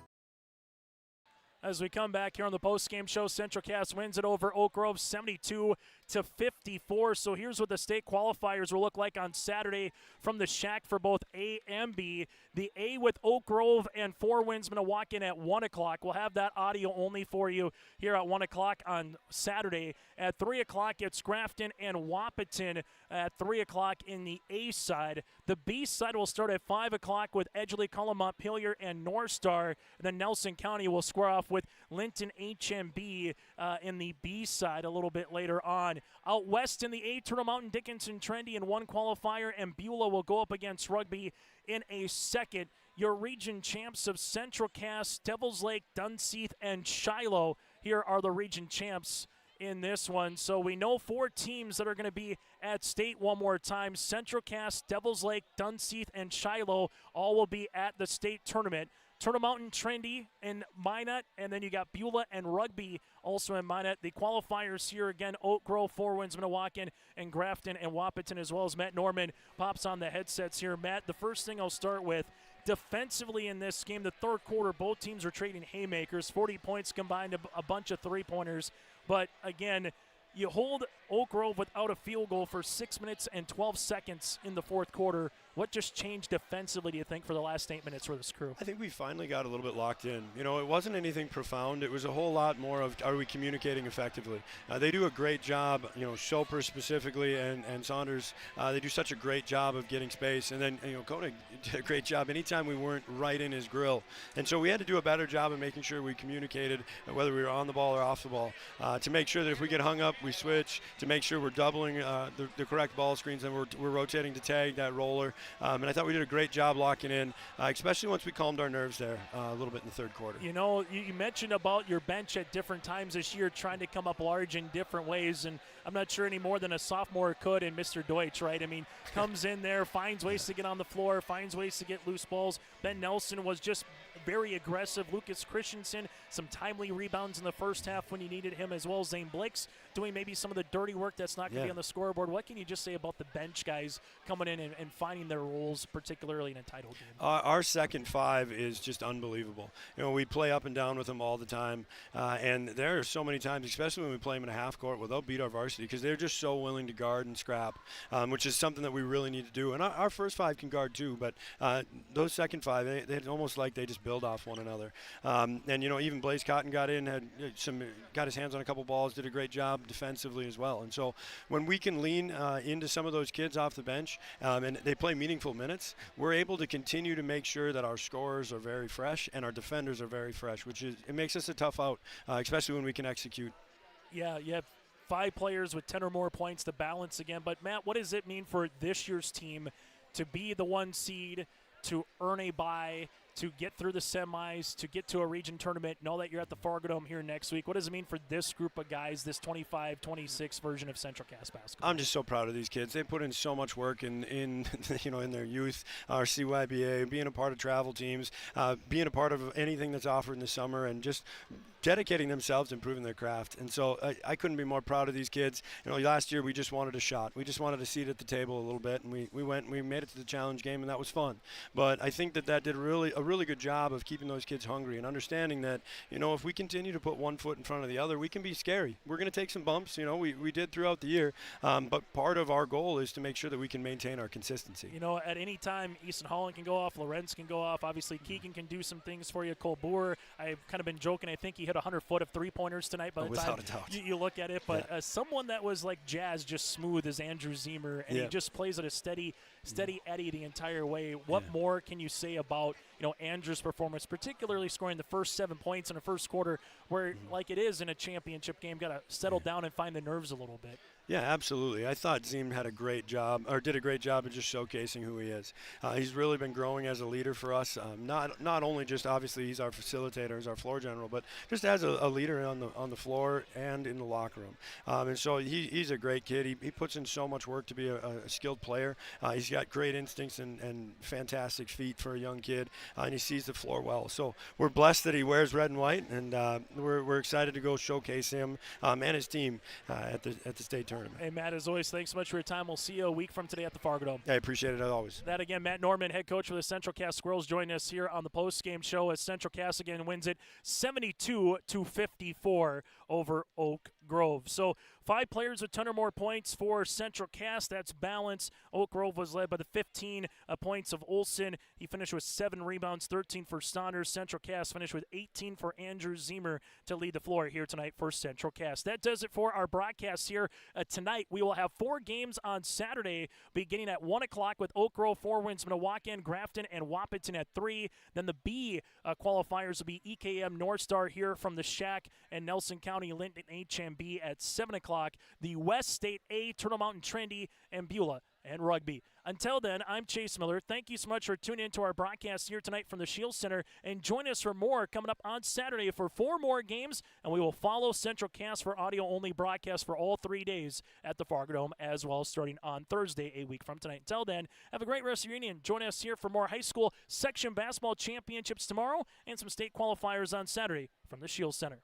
As we come back here on the post-game show, Central Cass wins it over Oak Grove 72-54. So here's what the state qualifiers will look like on Saturday from the Shack for both A and B. The A with Oak Grove and Four Winds going to walk in at 1 o'clock. We'll have that audio only for you here at 1 o'clock on Saturday. At 3 o'clock, it's Grafton and Wahpeton at 3 o'clock in the A side. The B side will start at 5 o'clock with Edgeley, Cullum, Montpelier, and North Star. And then Nelson County will square off with Linton HMB in the B side a little bit later on. Out west in the A, Turtle Mountain, Dickinson, Trendy in one qualifier, and Beulah will go up against Rugby in a second. Your region champs of Central Cass, Devils Lake, Dunseith, and Shiloh here are the region champs in this one. So we know 4 teams that are going to be at state one more time. Central Cass, Devils Lake, Dunseith, and Shiloh all will be at the state tournament. Turtle Mountain, Trendy, and Minot, and then you got Beulah and Rugby also in Minot. The qualifiers here again, Oak Grove, Four Winds, Minnewacan, and Grafton and Wahpeton, as well as Matt Norman pops on the headsets here. Matt, the first thing I'll start with, defensively in this game, the third quarter, both teams are trading haymakers, 40 points combined, a bunch of three-pointers. But again, you hold Oak Grove without a field goal for 6 minutes and 12 seconds in the fourth quarter. What just changed defensively, do you think, for the last 8 minutes for this crew? I think we finally got a little bit locked in. You know, it wasn't anything profound. It was a whole lot more of, are we communicating effectively? They do a great job, you know, Schoper specifically and Saunders, they do such a great job of getting space. And then, you know, Koenig did a great job anytime we weren't right in his grill. And so we had to do a better job of making sure we communicated, whether we were on the ball or off the ball, to make sure that if we get hung up, we switch, to make sure we're doubling the correct ball screens, and we're rotating to tag that roller. And I thought we did a great job locking in, especially once we calmed our nerves there a little bit in the third quarter. You know, you mentioned about your bench at different times this year trying to come up large in different ways, and I'm not sure any more than a sophomore could in Mr. Deutsch, right? I mean, comes in there, finds ways to get on the floor, finds ways to get loose balls. Ben Nelson was just very aggressive. Lucas Christensen, some timely rebounds in the first half when you needed him, as well as Zane Blix doing maybe some of the dirty work that's not going to be on the scoreboard. What can you just say about the bench guys coming in and finding their roles, particularly in a title game? Our second five is just unbelievable. You know, we play up and down with them all the time, and there are so many times, especially when we play them in a half court, where they'll beat our varsity because they're just so willing to guard and scrap, which is something that we really need to do. And our first five can guard too, but those second five, it's almost like they just build off one another. And you know, even Blaze Cotton got in, got his hands on a couple balls, did a great job defensively as well. And so when we can lean into some of those kids off the bench and they play meaningful minutes, we're able to continue to make sure that our scorers are very fresh and our defenders are very fresh, it makes us a tough out, especially when we can execute. Yeah, you have 5 players with 10 or more points to balance again. But Matt, what does it mean for this year's team to be the 1 seed, to earn a bye, to get through the semis, to get to a region tournament, know that you're at the Fargo Dome here next week? What does it mean for this group of guys, this 25-26 version of Central Cass basketball? I'm just so proud of these kids. They put in so much work in you know, in their youth, our CYBA, being a part of travel teams, being a part of anything that's offered in the summer, and just dedicating themselves to improving their craft. And so I couldn't be more proud of these kids. You know, last year we just wanted a shot. We just wanted a seat at the table a little bit, and we went and we made it to the challenge game, and that was fun. But I think that did a really a really good job of keeping those kids hungry and understanding that, if we continue to put one foot in front of the other, we can be scary. We're going to take some bumps, we did throughout the year, but part of our goal is to make sure that we can maintain our consistency. At any time, Easton Holland can go off, Lorenz can go off. Obviously, Keegan can do some things for you. Cole Boer, I've kind of been joking. I think he hit 100-foot of three-pointers tonight by the time you look at it. But someone that was like jazz, just smooth, is Andrew Ziemer, and he just plays at a steady Eddie the entire way. What more can you say about Andrew's performance, particularly scoring the first 7 points in the first quarter, where like it is in a championship game, got to settle down and find the nerves a little bit? Yeah, absolutely. I thought Ziem did a great job of just showcasing who he is. He's really been growing as a leader for us. Not only just obviously he's our facilitator, he's our floor general, but just as a leader on the floor and in the locker room. And so he's a great kid. He puts in so much work to be a skilled player. He's got great instincts and fantastic feet for a young kid, and he sees the floor well. So we're blessed that he wears red and white, and we're excited to go showcase him and his team at the state tournament. Hey, Matt, as always, thanks so much for your time. We'll see you a week from today at the Fargo Dome. I appreciate it as always. That again, Matt Norman, head coach for the Central Cass Squirrels, joining us here on the post-game show as Central Cass again wins it 72-54 over Oak Grove. So 5 players with 10 or more points for Central Cass. That's balance. Oak Grove was led by the 15 points of Olson. He finished with 7 rebounds, 13 for Saunders. Central Cass finished with 18 for Andrew Ziemer to lead the floor here tonight for Central Cass. That does it for our broadcast here tonight. We will have 4 games on Saturday beginning at 1 o'clock with Oak Grove 4 wins, Minnewacan, Grafton, and Wahpeton at 3. Then the B qualifiers will be EKM North Star here from the Shack and Nelson County Linton HMB at 7 o'clock. The West State A, Turtle Mountain Trendy, and Beulah and Rugby. Until then, I'm Chase Miller. Thank you so much for tuning into our broadcast here tonight from the Shield Center, and join us for more coming up on Saturday for 4 more games, and we will follow Central Cass for audio-only broadcast for all 3 days at the Fargo Dome, as well, starting on Thursday, a week from tonight. Until then, have a great rest of your evening. Join us here for more high school section basketball championships tomorrow and some state qualifiers on Saturday from the Shield Center.